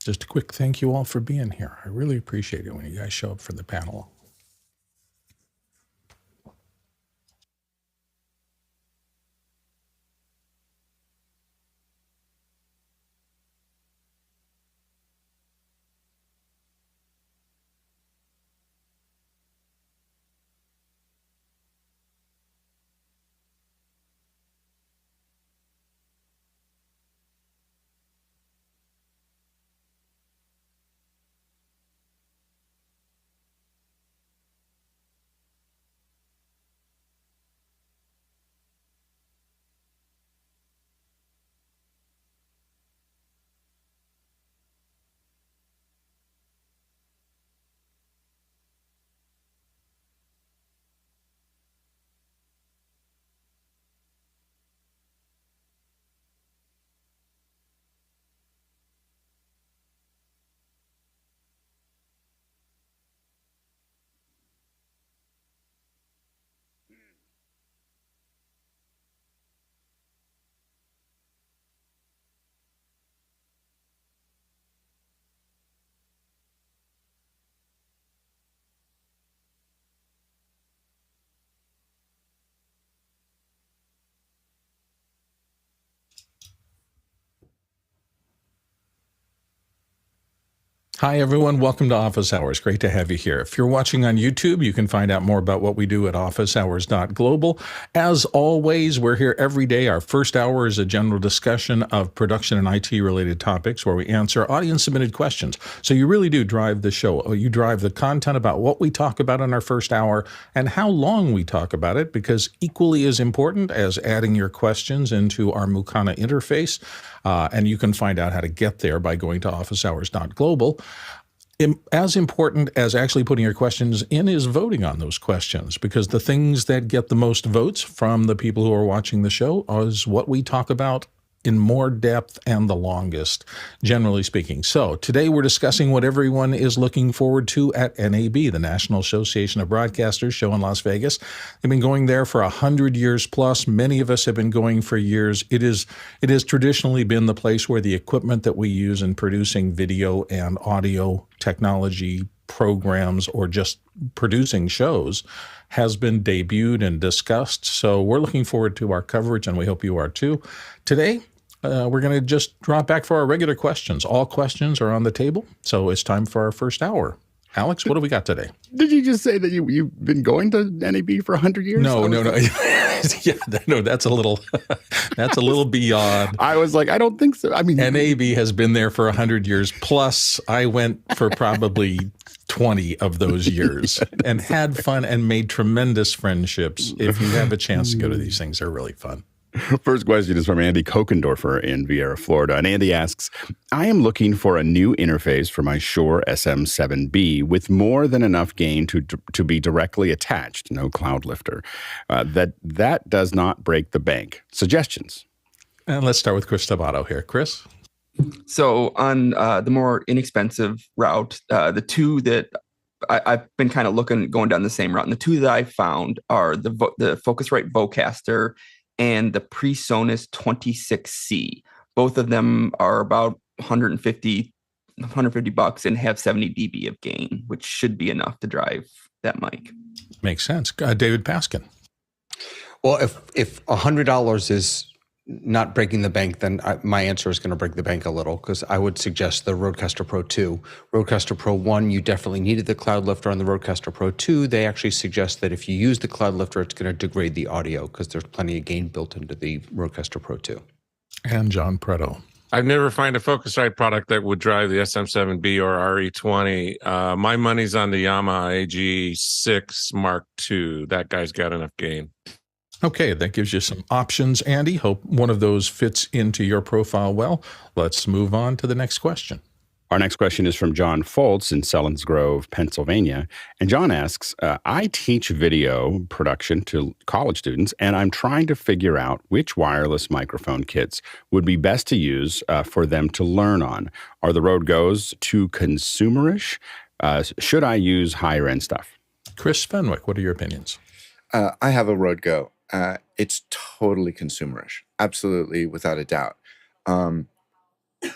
Just a quick thank you all for being here. I really appreciate it when you guys show up for the panel. Hi, everyone. Welcome to Office Hours. Great to have you here. If you're watching on YouTube, you can find out more about what we do at officehours.global. As always, we're here every day. Our first hour is a general discussion of production and IT-related topics where we answer audience-submitted questions. So you really do drive the show. You drive the content about what we talk about in our first hour and how long we talk about it, because equally as important as adding your questions into our Mukana interface, and you can find out how to get there by going to officehours.global. As important as actually putting your questions in is voting on those questions, because the things that get the most votes from the people who are watching the show is what we talk about in more depth and the longest, generally speaking. So today we're discussing what everyone is looking forward to at NAB, the National Association of Broadcasters show in Las Vegas. They've been going there for 100 years plus. Many of us have been going for years. It has traditionally been the place where the equipment that we use in producing video and audio technology programs or just producing shows has been debuted and discussed. So we're looking forward to our coverage, and we hope you are too. Today, we're going to just drop back for our regular questions. All questions are on the table, so it's time for our first hour. Alex, what do we got today? Did you just say that you've been going to NAB for 100 years? No. Yeah, no, that's a little beyond. I was like, I don't think so. I mean, NAB has been there for 100 years plus. I went for probably 20 of those years and had fun and made tremendous friendships. If you have a chance to go to these things, they're really fun. First question is from Andy Kokendorfer in Vieira, Florida. And Andy asks, I am looking for a new interface for my Shure SM-7B with more than enough gain to be directly attached, no CloudLifter. That does not break the bank. Suggestions? And let's start with Chris Tabato here. Chris? So on the more inexpensive route, the two that I've been kind of going down the same route, and the two that I found are the Focusrite Vocaster and the PreSonus 26C. Both of them are about $150 and have 70 dB of gain, which should be enough to drive that mic. Makes sense. David Paskin. Well, if $100 is not breaking the bank, then my answer is going to break the bank a little, because I would suggest the Rodecaster Pro 2. Rodecaster Pro 1, you definitely needed the CloudLifter. On the Rodecaster Pro 2, they actually suggest that if you use the CloudLifter, it's going to degrade the audio because there's plenty of gain built into the Rodecaster Pro 2. And John Preto. I've never found a Focusrite product that would drive the SM-7B or RE20. My money's on the Yamaha AG6 Mark II. That guy's got enough gain. Okay, that gives you some options, Andy. Hope one of those fits into your profile well. Let's move on to the next question. Our next question is from John Foltz in Selinsgrove, Pennsylvania. And John asks, I teach video production to college students, and I'm trying to figure out which wireless microphone kits would be best to use for them to learn on. Are the Rode Go's too consumerish? Should I use higher end stuff? Chris Fenwick, what are your opinions? I have a Rode Go. It's totally consumerish, absolutely, without a doubt.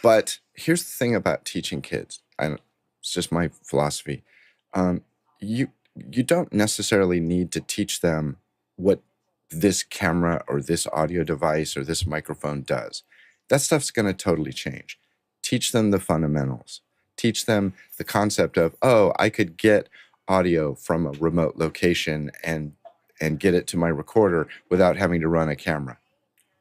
But here's the thing about teaching kids. It's just my philosophy. You don't necessarily need to teach them what this camera or this audio device or this microphone does. That stuff's going to totally change. Teach them the fundamentals. Teach them the concept of, oh, I could get audio from a remote location and get it to my recorder without having to run a camera.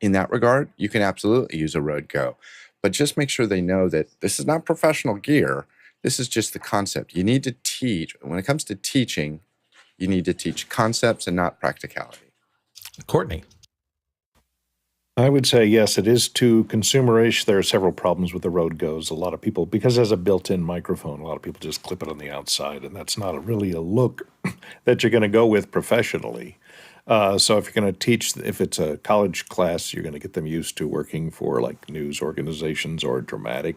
In that regard, you can absolutely use a Rode Go. But just make sure they know that this is not professional gear. This is just the concept. You need to teach. When it comes to teaching, you need to teach concepts and not practicality. Courtney. I would say, yes, it is too consumerish. There are several problems with the Rode Go's. A lot of people, because it has a built-in microphone, a lot of people just clip it on the outside, and that's not really a look that you're going to go with professionally. So if you're going to teach, if it's a college class, you're going to get them used to working for like news organizations or dramatic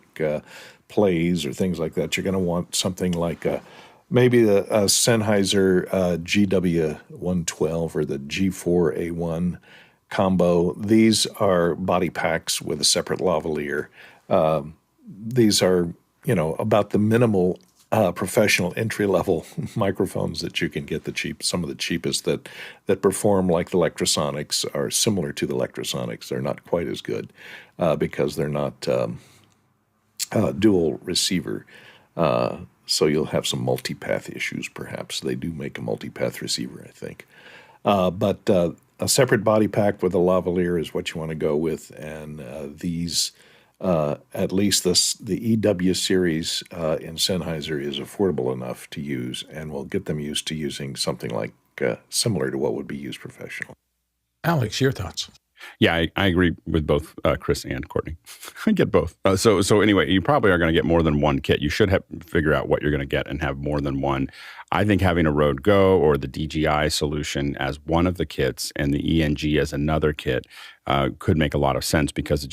plays or things like that. You're going to want something like maybe the Sennheiser GW112 or the G4A1 combo. These are body packs with a separate lavalier. These are, about the minimal professional entry-level microphones that you can get. Some of the cheapest that perform like the Electrosonics are similar to the Electrosonics. They're not quite as good because they're not dual receiver. So you'll have some multipath issues, perhaps. They do make a multipath receiver, I think. But a separate body pack with a lavalier is what you want to go with, and these, at least the EW series in Sennheiser is affordable enough to use, and will get them used to using something like similar to what would be used professionally. Alex, your thoughts? Yeah, I agree with both Chris and Courtney. I get both. So anyway, you probably are going to get more than one kit. You should figure out what you're going to get and have more than one. I think having a Rode Go or the DJI solution as one of the kits and the ENG as another kit could make a lot of sense, because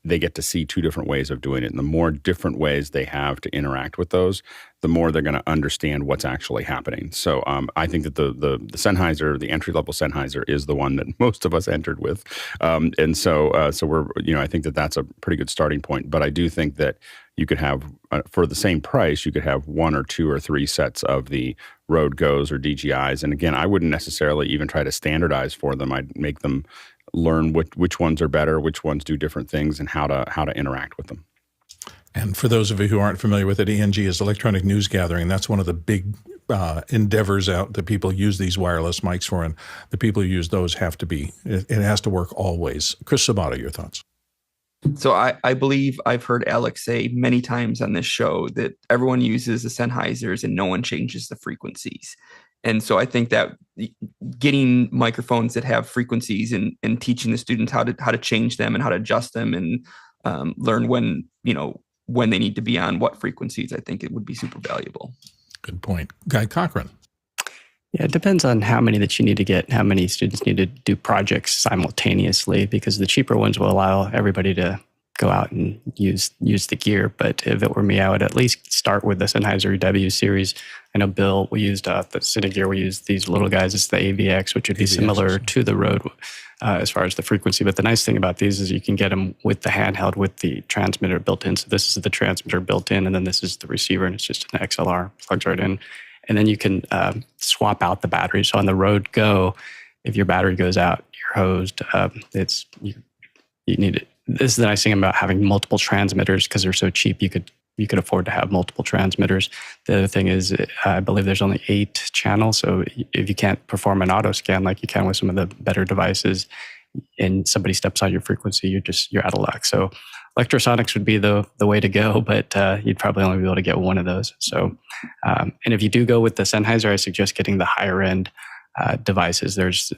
they get to see two different ways of doing it. And the more different ways they have to interact with those, the more they're going to understand what's actually happening. So I think that the Sennheiser, the entry-level Sennheiser, is the one that most of us entered with. And so we're, I think that that's a pretty good starting point. But I do think that you could have, for the same price, you could have one or two or three sets of the Rode Go's or DJIs. And again, I wouldn't necessarily even try to standardize for them. I'd make them learn which ones are better, which ones do different things, and how to interact with them. And for those of you who aren't familiar with it, ENG is electronic news gathering. That's one of the big endeavors out that people use these wireless mics for, and the people who use those it has to work always. Chris Sabato, your thoughts? So I believe I've heard Alex say many times on this show that everyone uses the Sennheisers and no one changes the frequencies. And so I think that getting microphones that have frequencies and teaching the students how to change them and how to adjust them and learn when they need to be on what frequencies, I think it would be super valuable. Good point. Guy Cochran. Yeah, it depends on how many that you need to get, how many students need to do projects simultaneously, because the cheaper ones will allow everybody to go out and use the gear. But if it were me, I would at least start with the Sennheiser EW series. I know Bill, we used the Cine gear, we used these little guys. It's the AVX, which would be similar to the Rode as far as the frequency. But the nice thing about these is you can get them with the handheld with the transmitter built in. So this is the transmitter built in, and then this is the receiver, and it's just an XLR, plugs right in. And then you can swap out the battery. So on the Rode Go, if your battery goes out, you're hosed. You need it. This is the nice thing about having multiple transmitters, because they're so cheap. You could afford to have multiple transmitters. The other thing is, I believe there's only 8 channels. So if you can't perform an auto scan like you can with some of the better devices, and somebody steps on your frequency, you're out of luck. So Electrosonics would be the way to go, but you'd probably only be able to get one of those. So, and if you do go with the Sennheiser, I suggest getting the higher end devices. There's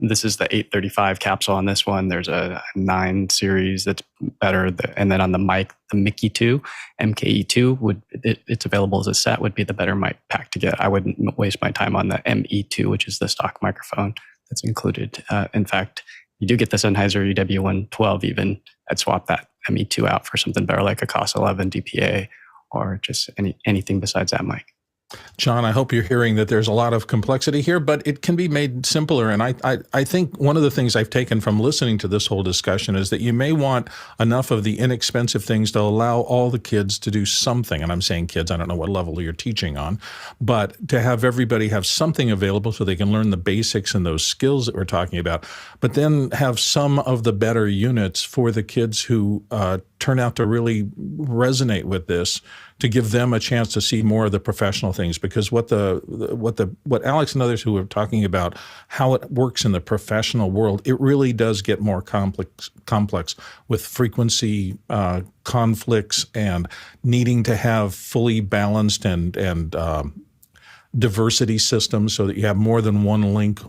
this is the 835 capsule on this one. There's a 9 series that's better, and then on the mic, the MKE2, it's available as a set, would be the better mic pack to get. I wouldn't waste my time on the ME2, which is the stock microphone that's included. In fact, you do get the Sennheiser EW112 even. I'd swap that ME2 out for something better like a COS 11 DPA or just anything besides that mic. John, I hope you're hearing that there's a lot of complexity here, but it can be made simpler. And I think one of the things I've taken from listening to this whole discussion is that you may want enough of the inexpensive things to allow all the kids to do something. And I'm saying kids, I don't know what level you're teaching on, but to have everybody have something available so they can learn the basics and those skills that we're talking about, but then have some of the better units for the kids who turn out to really resonate with this, to give them a chance to see more of the professional things. Because what Alex and others who are talking about how it works in the professional world, it really does get more complex with frequency conflicts and needing to have fully balanced and diversity systems so that you have more than one link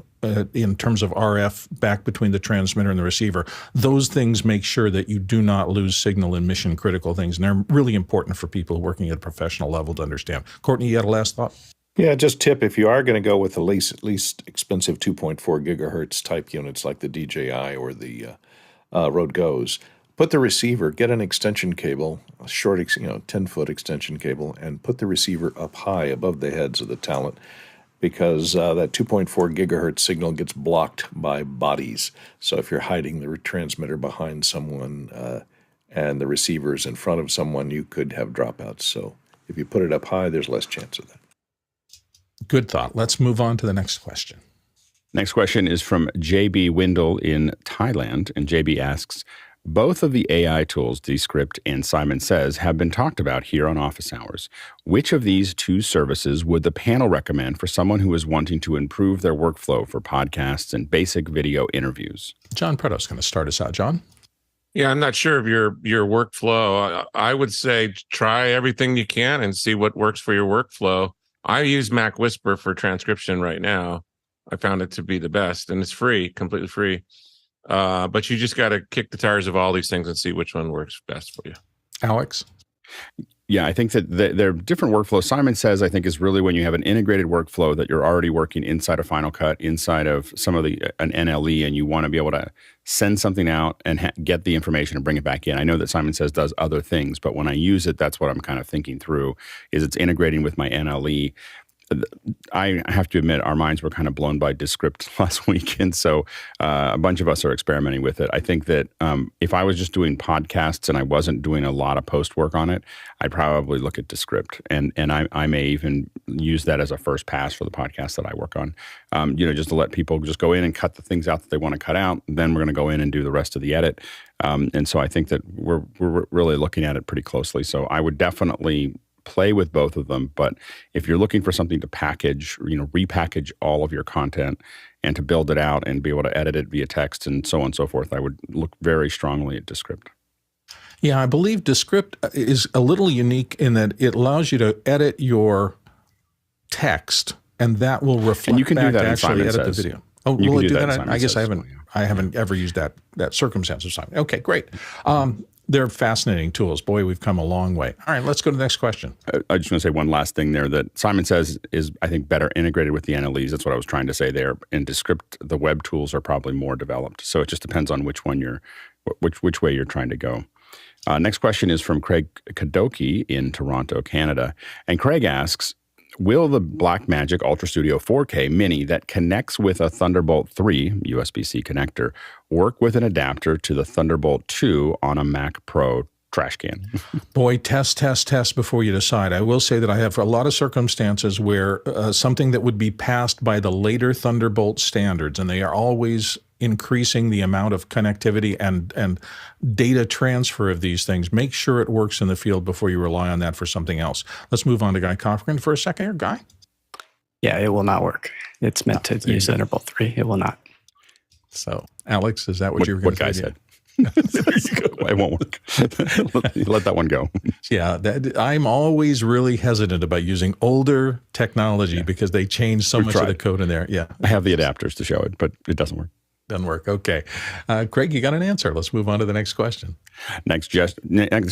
in terms of RF back between the transmitter and the receiver. Those things make sure that you do not lose signal in mission critical things. And they're really important for people working at a professional level to understand. Courtney, you had a last thought? Yeah, just tip, if you are going to go with the least expensive 2.4 gigahertz type units like the DJI or the Rode Go's, put the receiver, get an extension cable, a short, 10-foot extension cable, and put the receiver up high above the heads of the talent, because that 2.4 gigahertz signal gets blocked by bodies. So if you're hiding the transmitter behind someone and the receiver's in front of someone, you could have dropouts. So if you put it up high, there's less chance of that. Good thought. Let's move on to the next question. Next question is from JB Windle in Thailand. And JB asks, both of the AI tools, Descript and Simon Says, have been talked about here on Office Hours. Which of these two services would the panel recommend for someone who is wanting to improve their workflow for podcasts and basic video interviews? John Preto's going to start us out. John? Yeah, I'm not sure of your workflow. I would say try everything you can and see what works for your workflow. I use MacWhisper for transcription right now. I found it to be the best, and it's free, completely free. But you just got to kick the tires of all these things and see which one works best for you. Alex? Yeah, I think that they're different workflows. Simon Says, I think, is really when you have an integrated workflow that you're already working inside of Final Cut, inside of some of an NLE, and you want to be able to send something out and get the information and bring it back in. I know that Simon Says does other things, but when I use it, that's what I'm kind of thinking through, is it's integrating with my NLE. I have to admit, our minds were kind of blown by Descript last week, and so a bunch of us are experimenting with it. I think that if I was just doing podcasts and I wasn't doing a lot of post work on it, I'd probably look at Descript, and I may even use that as a first pass for the podcast that I work on. Just to let people just go in and cut the things out that they want to cut out. Then we're going to go in and do the rest of the edit. And so I think that we're really looking at it pretty closely. So I would definitely play with both of them. But if you're looking for something to package, repackage all of your content and to build it out and be able to edit it via text and so on and so forth, I would look very strongly at Descript. Yeah, I believe Descript is a little unique in that it allows you to edit your text, and that will reflect and you can back do that to actually edit Says. the video. Oh, you will can it do do that? I guess I haven't ever used that circumstance of Simon. Okay, great. They're fascinating tools. Boy, we've come a long way. All right, let's go to the next question. I just want to say one last thing there that Simon Says is, I think, better integrated with the NLEs. That's what I was trying to say there. In Descript, the web tools are probably more developed. So it just depends on which one which way you're trying to go. Next question is from Craig Kadoki in Toronto, Canada. And Craig asks, will the Blackmagic Ultrastudio 4K Mini that connects with a Thunderbolt 3 USB-C connector work with an adapter to the Thunderbolt 2 on a MacPro trash can? Boy, test before you decide. I will say that I have a lot of circumstances where something that would be passed by the later Thunderbolt standards, and they are always increasing the amount of connectivity and data transfer of these things. Make sure it works in the field before you rely on that for something else. Let's move on to Guy Cochran for a second here. Guy? Yeah, it will not work. It's meant to use Thunderbolt 3. It will not. So, Alex, is that what you were going to say? What Guy said. There you go. It won't work. Let that one go. Yeah, I'm always really hesitant about using older technology because they change so much of the code in there. Yeah, I have the adapters to show it, but it doesn't work. Doesn't work. Okay. Craig, you got an answer. Let's move on to the next question. Next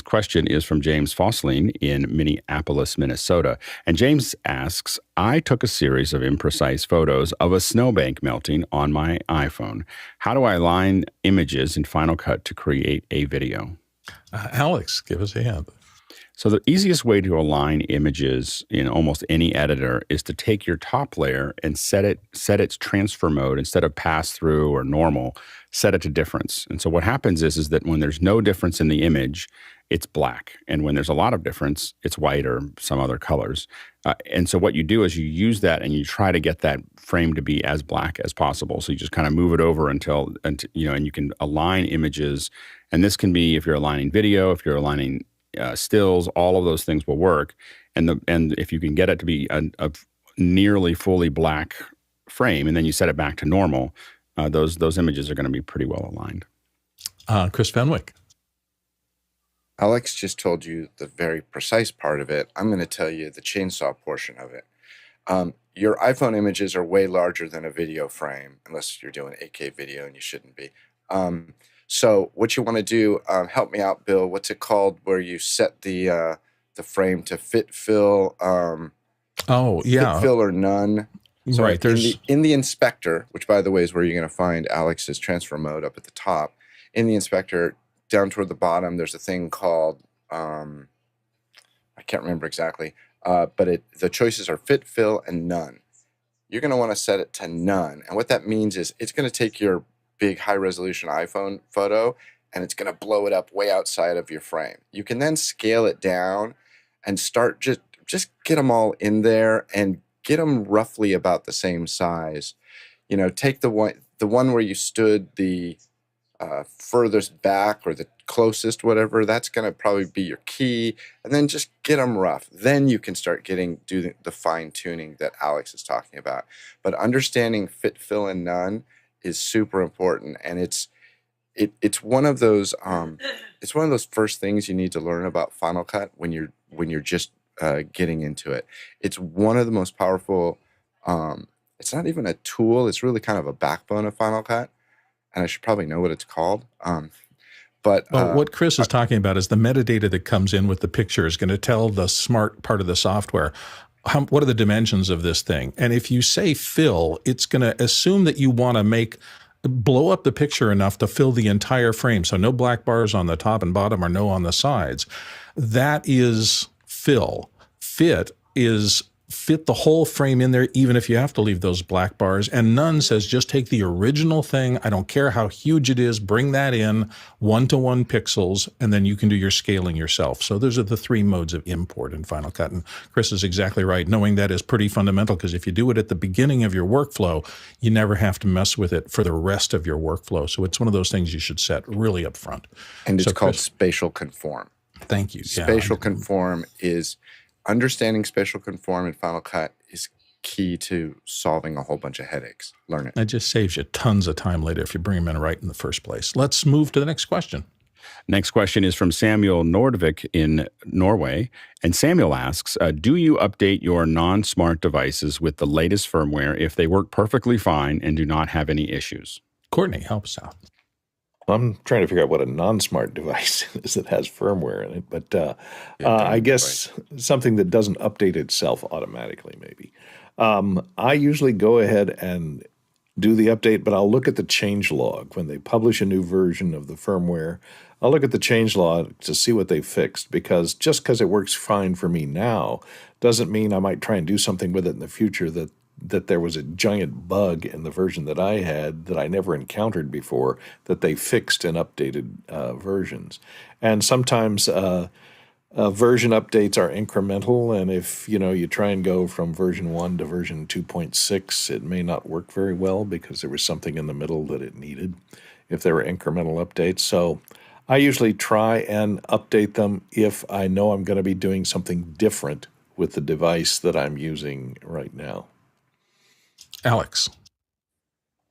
question is from James Fosling in Minneapolis, Minnesota. And James asks, I took a series of imprecise photos of a snowbank melting on my iPhone. How do I align images in Final Cut to create a video? Alex, give us a hand. So the easiest way to align images in almost any editor is to take your top layer and set its transfer mode instead of pass through or normal, set it to difference. And so what happens is that when there's no difference in the image, it's black. And when there's a lot of difference, it's white or some other colors. And so what you do is you use that and you try to get that frame to be as black as possible. So you just kind of move it over until and you can align images. And this can be if you're aligning video, if you're aligning stills, all of those things will work. And if you can get it to be a nearly fully black frame, and then you set it back to normal, those images are going to be pretty well aligned. Chris Fenwick. Alex just told you the very precise part of it. I'm going to tell you the chainsaw portion of it. Your iPhone images are way larger than a video frame, unless you're doing 8K video, and you shouldn't be. So what you want to do, help me out, Bill. What's it called where you set the frame to fit, fill? Fit, fill, or none. So right. In the inspector, which by the way is where you're going to find Alex's transfer mode up at the top. In the inspector, down toward the bottom, there's a thing called I can't remember exactly, but the choices are fit, fill, and none. You're going to want to set it to none, and what that means is it's going to take your big high-resolution iPhone photo and it's going to blow it up way outside of your frame. You can then scale it down and start just get them all in there and get them roughly about the same size. Take the one where you stood the furthest back or the closest, whatever, that's going to probably be your key, and then just get them rough. Then you can start do the fine tuning that Alex is talking about. But understanding fit, fill, and none is super important, and it's one of those first things you need to learn about Final Cut when you're just getting into it. It's one of the most powerful. It's not even a tool; it's really kind of a backbone of Final Cut. And I should probably know what it's called. But what Chris is talking about is the metadata that comes in with the picture is going to tell the smart part of the software what are the dimensions of this thing. And if you say fill, it's going to assume that you want to blow up the picture enough to fill the entire frame. So no black bars on the top and bottom or no on the sides. That is fill. Fit is fit the whole frame in there, even if you have to leave those black bars. And none says just take the original thing. I don't care how huge it is. Bring that in 1-to-1 pixels, and then you can do your scaling yourself. So those are the three modes of import in Final Cut. And Chris is exactly right. Knowing that is pretty fundamental, because if you do it at the beginning of your workflow, you never have to mess with it for the rest of your workflow. So it's one of those things you should set really up front. And it's called spatial conform. Thank you. Spatial conform is understanding spatial conform in Final Cut is key to solving a whole bunch of headaches. Learn it. It just saves you tons of time later if you bring them in right in the first place. Let's move to the next question. Next question is from Samuel Nordvik in Norway. And Samuel asks, do you update your non-smart devices with the latest firmware if they work perfectly fine and do not have any issues? Courtney, help us out. I'm trying to figure out what a non-smart device is that has firmware in it, but I guess something that doesn't update itself automatically, maybe. I usually go ahead and do the update, but I'll look at the change log. When they publish a new version of the firmware, I'll look at the change log to see what they fixed, because just because it works fine for me now doesn't mean I might try and do something with it in the future that there was a giant bug in the version that I had that I never encountered before that they fixed in updated versions. And sometimes version updates are incremental, and if you try and go from version 1 to version 2.6, it may not work very well because there was something in the middle that it needed if there were incremental updates. So I usually try and update them if I know I'm going to be doing something different with the device that I'm using right now. Alex.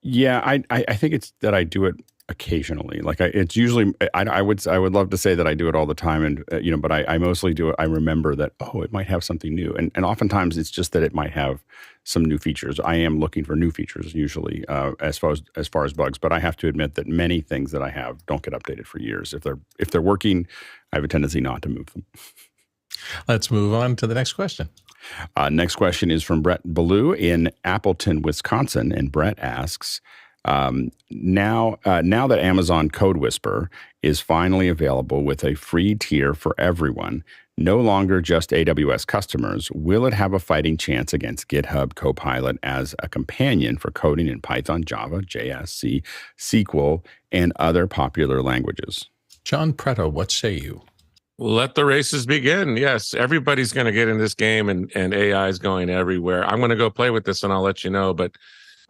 Yeah, I think it's that I do it occasionally. Like it's usually I would love to say that I do it all the time, and but I mostly do it. I remember that it might have something new, and oftentimes it's just that it might have some new features. I am looking for new features usually as far as bugs, but I have to admit that many things that I have don't get updated for years. If they're working, I have a tendency not to move them. Let's move on to the next question. Next question is from Brett Ballou in Appleton, Wisconsin, and Brett asks, now that Amazon CodeWhisper is finally available with a free tier for everyone, no longer just AWS customers, will it have a fighting chance against GitHub CoPilot as a companion for coding in Python, Java, JS, C, SQL, and other popular languages? John Preto, what say you? Let the races begin. Yes, everybody's going to get in this game, and AI is going everywhere. I'm going to go play with this, and I'll let you know. But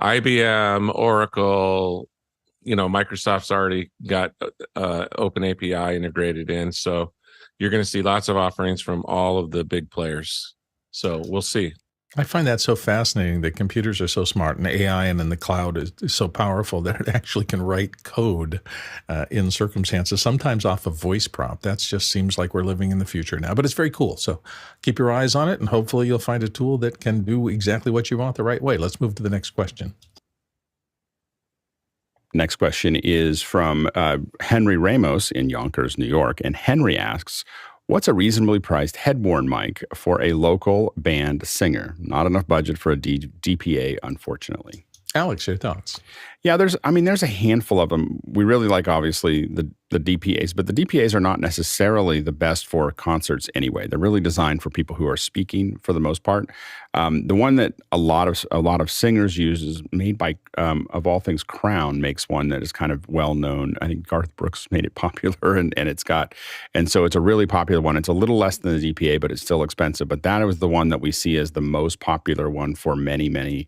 IBM, Oracle, Microsoft's already got Open API integrated in. So you're going to see lots of offerings from all of the big players. So we'll see. I find that so fascinating that computers are so smart and AI and in the cloud is so powerful that it actually can write code in circumstances, sometimes off a voice prompt. That just seems like we're living in the future now, but it's very cool. So keep your eyes on it and hopefully you'll find a tool that can do exactly what you want the right way. Let's move to the next question. Next question is from Henry Ramos in Yonkers, New York. And Henry asks, what's a reasonably priced headworn mic for a local band singer? Not enough budget for a DPA, unfortunately. Alex, your thoughts? Yeah, there's a handful of them. We really like, obviously, the DPAs, but the DPAs are not necessarily the best for concerts anyway. They're really designed for people who are speaking for the most part. The one that a lot of singers use is made by, of all things, Crown makes one that is kind of well known. I think Garth Brooks made it popular, and so it's a really popular one. It's a little less than the DPA, but it's still expensive. But that is the one that we see as the most popular one for many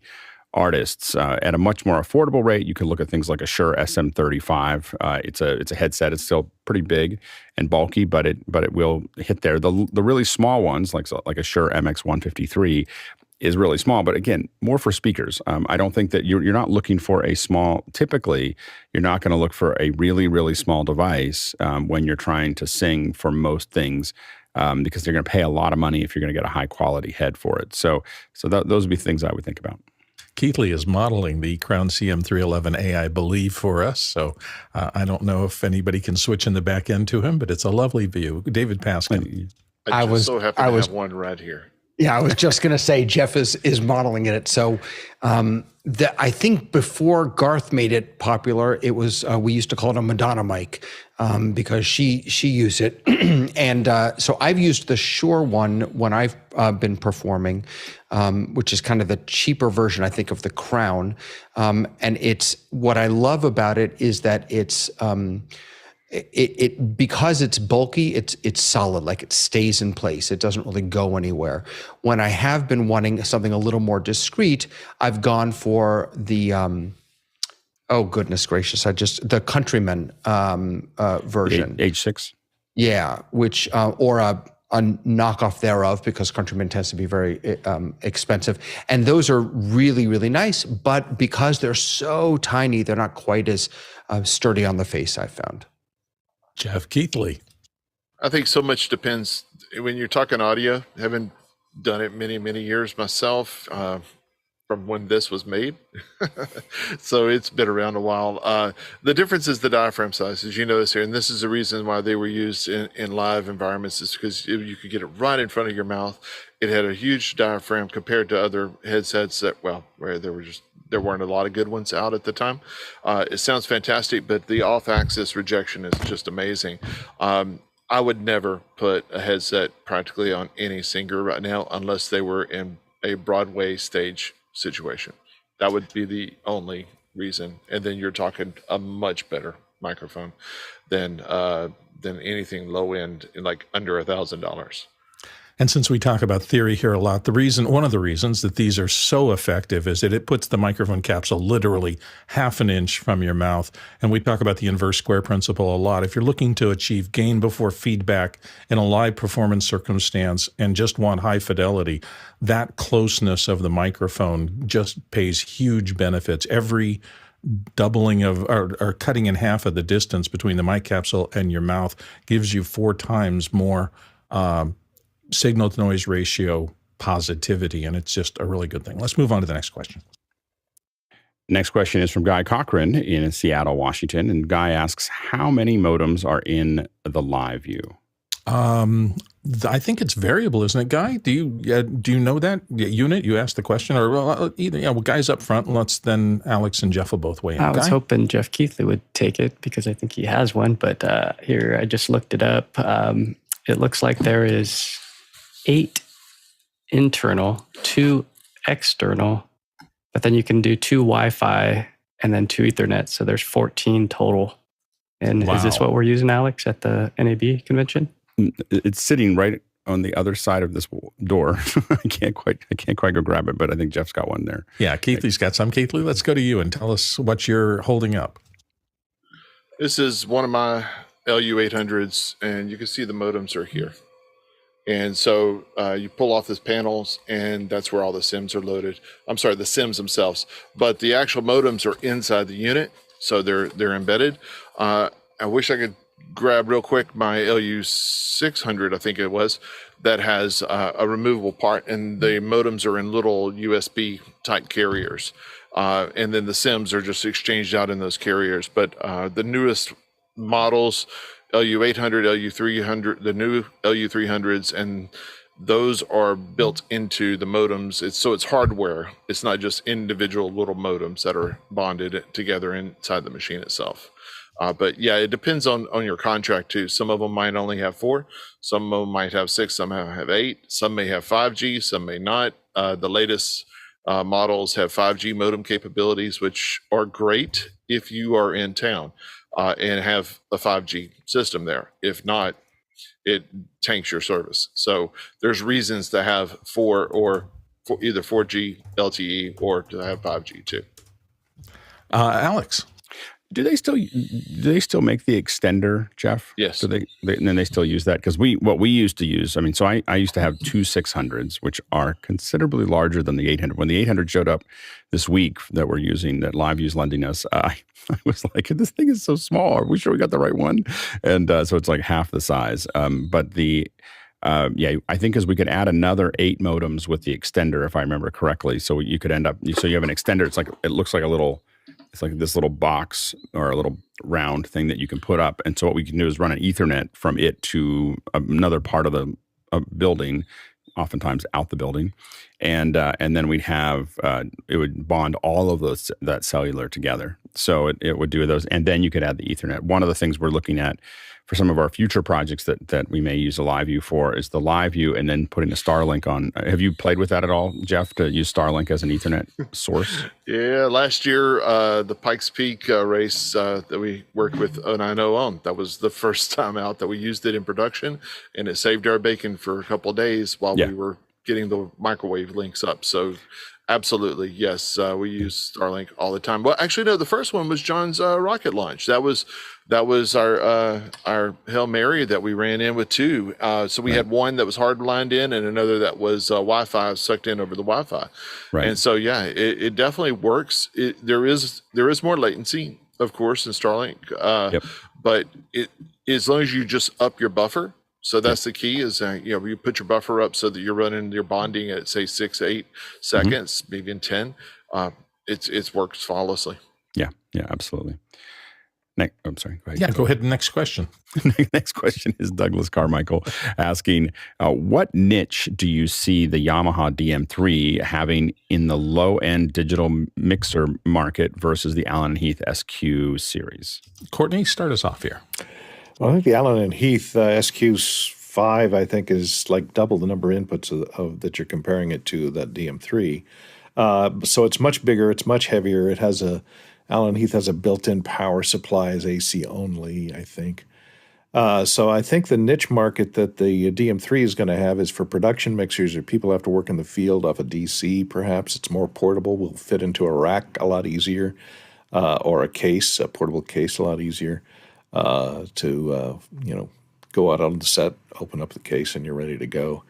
artists at a much more affordable rate. You can look at things like a Shure SM-35. It's a headset. It's still pretty big and bulky, but it will hit there. The really small ones, like a Shure MX-153, is really small, but again, more for speakers. I don't think that you're not looking for a small. Typically, you're not going to look for a really small device when you're trying to sing for most things. Because they're going to pay a lot of money if you're going to get a high quality head for it. So those would be things I would think about. Keithley is modeling the Crown CM311A, I believe, for us. So I don't know if anybody can switch in the back end to him, but it's a lovely view. David Paskin. I was so happy to have one right here. Yeah, I was just going to say Jeff is modeling it. So I think before Garth made it popular, it was we used to call it a Madonna mic because she used it, and so I've used the Shure one when I've been performing, which is kind of the cheaper version, I think, of the Crown, and it's what I love about it is that it's. It because it's bulky, it's solid, like it stays in place. It doesn't really go anywhere. When I have been wanting something a little more discreet, I've gone for the oh goodness gracious, the Countryman version. H6? Yeah, which or a knockoff thereof, because Countryman tends to be very expensive. And those are really nice, but because they're so tiny, they're not quite as sturdy on the face, I've found. Jeff Keithley. I think so much depends when you're talking audio. Haven't done it many years myself from when this was made. So it's been around a while. The difference is the diaphragm size, as you notice here, and this is the reason why they were used in live environments, is because you could get it right in front of your mouth. It had a huge diaphragm compared to other headsets where there weren't a lot of good ones out at the time. It sounds fantastic, but the off-axis rejection is just amazing. I would never put a headset practically on any singer right now unless they were in a Broadway stage situation. That would be the only reason. And then you're talking a much better microphone than anything low end, like under $1,000. And since we talk about theory here a lot, one of the reasons that these are so effective is that it puts the microphone capsule literally half an inch from your mouth. And we talk about the inverse square principle a lot. If you're looking to achieve gain before feedback in a live performance circumstance and just want high fidelity, that closeness of the microphone just pays huge benefits. Every doubling of or cutting in half of the distance between the mic capsule and your mouth gives you 4 times more signal to noise ratio positivity, and it's just a really good thing. Let's move on to the next question. Next question is from Guy Cochran in Seattle, Washington, and Guy asks, how many modems are in the LiveU? I think it's variable, isn't it, Guy? Do you know that unit? You asked the question, or either. Yeah, well, Guy's up front. Let's then Alex and Jeff will both weigh in. I was Guy? hoping Jeff Keithley would take it because I think he has one, but here I just looked it up. it looks like there is 8 internal, 2 external, but then you can do 2 Wi-Fi and then 2 Ethernet. So there's 14 total. And is this Wow. what we're using, Alex, at the NAB convention? It's sitting right on the other side of this door. I can't quite go grab it, but I think Jeff's got one there. Yeah, Keithley's got some. Keithley, let's go to you and tell us what you're holding up. This is one of my LU 800s, and you can see the modems are here. And so you pull off these panels, and that's where all the SIMs are loaded. I'm sorry, the SIMs themselves, but the actual modems are inside the unit, so they're embedded. I wish I could grab real quick my LU 600, I think it was, that has a removable part, and the modems are in little USB type carriers. And then the SIMs are just exchanged out in those carriers. But the newest models, LU 800, LU 300, the new LU 300s, and those are built into the modems. It's hardware. It's not just individual little modems that are bonded together inside the machine itself. But yeah, it depends on your contract too. Some of them might only have 4, some of them might have 6, some have 8, some may have 5G, some may not. The latest models have 5G modem capabilities, which are great if you are in town and have a 5G system there. If not, it tanks your service. So there's reasons to have 4 or either 4G LTE or to have 5G too. Alex. Do they still make the extender, Jeff? Yes. So and then they still use that? Because what we used to use, I mean, so I used to have 2 600s, which are considerably larger than the 800. When the 800 showed up this week that we're using, that LiveU's lending us, I was like, this thing is so small. Are we sure we got the right one? And so it's like half the size. But I think because we could add another 8 modems with the extender, if I remember correctly. So you could end up, so you have an extender. It looks like a little. It's like this little box or a little round thing that you can put up. And so what we can do is run an Ethernet from it to another part of the building, oftentimes out the building. And then we'd have, it would bond all of that cellular together. So it would do those. And then you could add the Ethernet. One of the things we're looking at for some of our future projects that we may use a LiveU for is the LiveU and then putting a Starlink on. Have you played with that at all, Jeff, to use Starlink as an Ethernet source? Yeah, last year, the Pikes Peak race that we worked with 090 on, that was the first time out that we used it in production, and it saved our bacon for a couple of days while we were getting the microwave links up. So absolutely, yes, we use Starlink all the time. Well, actually, no, the first one was John's rocket launch. That was our Hail Mary that we ran in with 2. So we had one that was hard lined in and another that was Wi-Fi sucked in over the Wi-Fi. Right. And so, yeah, it definitely works. There is more latency, of course, in Starlink, but as long as you just up your buffer. So that's the key is, you put your buffer up so that you're running your bonding at, say, 6-8 seconds, maybe in 10. It works flawlessly. Yeah, absolutely. I'm sorry. Go ahead. Yeah, go ahead. Next question. Next question is Douglas Carmichael asking, what niche do you see the Yamaha DM3 having in the low-end digital mixer market versus the Allen Heath SQ Series? Courtney, start us off here. Well, I think the Allen Heath SQ5, I think, is like double the number of inputs that you're comparing it to that DM3. So it's much bigger. It's much heavier. Allen Heath has a built-in power supply as AC only, I think. So I think the niche market that the DM3 is going to have is for production mixers or people who have to work in the field off a DC, perhaps. It's more portable, will fit into a rack a lot easier, or a portable case a lot easier. To go out on the set, open up the case, and you're ready to go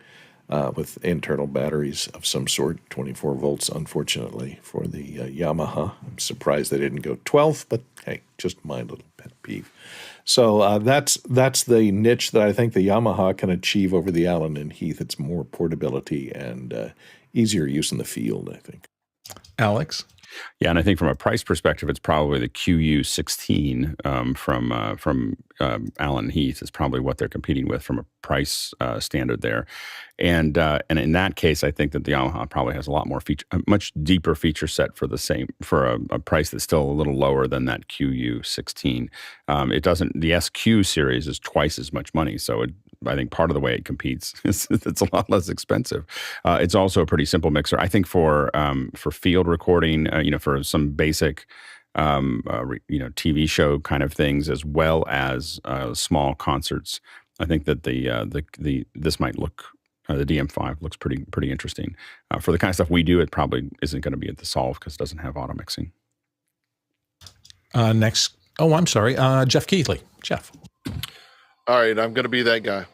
with internal batteries of some sort, 24 volts, unfortunately, for the Yamaha. I'm surprised they didn't go 12, but hey, just my little pet peeve. So that's the niche that I think the Yamaha can achieve over the Allen and Heath. It's more portability and easier use in the field, I think. Alex? Yeah, and I think from a price perspective, it's probably the QU16 from Allen Heath is probably what they're competing with from a price standard there, and in that case, I think that the Yamaha probably has a lot more a much deeper feature set for a price that's still a little lower than that QU16. It doesn't. The SQ series is twice as much money, so I think part of the way it competes is it's a lot less expensive. It's also a pretty simple mixer. I think for field recording, for some basic TV show kind of things, as well as small concerts, I think that this might look. The DM5 looks pretty interesting. For the kind of stuff we do, it probably isn't going to be at the Solve because it doesn't have auto mixing. Next. Oh, I'm sorry. Jeff Keithley. Jeff. All right, I'm going to be that guy.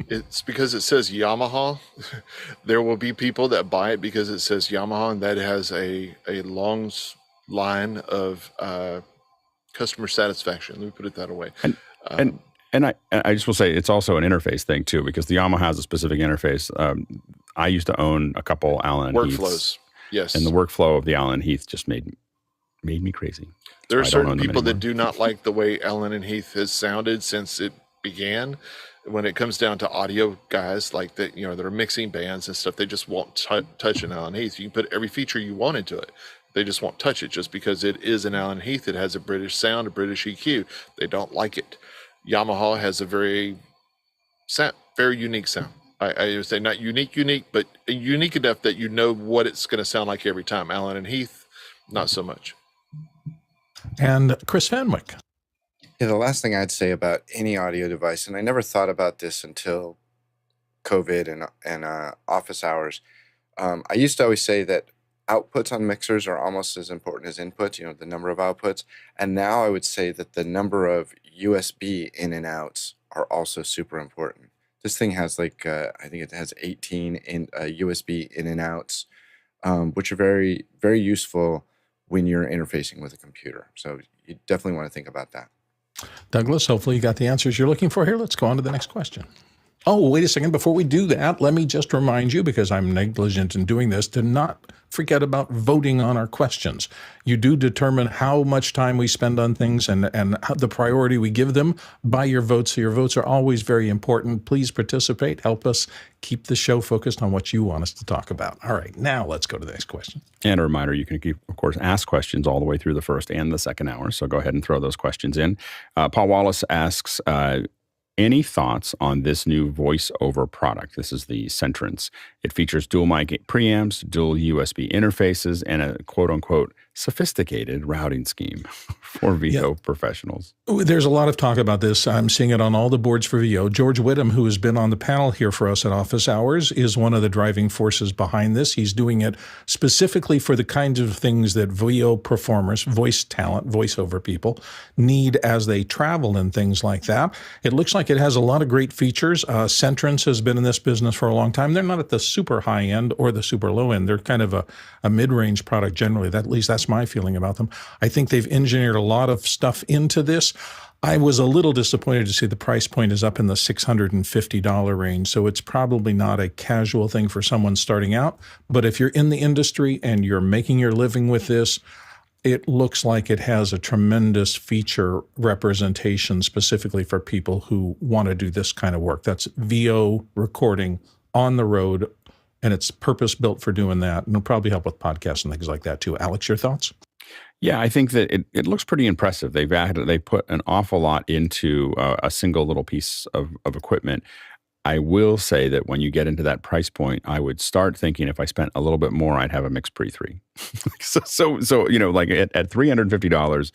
It's because it says Yamaha. There will be people that buy it because it says Yamaha, and that has a long line of customer satisfaction. Let me put it that way. And I just will say it's also an interface thing too, because the Yamaha has a specific interface. I used to own a couple Allen workflows. Heaths, yes, and the workflow of the Allen Heath just made me crazy. There are certain people that do not like the way Allen Heath has sounded since it began. When it comes down to audio guys like that, that are mixing bands and stuff, they just won't touch an Allen Heath. You can put every feature you want into it. They just won't touch it just because it is an Allen Heath. It has a British sound, a British EQ. They don't like it. Yamaha has a very unique sound. I would say not unique, but unique enough that you know what it's going to sound like every time. Allen and Heath, not so much. And Chris Fenwick. Yeah, the last thing I'd say about any audio device, and I never thought about this until COVID and office hours. I used to always say that outputs on mixers are almost as important as inputs, the number of outputs. And now I would say that the number of USB in and outs are also super important. This thing has I think it has 18 USB in and outs, which are very, very useful when you're interfacing with a computer. So you definitely want to think about that. Douglas, hopefully you got the answers you're looking for here. Let's go on to the next question. Oh, wait a second. Before we do that, let me just remind you, because I'm negligent in doing this, to not forget about voting on our questions. You do determine how much time we spend on things and the priority we give them by your votes. So your votes are always very important. Please participate. Help us keep the show focused on what you want us to talk about. All right, now let's go to the next question. And a reminder, you can, of course, ask questions all the way through the first and the second hour. So go ahead and throw those questions in. Paul Wallace asks, any thoughts on this new voice-over product? This is the Centrance. It features dual mic preamps, dual USB interfaces, and a quote-unquote sophisticated routing scheme for VO professionals. There's a lot of talk about this. I'm seeing it on all the boards for VO. George Whittam, who has been on the panel here for us at Office Hours, is one of the driving forces behind this. He's doing it specifically for the kinds of things that VO performers, voice talent, voiceover people, need as they travel and things like that. It looks like it has a lot of great features. Centrance has been in this business for a long time. They're not at the super high end or the super low end. They're kind of a mid-range product generally. At least that's my feeling about them. I think they've engineered a lot of stuff into this. I was a little disappointed to see the price point is up in the $650 range, so it's probably not a casual thing for someone starting out. But if you're in the industry and you're making your living with this, it looks like it has a tremendous feature representation specifically for people who want to do this kind of work. That's VO recording on the road, and it's purpose-built for doing that. And it'll probably help with podcasts and things like that too. Alex, your thoughts? Yeah, I think that it looks pretty impressive. They put an awful lot into a single little piece of equipment. I will say that when you get into that price point, I would start thinking if I spent a little bit more, I'd have a Mix Pre 3. so like at $350,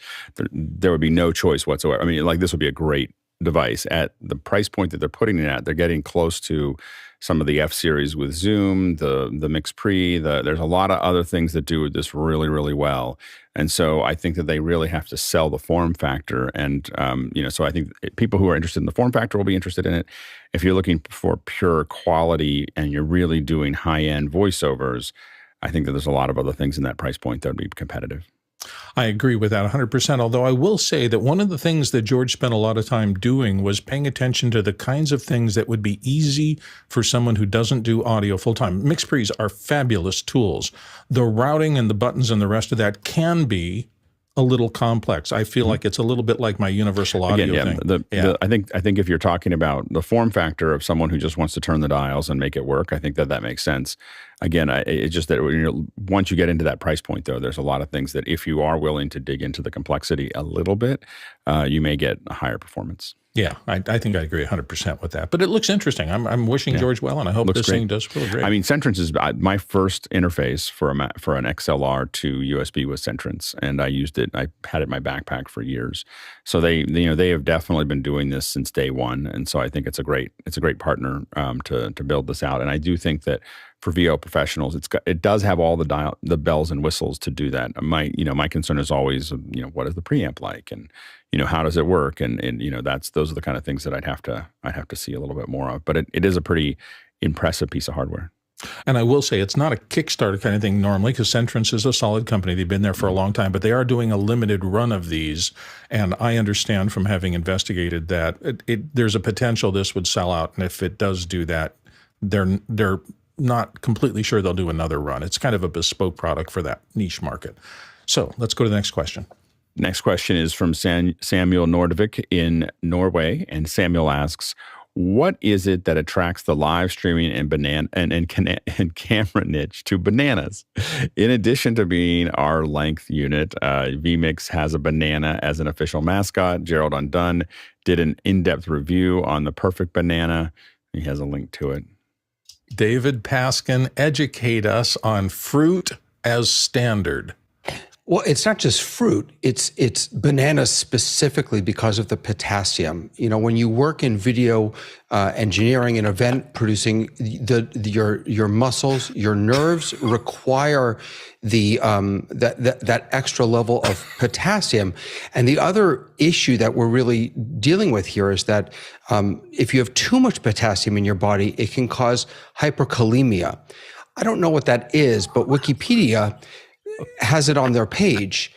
there would be no choice whatsoever. I mean, like this would be a great device. At the price point that they're putting it at, they're getting close to some of the F series with Zoom, the Mix Pre. There's a lot of other things that do this really, really well. And so I think that they really have to sell the form factor. And, so I think people who are interested in the form factor will be interested in it. If you're looking for pure quality and you're really doing high-end voiceovers, I think that there's a lot of other things in that price point that would be competitive. I agree with that 100%, although I will say that one of the things that George spent a lot of time doing was paying attention to the kinds of things that would be easy for someone who doesn't do audio full-time. Mix Pre's are fabulous tools. The routing and the buttons and the rest of that can be a little complex. I feel like it's a little bit like my univeral audio thing. I think if you're talking about the form factor of someone who just wants to turn the dials and make it work, I think that makes sense. Again, it's just that once you get into that price point, though, there's a lot of things that if you are willing to dig into the complexity a little bit, you may get a higher performance. Yeah, I think I agree 100% with that. But it looks interesting. I'm wishing George well, and I hope Looks this great. thing does really great. I mean, Centrance is my first interface for an XLR to USB was Centrance, and I used it. I had it in my backpack for years. So they have definitely been doing this since day one, and so I think it's a great partner to build this out. And I do think that for VO professionals, it does have all the bells and whistles to do that. My concern is always what is the preamp like, and how does it work, and those are the kind of things that I'd have to see a little bit more of. But it is a pretty impressive piece of hardware. And I will say it's not a Kickstarter kind of thing normally, because Centrance is a solid company. They've been there for a long time, but they are doing a limited run of these. And I understand from having investigated that there's a potential this would sell out. And if it does do that, they're not completely sure they'll do another run. It's kind of a bespoke product for that niche market. So let's go to the next question. Next question is from Samuel Nordvik in Norway, and Samuel asks, what is it that attracts the live streaming and camera niche to bananas? In addition to being our length unit, vMix has a banana as an official mascot. Gerald Undone did an in-depth review on the perfect banana. He has a link to it. David Paskin, educate us on fruit as standard. Well, it's not just fruit. It's bananas specifically because of the potassium. When you work in video engineering and event producing, your muscles, your nerves require that extra level of potassium. And the other issue that we're really dealing with here is that if you have too much potassium in your body, it can cause hyperkalemia. I don't know what that is, but Wikipedia has it on their page,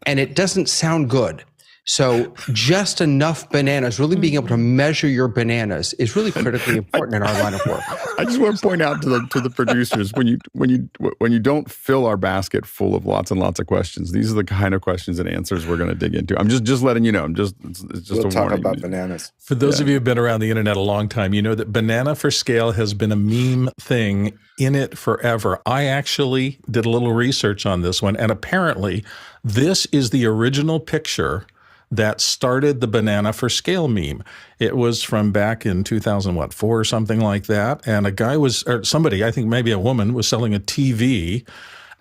and it doesn't sound good. So just enough bananas, really being able to measure your bananas is really critically important in our line of work. I just want to point out to the producers, when you don't fill our basket full of lots and lots of questions, these are the kind of questions and answers we're going to dig into. I'm just letting you know. It's just we'll a talk warning. about bananas. For those of you who've been around the internet a long time, you know that banana for scale has been a meme thing in it forever. I actually did a little research on this one, and apparently this is the original picture that started the banana for scale meme. It was from back in 2004 or something like that. And a guy somebody, I think maybe a woman, was selling a TV,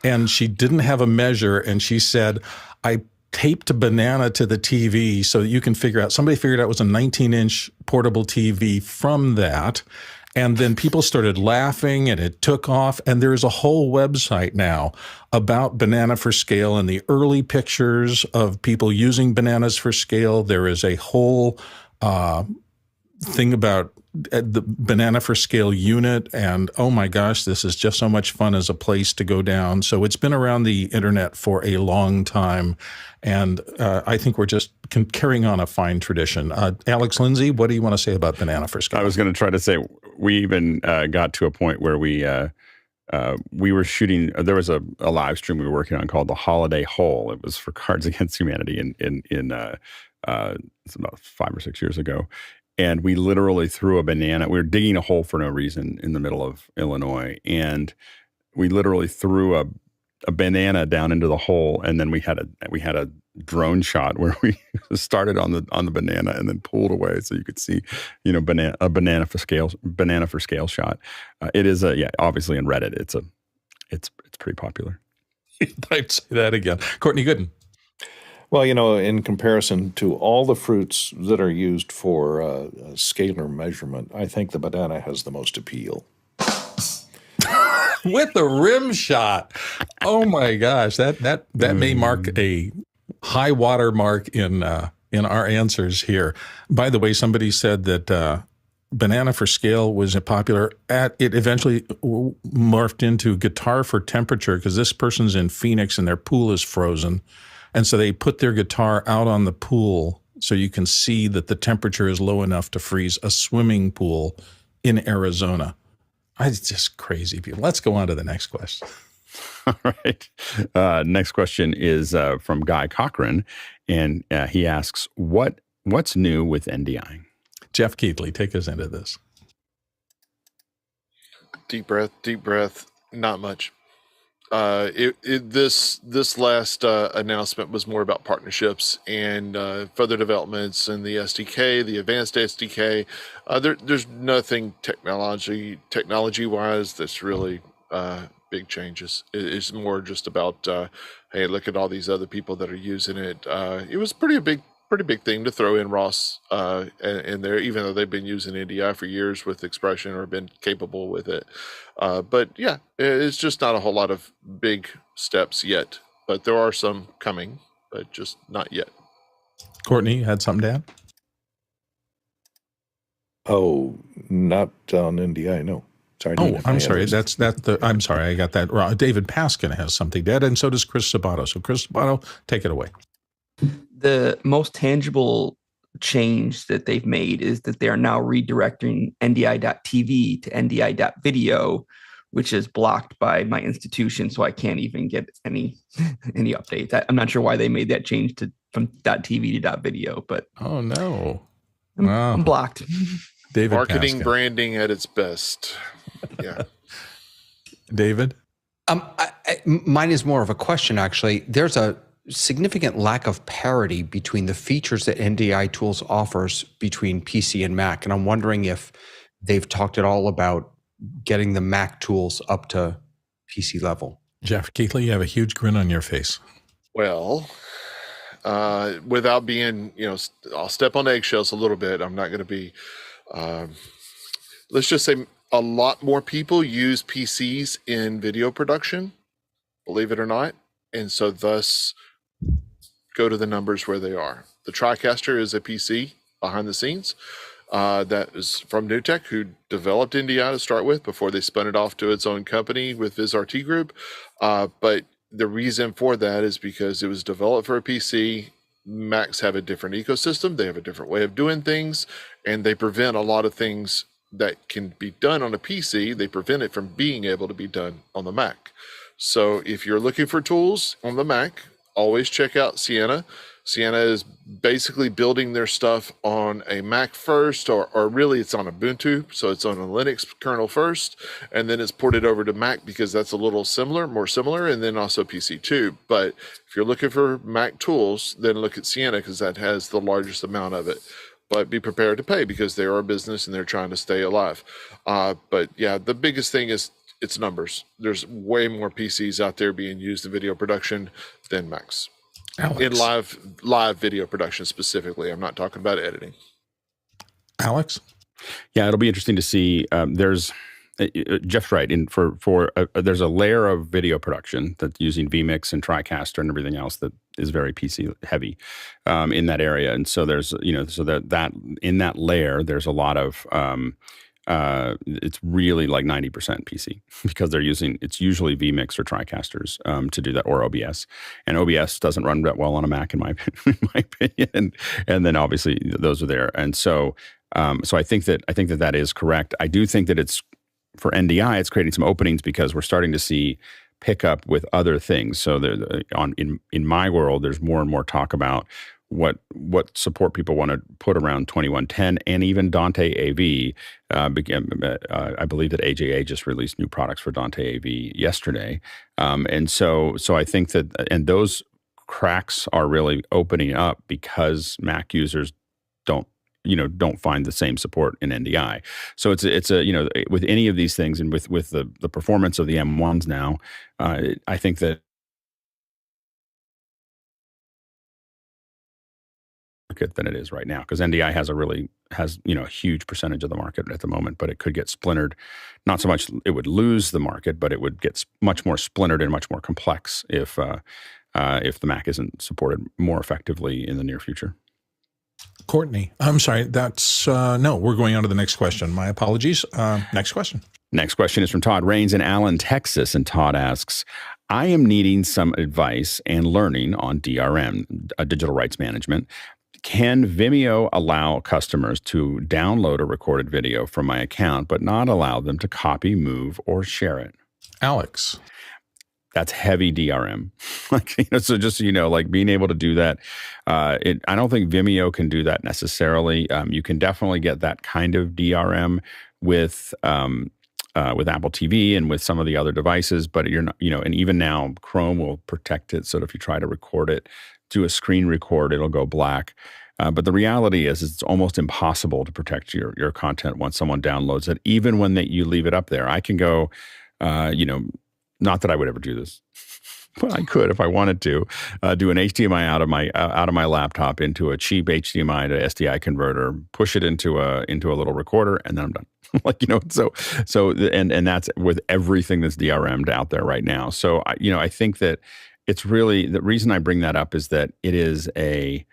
and she didn't have a measure. And she said, I taped a banana to the TV so that you can figure out, somebody figured out it was a 19-inch portable TV from that. And then people started laughing, and it took off. And there's a whole website now about banana for scale and the early pictures of people using bananas for scale. There is a whole thing about the banana for scale unit. And oh my gosh, this is just so much fun as a place to go down. So it's been around the internet for a long time. And I think we're just carrying on a fine tradition. Alex Lindsay, what do you want to say about banana for scale? I was going to try to say, we even got to a point where we were shooting. There was a live stream we were working on called The Holiday Hole. It was for Cards Against Humanity in it's about 5 or 6 years ago. And we literally threw a banana. We were digging a hole for no reason in the middle of Illinois. And we literally threw a banana down into the hole. And then we had a drone shot where we started on the banana and then pulled away so you could see, a banana for scale shot. It is obviously in Reddit. It's pretty popular. I'd say that again. Courtney Gooden. Well, in comparison to all the fruits that are used for scalar measurement, I think the banana has the most appeal. With the rim shot. Oh my gosh, that may mark a high water mark in our answers here. By the way, somebody said that banana for scale was popular. It eventually morphed into guitar for temperature, because this person's in Phoenix and their pool is frozen. And so they put their guitar out on the pool so you can see that the temperature is low enough to freeze a swimming pool in Arizona. It's just crazy people. Let's go on to the next question. All right. Next question is from Guy Cochran, and he asks, what's new with NDI? Jeff Keithley, take us into this. Deep breath. Not much. This last announcement was more about partnerships and further developments in the SDK, the advanced SDK. There's nothing technology wise that's really big changes. It's more just about hey, look at all these other people that are using it. It was pretty big thing to throw in ROS in there, even though they've been using NDI for years with Expression or been capable with it. But yeah, it's just not a whole lot of big steps yet. But there are some coming, but just not yet. Courtney, you had something to add? Oh, not on NDI, no. Sorry. Oh, I'm sorry. I'm sorry. I got that wrong. David Paskin has something to add, and so does Chris Sabato. So Chris Sabato, take it away. The most tangible change that they've made is that they are now redirecting NDI.TV to NDI.video, which is blocked by my institution, so I can't even get any updates. I'm not sure why they made that change from .tv to .video, but oh no, I'm blocked. David Marketing Paskin. Branding at its best. Yeah. David? Mine is more of a question, actually. There's a significant lack of parity between the features that NDI Tools offers between PC and Mac. And I'm wondering if they've talked at all about getting the Mac tools up to PC level. Jeff Keighley, you have a huge grin on your face. Well, without being, I'll step on eggshells a little bit. I'm not going to be, let's just say a lot more people use PCs in video production, believe it or not. And so thus go to the numbers where they are. The TriCaster is a PC behind the scenes that is from NewTek, who developed NDI to start with before they spun it off to its own company with VizRT Group. But the reason for that is because it was developed for a PC. Macs have a different ecosystem. They have a different way of doing things, and they prevent a lot of things that can be done on a PC. They prevent it from being able to be done on the Mac. So if you're looking for tools on the Mac, always check out Sienna. Sienna is basically building their stuff on a Mac first, or really it's on Ubuntu. So it's on a Linux kernel first, and then it's ported over to Mac because that's a little more similar, and then also PC too. But if you're looking for Mac tools, then look at Sienna because that has the largest amount of it. But be prepared to pay because they are a business and they're trying to stay alive. But yeah, the biggest thing is it's numbers. There's way more PCs out there being used in video production than Macs. Alex. In live video production specifically. I'm not talking about editing. Alex? Yeah, it'll be interesting to see. There's Jeff's right. There's a layer of video production that's using vMix and TriCaster and everything else that is very PC heavy in that area. And so there's so that in that layer there's a lot of it's really like 90% PC because it's usually vMix or TriCasters to do that, or OBS. And OBS doesn't run that well on a Mac in my opinion. And then obviously those are there. And so I think that is correct. I do think that it's for NDI, it's creating some openings because we're starting to see pickup with other things. So in my world, there's more and more talk about what support people want to put around 2110 and even Dante AV. I believe that AJA just released new products for Dante AV yesterday. And so I think that, and those cracks are really opening up because Mac users don't find the same support in NDI. So it's with any of these things and with the performance of the M1s now, I think that market than it is right now because NDI has a huge percentage of the market at the moment, but it could get splintered. Not so much it would lose the market, but it would get much more splintered and much more complex if the Mac isn't supported more effectively in the near future. Courtney, I'm sorry. That's no. We're going on to the next question. My apologies. Next question. Next question is from Todd Rains in Allen, Texas, and Todd asks, I am needing some advice and learning on DRM, digital rights management. Can Vimeo allow customers to download a recorded video from my account, but not allow them to copy, move, or share it? Alex. That's heavy DRM. So just so you know, like being able to do that, I don't think Vimeo can do that necessarily. You can definitely get that kind of DRM with Apple TV and with some of the other devices, but you're not, and even now Chrome will protect it. So that if you try to record it, do a screen record, it'll go black. But the reality is it's almost impossible to protect your content once someone downloads it, even when you leave it up there. I can go, not that I would ever do this, but I could if I wanted to do an HDMI out of my laptop into a cheap HDMI to SDI converter, push it into a little recorder, and then I'm done. And that's with everything that's DRM'd out there right now. So I think that it's really, the reason I bring that up is that it is a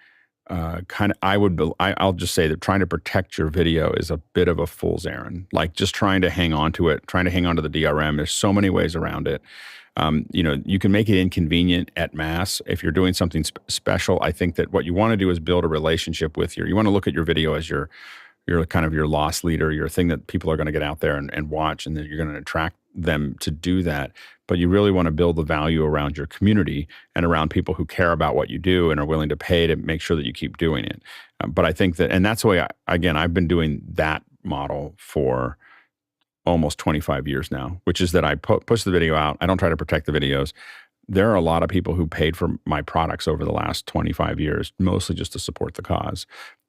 I'll just say that trying to protect your video is a bit of a fool's errand. Like just trying to hang on to it, trying to hang on to the DRM. There's so many ways around it. You can make it inconvenient at mass. If you're doing something special, I think that what you want to do is build a relationship with you want to look at your video as your kind of your loss leader, your thing that people are going to get out there and watch, and that you're going to attract them to do that. But you really want to build the value around your community and around people who care about what you do and are willing to pay to make sure that you keep doing it. But I think that, and that's the way, I've been doing that model for almost 25 years now, which is that I push the video out. I don't try to protect the videos. There are a lot of people who paid for my products over the last 25 years, mostly just to support the cause.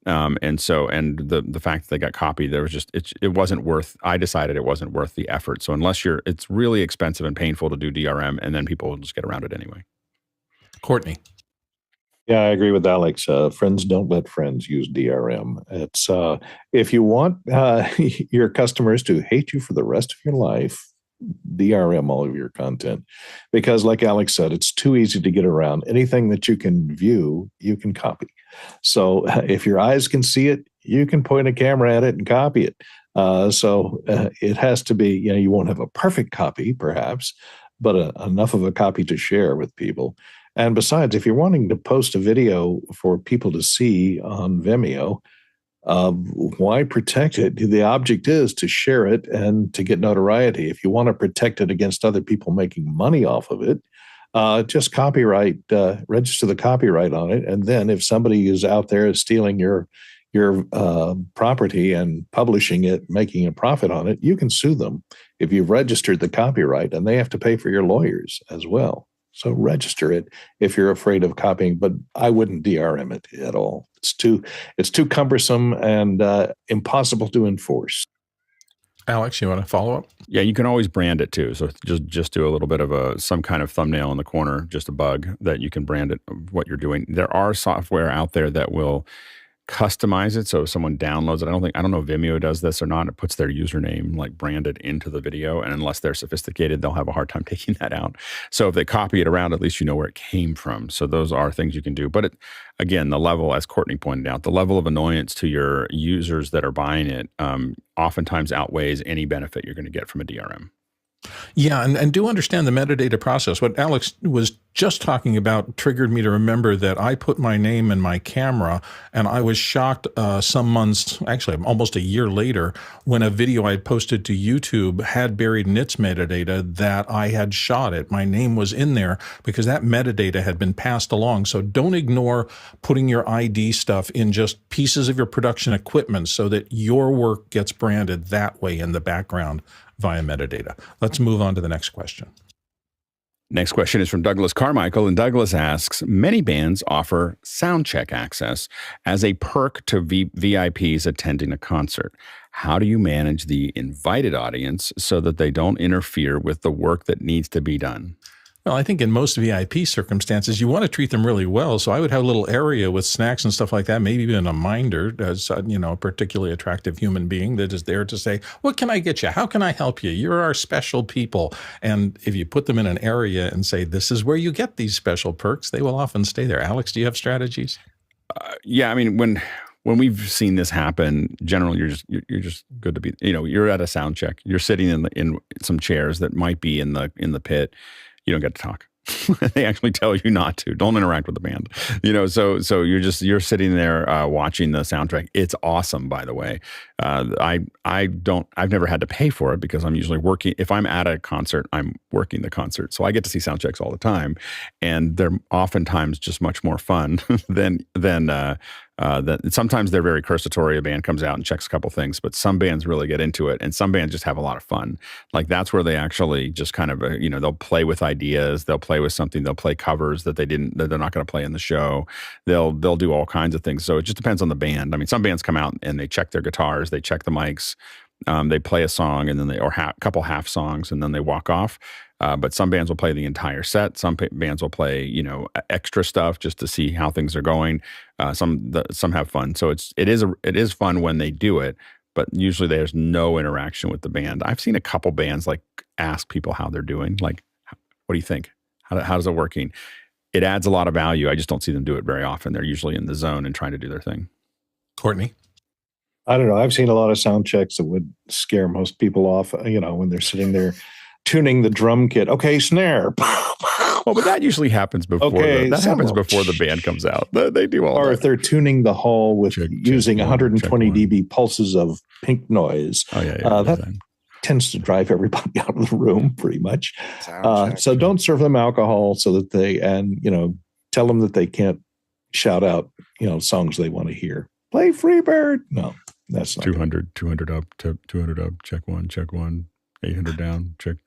And the fact that they got copied, there was just, it wasn't worth, I decided it wasn't worth the effort. So it's really expensive and painful to do DRM, and then people will just get around it anyway. Courtney. Yeah, I agree with Alex. Friends don't let friends use DRM. It's if you want your customers to hate you for the rest of your life, DRM all of your content, because like Alex said, it's too easy to get around. Anything that you can view, you can copy. So if your eyes can see it, you can point a camera at it and copy it. So it has to be, you won't have a perfect copy perhaps, but enough of a copy to share with people. And besides, if you're wanting to post a video for people to see on Vimeo, why protect it? The object is to share it and to get notoriety. If you want to protect it against other people making money off of it, just register the copyright on it. And then if somebody is out there stealing your property and publishing it, making a profit on it, you can sue them if you've registered the copyright, and they have to pay for your lawyers as well. So register it if you're afraid of copying, but I wouldn't DRM it at all. It's too cumbersome and impossible to enforce. Alex, you want to follow up? Yeah, you can always brand it too. So just do a little bit of some kind of thumbnail in the corner, just a bug that you can brand it, what you're doing. There are software out there that will customize it. So if someone downloads it, I don't know if Vimeo does this or not. It puts their username like branded into the video. And unless they're sophisticated, they'll have a hard time taking that out. So if they copy it around, at least you know where it came from. So those are things you can do. But again, the level, as Courtney pointed out, the level of annoyance to your users that are buying it oftentimes outweighs any benefit you're going to get from a DRM. Yeah, and do understand the metadata process. What Alex was just talking about triggered me to remember that I put my name in my camera, and I was shocked some months, actually almost a year later, when a video I had posted to YouTube had buried in its metadata that I had shot it. My name was in there because that metadata had been passed along. So don't ignore putting your ID stuff in just pieces of your production equipment so that your work gets branded that way in the background via metadata. Let's move on to the next question. Next question is from Douglas Carmichael, and Douglas asks, many bands offer soundcheck access as a perk to VIPs attending a concert. How do you manage the invited audience so that they don't interfere with the work that needs to be done? Well, I think in most VIP circumstances, you want to treat them really well. So I would have a little area with snacks and stuff like that, maybe even a minder as a particularly attractive human being that is there to say, what can I get you? How can I help you? You're our special people. And if you put them in an area and say, this is where you get these special perks, they will often stay there. Alex, do you have strategies? Yeah, I mean, when we've seen this happen, generally you're just good to be, you're at a sound check. You're sitting in some chairs that might be in the pit. You don't get to talk. They actually tell you not to. Don't interact with the band. So you're sitting there watching the soundtrack. It's awesome, by the way. I've never had to pay for it because I'm usually working. If I'm at a concert, I'm working the concert. So I get to see sound checks all the time. And they're oftentimes just much more fun than That sometimes they're very cursory. A band comes out and checks a couple things, but some bands really get into it, and some bands just have a lot of fun. Like that's where they actually just kind of they'll play with ideas, they'll play with something, they'll play covers that they're not going to play in the show. They'll do all kinds of things. So it just depends on the band. I mean, some bands come out and they check their guitars, they check the mics, they play a song and then a couple half songs and then they walk off. But some bands will play the entire set. Some bands will play, extra stuff just to see how things are going. Some have fun. So it is fun when they do it, but usually there's no interaction with the band. I've seen a couple bands like ask people how they're doing. Like, what do you think? How's it working? It adds a lot of value. I just don't see them do it very often. They're usually in the zone and trying to do their thing. Courtney? I don't know. I've seen a lot of sound checks that would scare most people off, when they're sitting there tuning the drum kit. Okay, snare. Well, but that usually happens before happens before the band comes out. They do all that. Or if they're tuning the hall with using 120 dB pulses of pink noise. Oh, yeah. That tends to drive everybody out of the room pretty much. So don't serve them alcohol so that tell them that they can't shout out, songs they want to hear. Play Freebird. No, that's not 200 up, 200 up, check one. 800 down, check.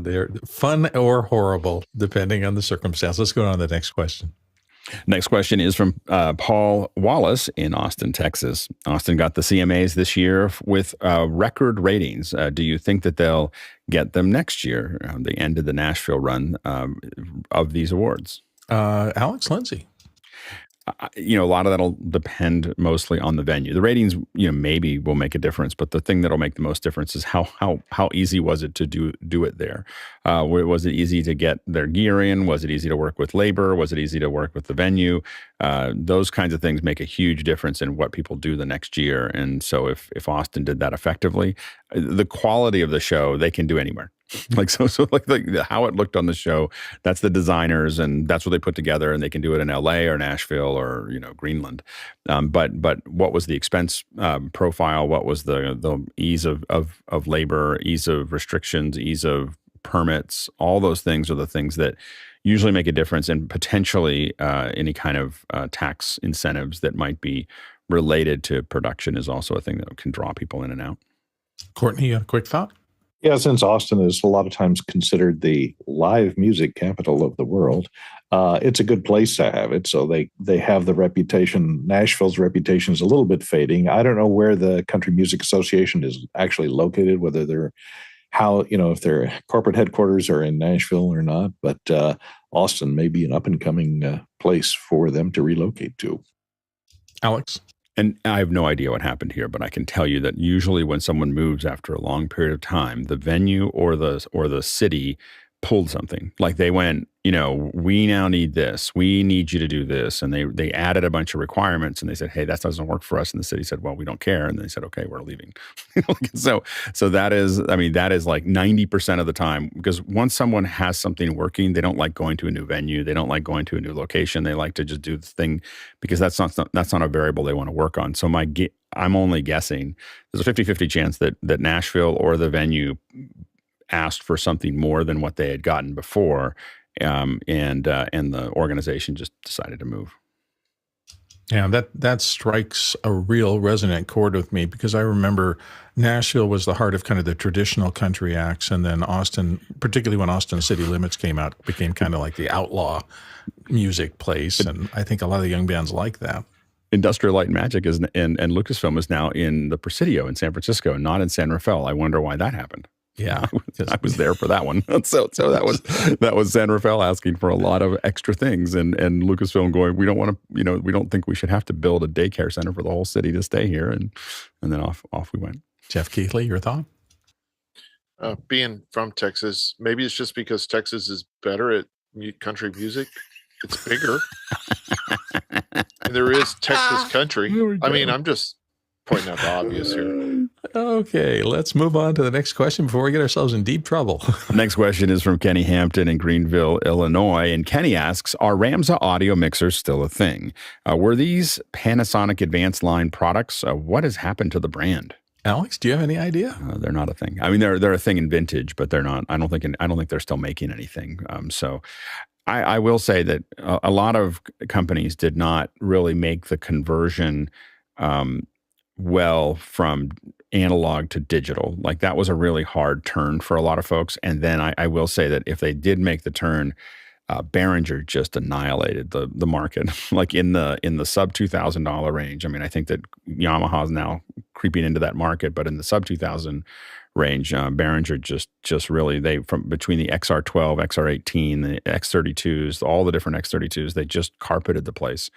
They're fun or horrible, depending on the circumstance. Let's go on to the next question. Next question is from Paul Wallace in Austin, Texas. Austin got the CMAs this year with record ratings. Do you think that they'll get them next year? They ended the Nashville run of these awards. Alex Lindsay. A lot of that'll depend mostly on the venue. The ratings, maybe will make a difference, but the thing that'll make the most difference is how easy was it to do it there? Was it easy to get their gear in? Was it easy to work with labor? Was it easy to work with the venue? Those kinds of things make a huge difference in what people do the next year. And so if Austin did that effectively, the quality of the show, they can do anywhere. Like how it looked on the show, that's the designers and that's what they put together, and they can do it in LA or Nashville or Greenland. But what was the expense profile? What was the ease of labor, ease of restrictions, ease of permits? All those things are the things that usually make a difference, and potentially any kind of tax incentives that might be related to production is also a thing that can draw people in and out. Courtney, you got a quick thought? Yeah, since Austin is a lot of times considered the live music capital of the world, it's a good place to have it. So they have the reputation. Nashville's reputation is a little bit fading. I don't know where the Country Music Association is actually located, whether if their corporate headquarters are in Nashville or not. But Austin may be an up and coming place for them to relocate to. Alex? And I have no idea what happened here, but I can tell you that usually when someone moves after a long period of time, the venue or the city pulled something. Like they went, we now need this. We need you to do this. And they added a bunch of requirements and they said, hey, that doesn't work for us. And the city said, well, we don't care. And they said, okay, we're leaving. So that is like 90% of the time, because once someone has something working, they don't like going to a new venue. They don't like going to a new location. They like to just do the thing because that's not a variable they want to work on. So I'm only guessing there's a 50-50 chance that Nashville or the venue asked for something more than what they had gotten before. And the organization just decided to move. Yeah, that strikes a real resonant chord with me, because I remember Nashville was the heart of kind of the traditional country acts, and then Austin, particularly when Austin City Limits came out, became kind of like the outlaw music place, and I think a lot of the young bands like that. Industrial Light and Magic and Lucasfilm is now in the Presidio in San Francisco, not in San Rafael. I wonder why that happened. Yeah, I was there for that one. So that was San Rafael asking for a lot of extra things, and Lucasfilm going, we don't want to, we don't think we should have to build a daycare center for the whole city to stay here, and then off we went. Jeff Keithley, your thought? Being from Texas, maybe it's just because Texas is better at country music. It's bigger, and there is Texas country. I mean, I'm just pointing out the obvious here. Okay, let's move on to the next question before we get ourselves in deep trouble. Next question is from Kenny Hampton in Greenville, Illinois. And Kenny asks, are Ramsa audio mixers still a thing? Were these Panasonic Advanced Line products? What has happened to the brand? Alex, do you have any idea? They're not a thing. I mean, they're a thing in vintage, but they're not. I don't think they're still making anything. So I will say that a lot of companies did not really make the conversion well from analog to digital. Like that was a really hard turn for a lot of folks. And then I will say that if they did make the turn, Behringer just annihilated the market, like in the sub $2,000 range. I mean, I think that Yamaha is now creeping into that market, but in the sub 2,000 range, Behringer just really from between the XR12, XR18, the X32s, all the different X32s, they just carpeted the place.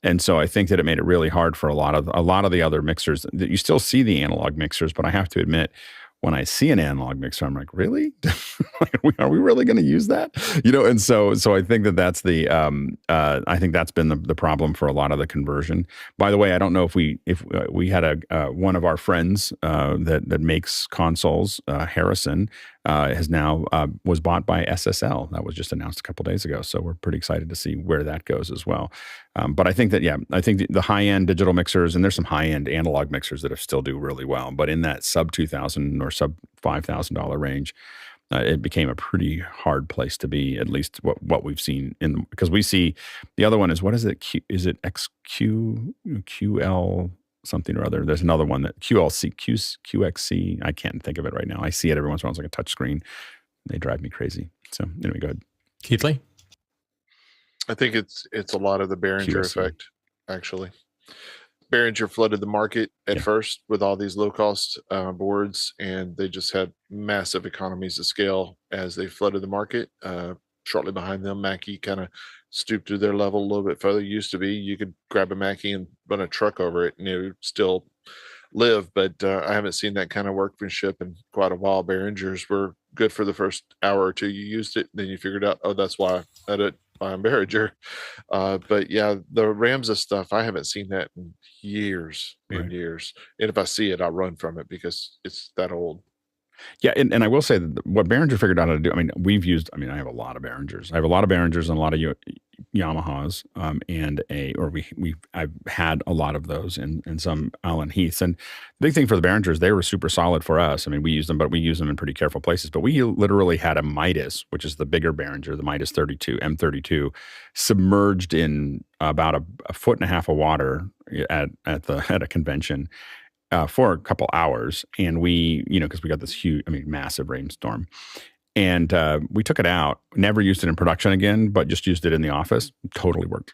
And so I think that it made it really hard for a lot of the other mixers. That you still see the analog mixers, but I have to admit, when I see an analog mixer, I'm like, really? Are we really going to use that? And so I think that's the I think that's been the problem for a lot of the conversion. By the way, I don't know if we had one of our friends that makes consoles, Harrison, has now was bought by SSL. That was just announced a couple days ago. So we're pretty excited to see where that goes as well. But I think that, the high-end digital mixers, and there's some high-end analog mixers that still do really well. But in that sub $2,000 or sub $5,000 range, it became a pretty hard place to be, at least what we've seen because we see the other one is, what is it? Is it QL something or other? There's another one that QXC. I can't think of it right now. I see it every once in a while. It's like a touch screen. They drive me crazy. So anyway, go ahead. Keithley? I think it's a lot of the Behringer effect, actually. Behringer flooded the market at first with all these low-cost boards, and they just had massive economies of scale as they flooded the market. Shortly behind them, Mackie kind of stooped to their level a little bit further. It used to be you could grab a Mackie and run a truck over it, and it would still live, but I haven't seen that kind of workmanship in quite a while. Behringers were good for the first hour or two you used it, then you figured out, oh, that's why I'm Behringer. But yeah, the Ramsa stuff, I haven't seen that in years and years. And if I see it, I'll run from it because it's that old. Yeah, and I will say that what Behringer figured out how to do, I have a lot of Behringers. I have a lot of Behringers and a lot of Yamahas, I've had a lot of those and some Allen Heaths. And the big thing for the Behringers, they were super solid for us. I mean, we use them, but we use them in pretty careful places. But we literally had a Midas, which is the bigger Behringer, the Midas 32, M32, submerged in about a foot and a half of water at a convention. For a couple hours, and we, because we got this huge, massive rainstorm, and we took it out, never used it in production again, but just used it in the office. Totally worked.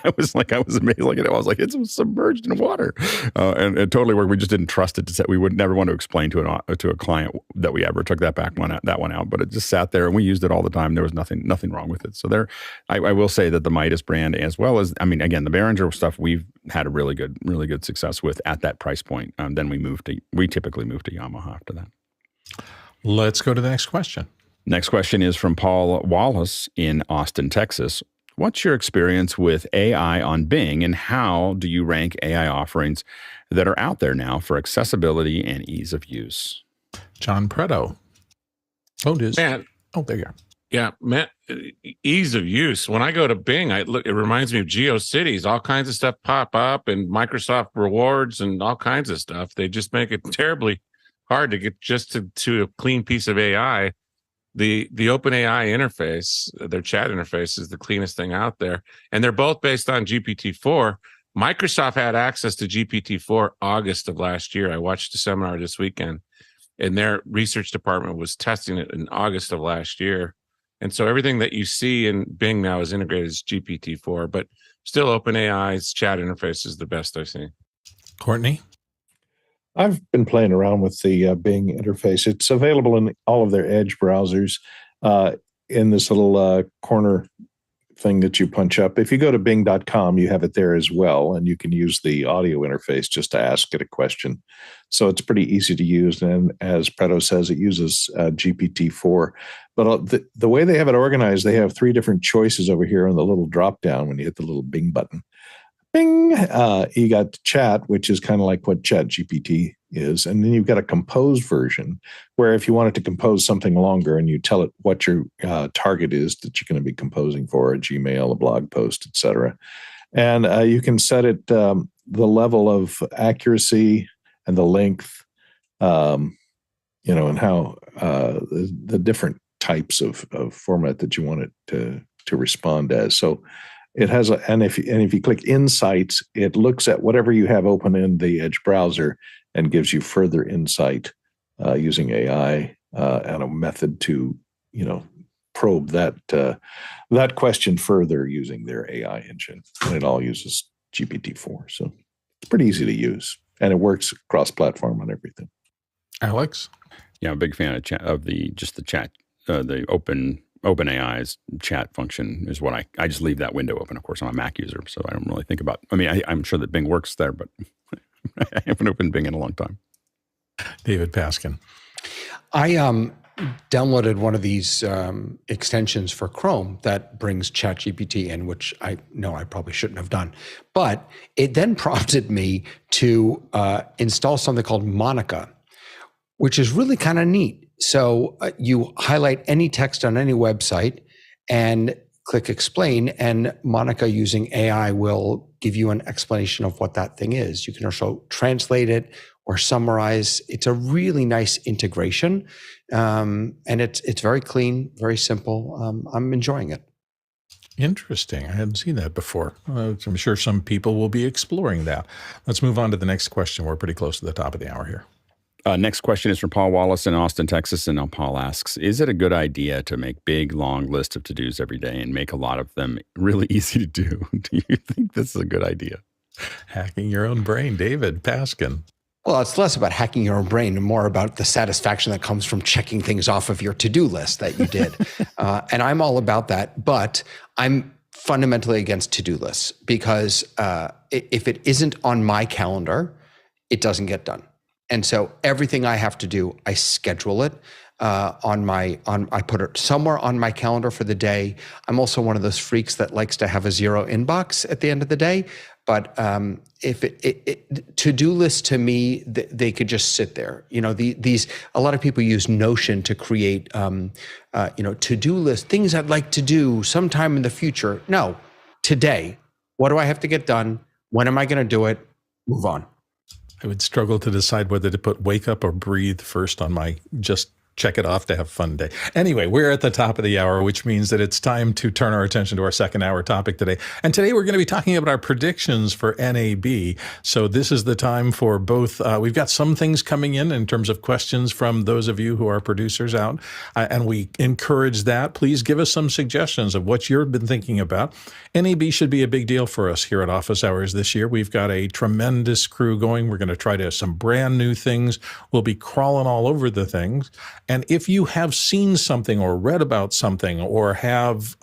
I was amazed. I was like, it's submerged in water, and it totally worked. We just didn't trust it to say. We would never want to explain to a client that we ever took that one out, but it just sat there, and we used it all the time. There was nothing wrong with it. So I will say that the Midas brand, as well as, again, the Behringer stuff, we've had a really good success with at that price point. Then we typically move to Yamaha after that. Let's go to the next question. Next question is from Paul Wallace in Austin, Texas. What's your experience with AI on Bing, and how do you rank AI offerings that are out there now for accessibility and ease of use? John Preto. Oh, it is. Man. Oh, there you are. Yeah, man, ease of use. When I go to Bing, it reminds me of GeoCities. All kinds of stuff pop up, and Microsoft rewards and all kinds of stuff. They just make it terribly hard to get just to a clean piece of AI. The OpenAI interface, their chat interface, is the cleanest thing out there. And they're both based on GPT-4. Microsoft had access to GPT-4 August of last year. I watched a seminar this weekend, and their research department was testing it in August of last year. And so everything that you see in Bing now is integrated as GPT-4, but still OpenAI's chat interface is the best I've seen. Courtney? I've been playing around with the Bing interface. It's available in all of their Edge browsers in this little corner thing that you punch up. If you go to bing.com, you have it there as well, and you can use the audio interface just to ask it a question. So it's pretty easy to use, and as Preto says, it uses GPT-4. But the way they have it organized, they have 3 different choices over here on the little drop-down when you hit the little Bing button. Bing! You got chat, which is kind of like what ChatGPT is. And then you've got a composed version where if you wanted to compose something longer and you tell it what your target is that you're going to be composing for, a Gmail, a blog post, etc. And you can set it the level of accuracy and the length, and how the different types of format that you want it to respond as. So it has and if you click Insights, it looks at whatever you have open in the Edge browser and gives you further insight using AI and a method to probe that question further using their AI engine. And it all uses GPT-4, so it's pretty easy to use, and it works cross-platform on everything. Alex? Yeah, I'm a big fan of the chat, the OpenAI's chat function is what I just leave that window open. Of course, I'm a Mac user, so I don't really think about. I mean, I'm sure that Bing works there, but I haven't opened Bing in a long time. David Paskin. I downloaded one of these extensions for Chrome that brings ChatGPT in, which I know I probably shouldn't have done. But it then prompted me to install something called Monica, which is really kind of neat. So you highlight any text on any website and click explain, and Monica using AI will give you an explanation of what that thing is. You can also translate it or summarize. It's a really nice integration. And it's very clean, very simple. I'm enjoying it. Interesting. I hadn't seen that before. I'm sure some people will be exploring that. Let's move on to the next question. We're pretty close to the top of the hour here. Next question is from Paul Wallace in Austin, Texas. And Paul asks, is it a good idea to make big, long lists of to-dos every day and make a lot of them really easy to do? Do you think this is a good idea? Hacking your own brain, David Paskin. Well, it's less about hacking your own brain and more about the satisfaction that comes from checking things off of your to-do list that you did. And I'm all about that, but I'm fundamentally against to-do lists because if it isn't on my calendar, it doesn't get done. And so everything I have to do, I schedule it I put it somewhere on my calendar for the day. I'm also one of those freaks that likes to have a zero inbox at the end of the day. But if to-do lists to me, they could just sit there. A lot of people use Notion to create, to-do lists, things I'd like to do sometime in the future. No, today, what do I have to get done? When am I going to do it? Move on. I would struggle to decide whether to put wake up or breathe first on my just check it off to have a fun day. Anyway, we're at the top of the hour, which means that it's time to turn our attention to our second hour topic today. And today we're going to be talking about our predictions for NAB. So this is the time for both. We've got some things coming in terms of questions from those of you who are producers out. And we encourage that. Please give us some suggestions of what you've been thinking about. NAB should be a big deal for us here at Office Hours this year. We've got a tremendous crew going. We're going to try some brand new things. We'll be crawling all over the things. And if you have seen something or read about something or have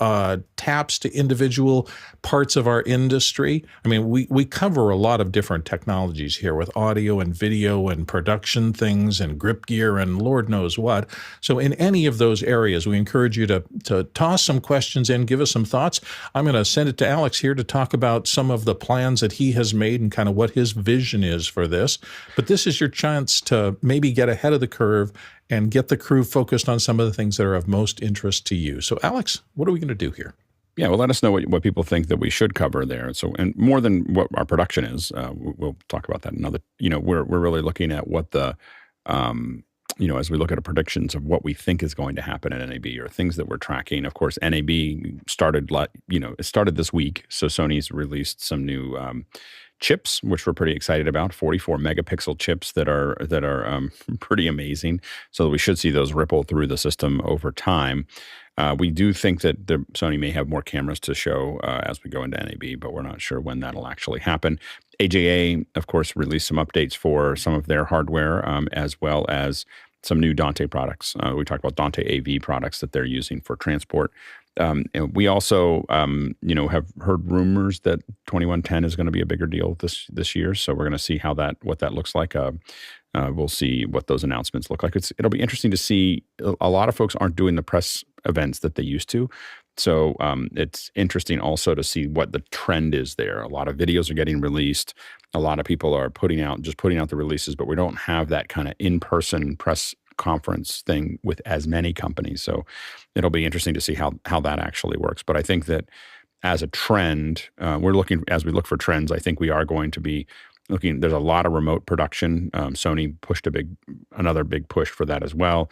taps to individual parts of our industry, I mean, we cover a lot of different technologies here with audio and video and production things and grip gear and Lord knows what. So in any of those areas, we encourage you to toss some questions in, give us some thoughts. I'm going to send it to Alex here to talk about some of the plans that he has made and kind of what his vision is for this. But this is your chance to maybe get ahead of the curve and get the crew focused on some of the things that are of most interest to you. So, Alex, what are we going to do here? Yeah, well, let us know what people think that we should cover there. So, and more than what our production is, we'll talk about that another. We're really looking at what the, as we look at predictions of what we think is going to happen at NAB or things that we're tracking. Of course, NAB started, it started this week. So Sony's released some new chips, which we're pretty excited about, 44 megapixel chips that are pretty amazing. So we should see those ripple through the system over time. We do think that Sony may have more cameras to show as we go into NAB, but we're not sure when that'll actually happen. AJA, of course, released some updates for some of their hardware, as well as some new Dante products. We talked about Dante AV products that they're using for transport. And we also, have heard rumors that 2110 is going to be a bigger deal this year. So we're going to see what that looks like. We'll see what those announcements look like. It'll be interesting to see. A lot of folks aren't doing the press events that they used to. So it's interesting also to see what the trend is there. A lot of videos are getting released. A lot of people are putting out the releases, but we don't have that kind of in-person press conference thing with as many companies. So it'll be interesting to see how that actually works. But I think that as a trend, as we look for trends, I think we are going to be looking. There's a lot of remote production. Sony pushed another big push for that as well.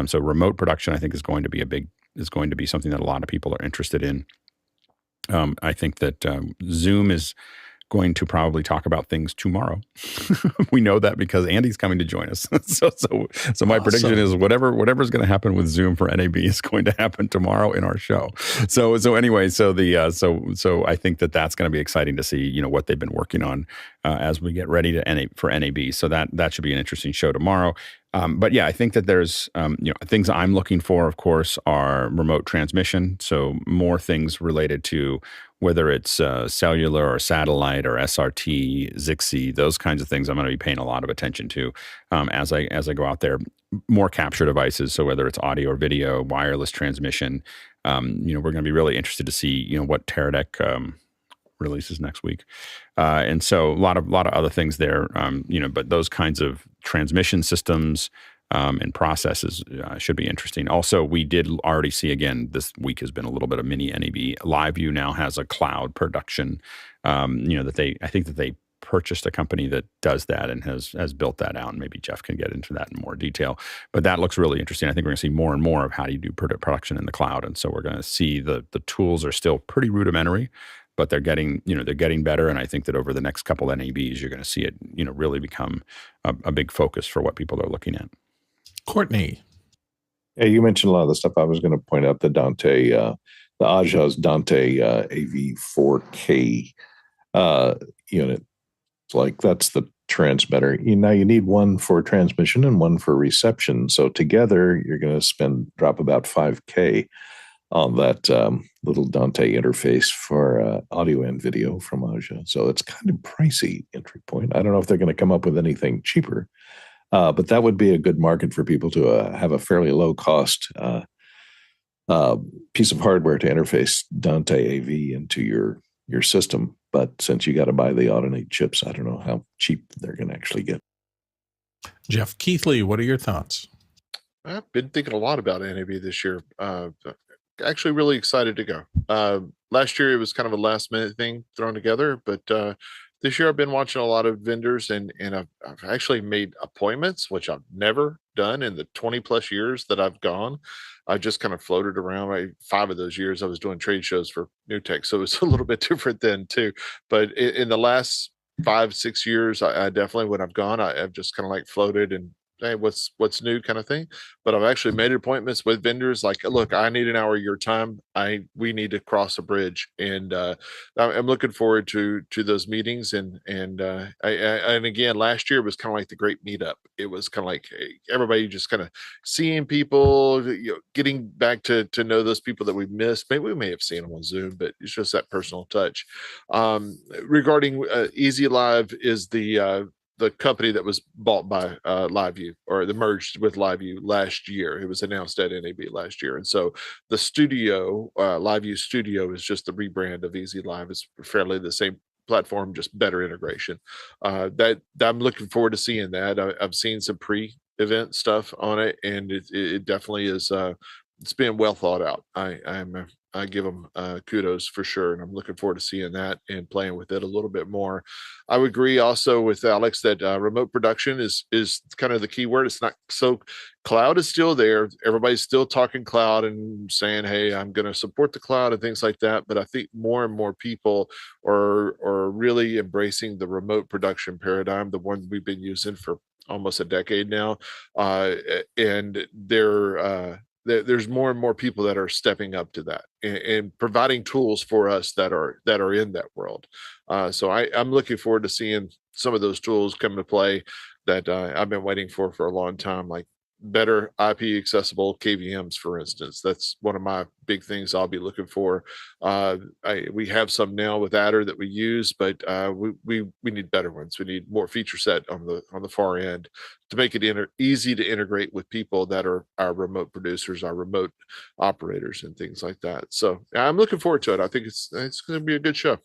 So remote production, I think, is going to be something that a lot of people are interested in. I think that Zoom is going to probably talk about things tomorrow. We know that because Andy's coming to join us. So my prediction is whatever's going to happen with Zoom for NAB is going to happen tomorrow in our show. So anyway, so I think that's going to be exciting to see, what they've been working on as we get ready for NAB. So that should be an interesting show tomorrow. But yeah, I think that there's, things I'm looking for, of course, are remote transmission. So more things related to whether it's cellular or satellite or SRT, Zixi, those kinds of things I'm going to be paying a lot of attention to as I go out there. More capture devices, so whether it's audio or video, wireless transmission. We're going to be really interested to see, what Teradek releases next week. And so a lot of other things there, but those kinds of transmission systems and processes should be interesting. Also, we did already see, again, this week has been a little bit of mini NAB. LiveU now has a cloud production, I think that they purchased a company that does that and has built that out. And maybe Jeff can get into that in more detail. But that looks really interesting. I think we're going to see more and more of how do you do production in the cloud. And so we're going to see the tools are still pretty rudimentary, but they're getting better. And I think that over the next couple of NABs, you're going to see it, really become a big focus for what people are looking at. Courtney. Yeah, you mentioned a lot of the stuff. I was going to point out the Dante, the Aja's Dante AV 4K unit. It's like that's the transmitter. Now you need one for transmission and one for reception. So together you're going to drop about $5,000 on that little Dante interface for audio and video from Aja. So it's kind of pricey entry point. I don't know if they're going to come up with anything cheaper, but that would be a good market for people to have a fairly low cost piece of hardware to interface Dante AV into your system. But since you got to buy the Audinate chips, I don't know how cheap they're going to actually get. Jeff Keithley, what are your thoughts? I've been thinking a lot about NAB this year. Actually really excited to go. Last year it was kind of a last minute thing thrown together, but this year I've been watching a lot of vendors and I've actually made appointments, which I've never done in the 20 plus years that I've gone. I just kind of floated around. 5 of those years I was doing trade shows for New Tech, so it's a little bit different then too. But in the last 5-6 years, I definitely, when I've gone, I've just kind of like floated and, hey, what's new kind of thing. But I've actually made appointments with vendors like, look, I need an hour of your time. We need to cross a bridge. And I'm looking forward to those meetings. And again, last year was kind of like the great meetup. It was kind of like, hey, everybody just kind of seeing people, getting back to know those people that we've missed. Maybe we may have seen them on Zoom, but it's just that personal touch. Regarding Easy Live is the company that was bought by LiveU, or the merged with LiveU last year. It was announced at NAB last year. And so the studio, LiveU Studio, is just the rebrand of Easy Live. It's fairly the same platform, just better integration. That I'm looking forward to seeing that. I've seen some pre-event stuff on it, and it definitely is. It's been well thought out. I give them kudos for sure, and I'm looking forward to seeing that and playing with it a little bit more. I would agree also with Alex that remote production is kind of the key word. It's not so cloud is still there. Everybody's still talking cloud and saying, hey, I'm going to support the cloud and things like that. But I think more and more people are really embracing the remote production paradigm, the one we've been using for almost a decade now, and there's more and more people that are stepping up to that and providing tools for us that are in that world. So I'm looking forward to seeing some of those tools come to play that I've been waiting for a long time, like better IP accessible KVMs, for instance. That's one of my big things I'll be looking for. We have some now with Adder that we use, but we need better ones. We need more feature set on the far end to make it easy to integrate with people that are our remote producers, our remote operators, and things like that. So I'm looking forward to it. I think it's going to be a good show.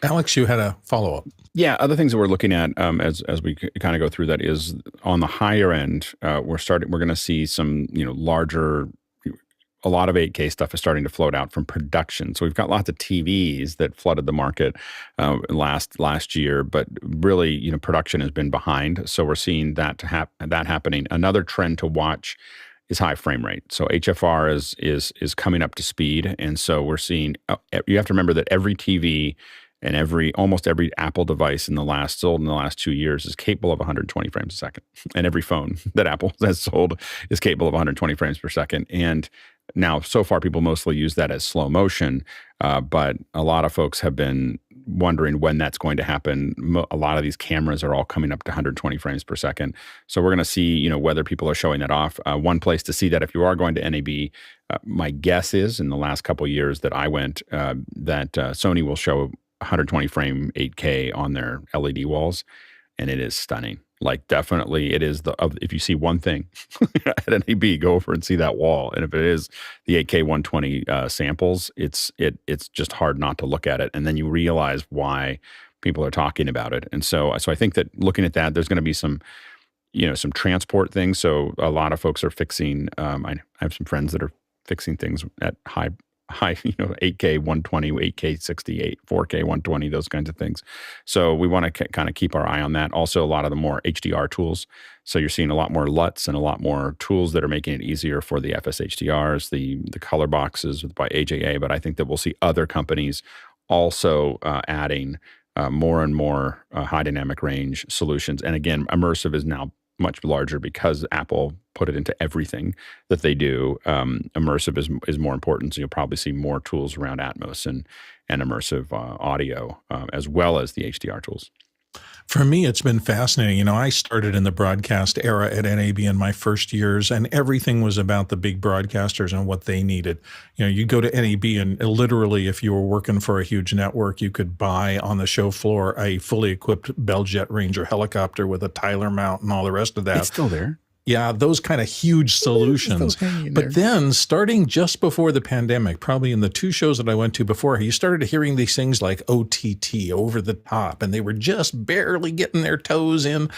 Alex, you had a follow-up. Yeah, other things that we're looking at as we kind of go through that is on the higher end, we're going to see some larger a lot of 8K stuff is starting to float out from production. So we've got lots of TVs that flooded the market last year, but really, production has been behind. So we're seeing that happening. Another trend to watch is high frame rate. So HFR is coming up to speed, and so we're seeing. You have to remember that every TV and almost every Apple device sold in the last 2 years is capable of 120 frames a second, and every phone that Apple has sold is capable of 120 frames per second. And now, so far, people mostly use that as slow motion, but a lot of folks have been wondering when that's going to happen. A lot of these cameras are all coming up to 120 frames per second. So we're going to see, whether people are showing that off. One place to see that, if you are going to NAB, my guess is in the last couple of years that I went, that Sony will show 120 frame 8K on their LED walls, and it is stunning. Like, definitely it is if you see one thing at NAB, go over and see that wall. And if it is the 8K 120 samples, it's just hard not to look at it. And then you realize why people are talking about it. And so I think that looking at that, there's going to be some transport things. So a lot of folks are fixing, I have some friends that are fixing things at high, 8K 120, 8K 68, 4K 120, those kinds of things. So we want to kind of keep our eye on that. Also, a lot of the more HDR tools. So you're seeing a lot more LUTs and a lot more tools that are making it easier for the FSHDRs, the color boxes by AJA. But I think that we'll see other companies also adding more and more high dynamic range solutions. And again, immersive is now much larger because Apple put it into everything that they do. Immersive is more important, so you'll probably see more tools around Atmos and immersive audio, as well as the HDR tools. For me, it's been fascinating. I started in the broadcast era at NAB in my first years, and everything was about the big broadcasters and what they needed. You'd go to NAB, and literally, if you were working for a huge network, you could buy on the show floor a fully equipped Bell Jet Ranger helicopter with a Tyler mount and all the rest of that. It's still there. Yeah, those kind of huge solutions. But then, starting just before the pandemic, probably in the 2 shows that I went to before, you started hearing these things like OTT, over the top, and they were just barely getting their toes in.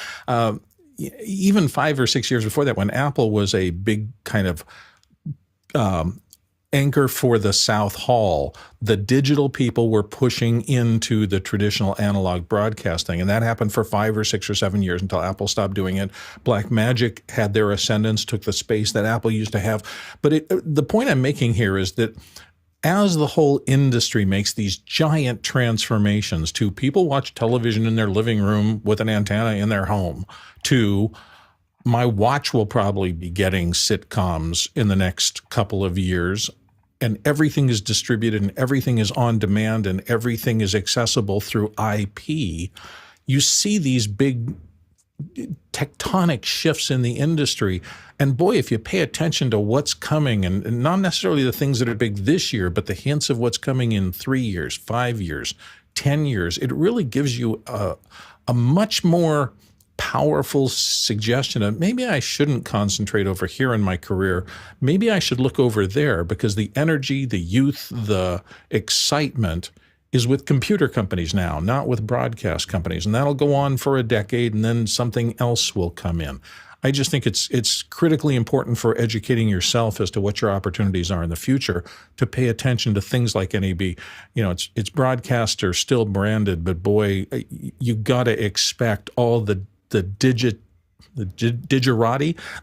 Even 5 or 6 years before that, when Apple was a big kind of anchor for the South Hall, the digital people were pushing into the traditional analog broadcasting. And that happened for 5 or 6 or 7 years until Apple stopped doing it. Blackmagic had their ascendance, took the space that Apple used to have. But the point I'm making here is that as the whole industry makes these giant transformations to people watch television in their living room with an antenna in their home, to my watch will probably be getting sitcoms in the next couple of years, and everything is distributed and everything is on demand and everything is accessible through IP. You see these big tectonic shifts in the industry. And boy, if you pay attention to what's coming, and not necessarily the things that are big this year, but the hints of what's coming in 3 years, 5 years, 10 years, it really gives you a much more powerful suggestion of maybe I shouldn't concentrate over here in my career. Maybe I should look over there, because the energy, the youth, the excitement is with computer companies now, not with broadcast companies. And that'll go on for a decade, and then something else will come in. I just think it's critically important for educating yourself as to what your opportunities are in the future, to pay attention to things like NAB. It's broadcaster still branded, but boy, you got to expect all the digerati,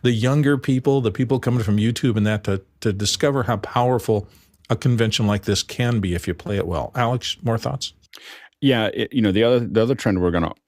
the younger people, the people coming from YouTube and that, to discover how powerful a convention like this can be if you play it well. Alex, more thoughts? Yeah, the other trend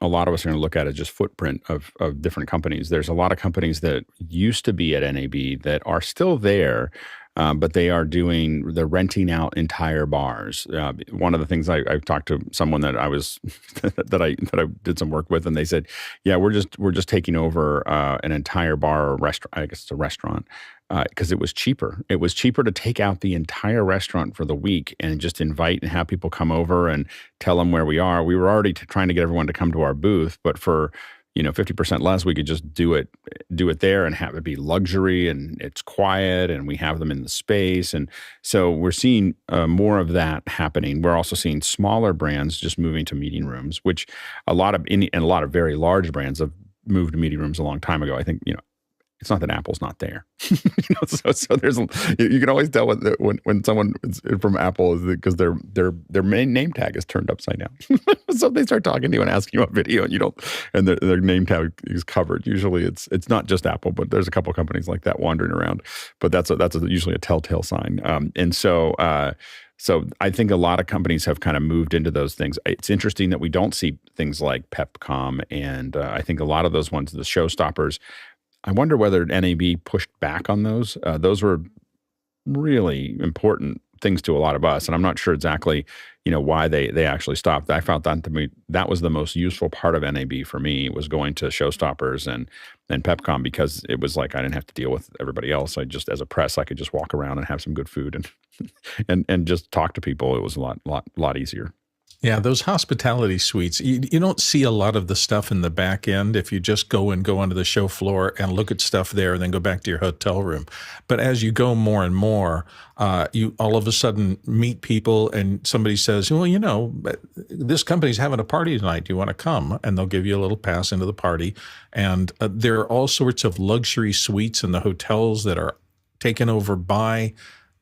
a lot of us are going to look at is just footprint of different companies. There's a lot of companies that used to be at NAB that are still there, but they're renting out entire bars. One of the things I've talked to someone that I was that I did some work with, and they said, yeah, we're just taking over an entire bar or restaurant. I guess it's a restaurant. Because it was cheaper. It was cheaper to take out the entire restaurant for the week and just invite and have people come over and tell them where we are. We were already trying to get everyone to come to our booth, but for 50% less, we could just do it there and have it be luxury, and it's quiet, and we have them in the space. And so we're seeing more of that happening. We're also seeing smaller brands just moving to meeting rooms, which a lot of very large brands have moved to meeting rooms a long time ago. I think it's not that Apple's not there. So there's you can always tell when someone from Apple is because their main name tag is turned upside down. So they start talking to you and asking you about video, and you don't, and their name tag is covered. Usually it's not just Apple, but there's a couple companies like that wandering around. But that's usually a telltale sign. So I think a lot of companies have kind of moved into those things. It's interesting that we don't see things like Pepcom, and I think a lot of those ones, the showstoppers. I wonder whether NAB pushed back on those. Those were really important things to a lot of us, and I'm not sure exactly, why they actually stopped. I found that to me that was the most useful part of NAB for me, was going to showstoppers and Pepcom, because it was like I didn't have to deal with everybody else. I just, as a press, I could just walk around and have some good food and just talk to people. It was a lot easier. Yeah, those hospitality suites, you don't see a lot of the stuff in the back end if you just go onto the show floor and look at stuff there and then go back to your hotel room. But as you go more and more, you all of a sudden meet people and somebody says, well, this company's having a party tonight. Do you want to come? And they'll give you a little pass into the party. And there are all sorts of luxury suites in the hotels that are taken over by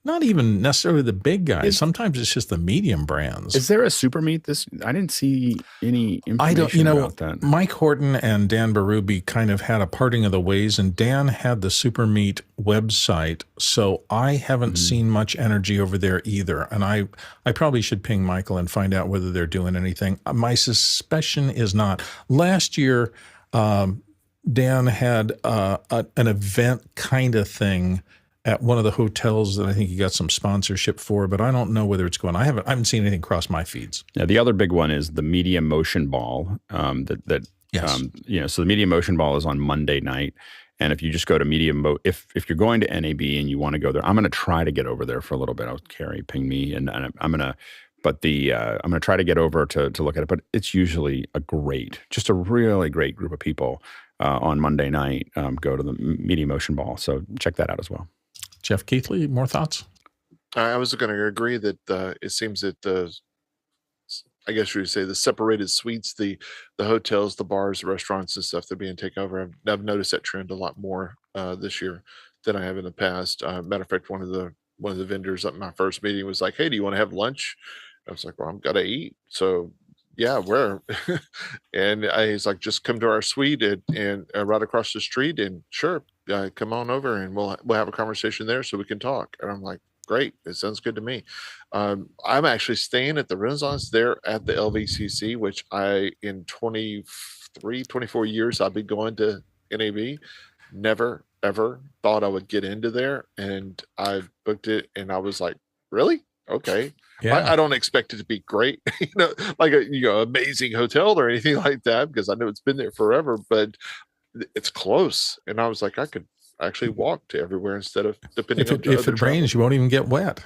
not even necessarily the big guys. Sometimes it's just the medium brands. Is there a super meet I didn't see any information about that. Mike Horton and Dan Berube kind of had a parting of the ways, and Dan had the super meet website. So I haven't seen much energy over there either. And I probably should ping Michael and find out whether they're doing anything. My suspicion is not. Last year, Dan had an event kind of thing at one of the hotels that I think he got some sponsorship for, but I don't know whether it's going. I haven't seen anything cross my feeds. Yeah, the other big one is the Media Motion Ball. Yes. So the Media Motion Ball is on Monday night, and if you just go to if you're going to NAB and you want to go there, I'm going to try to get over there for a little bit. Carrie ping me, and I'm going to try to get over to look at it. But it's usually just a really great group of people on Monday night. Go to the Media Motion Ball, so check that out as well. Jeff Keithley, more thoughts? I was going to agree that it seems that I guess you would say the separated suites, the hotels, the bars, the restaurants and stuff, they're being taken over. I've noticed that trend a lot more this year than I have in the past. Matter of fact, one of the vendors at my first meeting was like, "Hey, do you want to have lunch?" I was like, "Well, I'm gonna eat." So yeah, where? And he's like, "Just come to our suite and right across the street, and sure, come on over and we'll have a conversation there so we can talk." And I'm like, "Great, it sounds good to me." I'm actually staying at the Renaissance there at the LVCC, which in 24 years I've been going to NAB. Never ever thought I would get into there, and I booked it, and I was like, "Really? Okay." Yeah. I don't expect it to be great, like a amazing hotel or anything like that, because I know it's been there forever, but it's close. And I was like, I could actually walk to everywhere instead of depending on if it rains, you won't even get wet.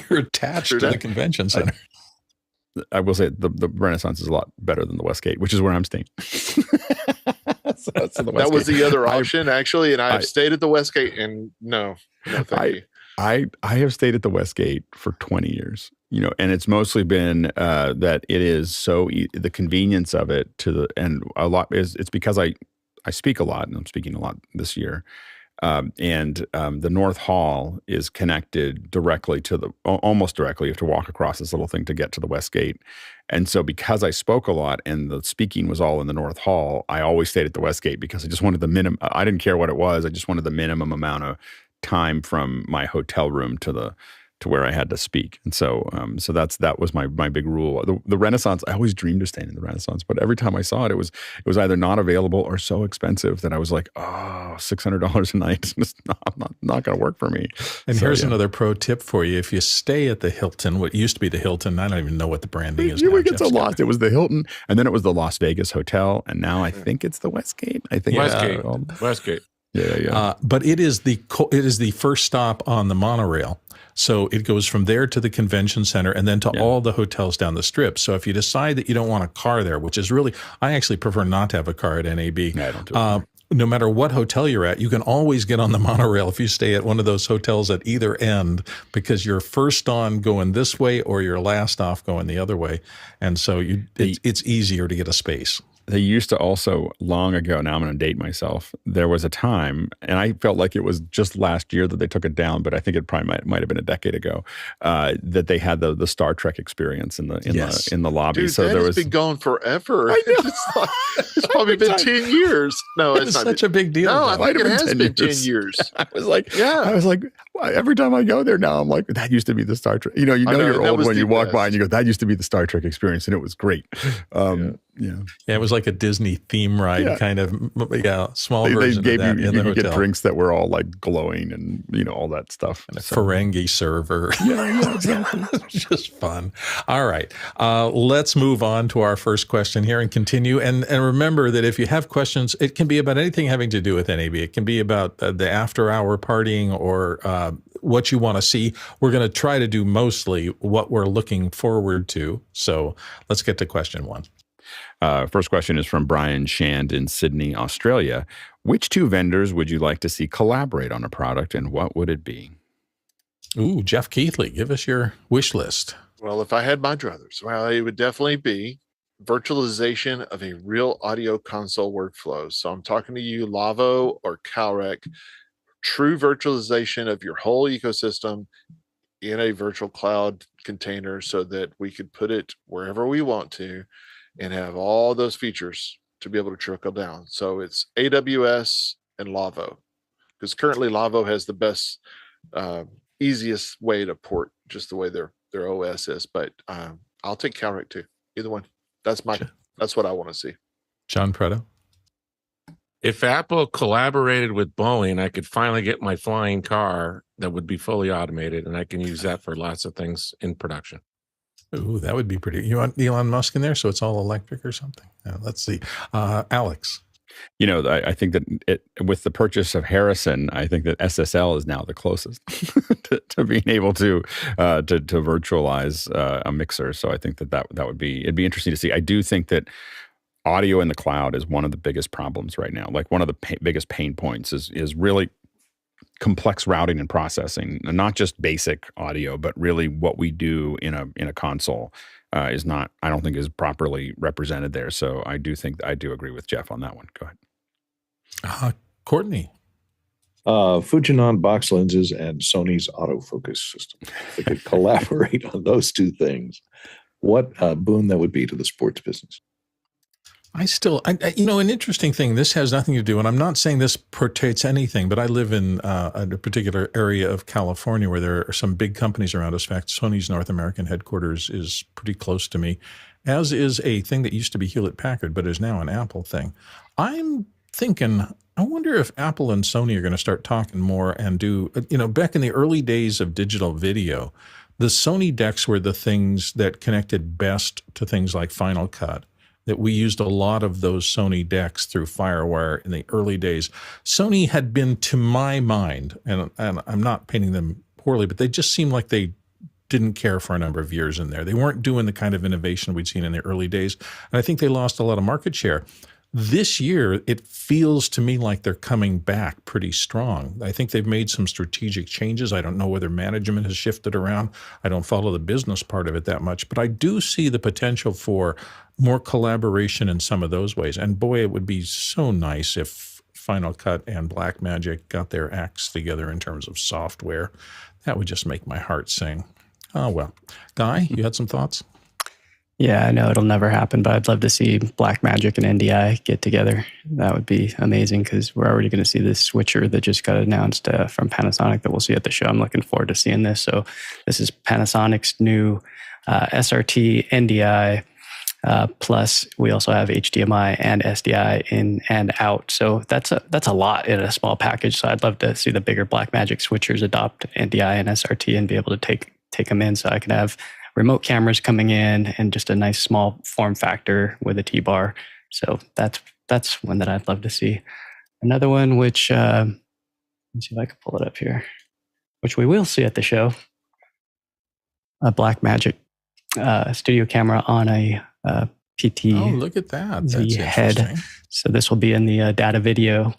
You're attached to the convention center. I will say the Renaissance is a lot better than the Westgate, which is where I'm staying. That was the other option, actually, and I've stayed at the Westgate, and no thank you. I have stayed at the Westgate for 20 years, and it's mostly been that it is so the convenience of it and a lot it's because I speak a lot, and I'm speaking a lot this year. And the North Hall is connected directly to almost directly. You have to walk across this little thing to get to the Westgate. And so because I spoke a lot and the speaking was all in the North Hall, I always stayed at the Westgate because I just wanted the minimum. I didn't care what it was. I just wanted the minimum amount of time from my hotel room to where I had to speak. And so that was my big rule. The Renaissance, I always dreamed of staying in the Renaissance, but every time I saw it, it was either not available or so expensive that I was like, oh, $600 a night. It's not going to work for me. And here's another pro tip for you. If you stay at the Hilton, what used to be the Hilton, I don't even know what the branding is now. We get so lost. It was the Hilton, and then it was the Las Vegas Hotel, and now I think it's the Westgate. I think Westgate. Yeah. But it is the first stop on the monorail. So it goes from there to the convention center and then to all the hotels down the strip. So if you decide that you don't want a car there, which is really, I actually prefer not to have a car at NAB. Yeah, I don't do it. No matter what hotel you're at, you can always get on the monorail if you stay at one of those hotels at either end, because you're first on going this way or you're last off going the other way. And so it's easier to get a space. They used to also, long ago, now I'm going to date myself, there was a time, and I felt like it was just last year that they took it down, but I think it probably might have been a decade ago, that they had the Star Trek experience in the lobby. Dude, so that there has was been going forever. It's probably been 10 years. No, it's not such a big deal. No, I Might think it have has been been 10 10 years. I was like, every time I go there now, I'm like, that used to be the Star Trek. You know you're old when you walk by and you go, that used to be the Star Trek experience, and it was great. Yeah, it was like a Disney theme ride kind of, small version they gave of that in the you hotel. get drinks that were all like glowing and all that stuff. And a Ferengi server. Yeah, exactly. It's just fun. All right. Let's move on to our first question here and continue. And remember that if you have questions, it can be about anything having to do with NAB. It can be about the after-hour partying or what you want to see. We're going to try to do mostly what we're looking forward to. So let's get to question one. First question is from Brian Shand in Sydney, Australia. Which two vendors would you like to see collaborate on a product, and what would it be? Ooh, Jeff Keithley, give us your wish list. Well, if I had my druthers, it would definitely be virtualization of a real audio console workflow. So I'm talking to you, Lavo or Calrec, true virtualization of your whole ecosystem in a virtual cloud container so that we could put it wherever we want to and have all those features to be able to trickle down. So it's AWS and Lavo, because currently Lavo has the best, easiest way to port just the way their OS is. But I'll take Calrec too. Either one. That's what I want to see. John Preto. If Apple collaborated with Boeing, I could finally get my flying car that would be fully automated, and I can use that for lots of things in production. Ooh, that would be pretty. You want Elon Musk in there so it's all electric or something? Let's see. Alex. I think that with the purchase of Harrison, I think that SSL is now the closest to being able to virtualize a mixer. So I think that would be, it'd be interesting to see. I do think that audio in the cloud is one of the biggest problems right now. Like one of the biggest pain points is really complex routing and processing, and not just basic audio, but really what we do in a console is not, I don't think, is properly represented there. So I do agree with Jeff on that one. Go ahead. Courtney. Fujinon box lenses and Sony's autofocus system. If they could collaborate on those two things, what a boon that would be to the sports business. An interesting thing, this has nothing to do, and I'm not saying this pertains to anything, but I live in a particular area of California where there are some big companies around us. In fact, Sony's North American headquarters is pretty close to me, as is a thing that used to be Hewlett-Packard, but is now an Apple thing. I'm thinking, I wonder if Apple and Sony are going to start talking more and do, back in the early days of digital video, the Sony decks were the things that connected best to things like Final Cut. That we used a lot of those Sony decks through FireWire in the early days. Sony had been, to my mind, and I'm not painting them poorly, but they just seemed like they didn't care for a number of years in there. They weren't doing the kind of innovation we'd seen in the early days, and I think they lost a lot of market share. This year, it feels to me like they're coming back pretty strong. I think they've made some strategic changes. I don't know whether management has shifted around. I don't follow the business part of it that much, but I do see the potential for more collaboration in some of those ways. And boy, it would be so nice if Final Cut and Blackmagic got their acts together in terms of software. That would just make my heart sing. Oh, well. Guy, you had some thoughts? Yeah, I know it'll never happen, but I'd love to see Blackmagic and NDI get together. That would be amazing because we're already going to see this switcher that just got announced from Panasonic that we'll see at the show. I'm looking forward to seeing this. So this is Panasonic's new SRT NDI. Plus, we also have HDMI and SDI in and out. So that's a lot in a small package. So I'd love to see the bigger Blackmagic switchers adopt NDI and SRT and be able to take them in so I can have remote cameras coming in and just a nice small form factor with a T-bar. So that's one that I'd love to see. Another one, which, let me see if I can pull it up here, which we will see at the show, a Blackmagic studio camera on a PT. Oh, look at that. That's head. So this will be in the data video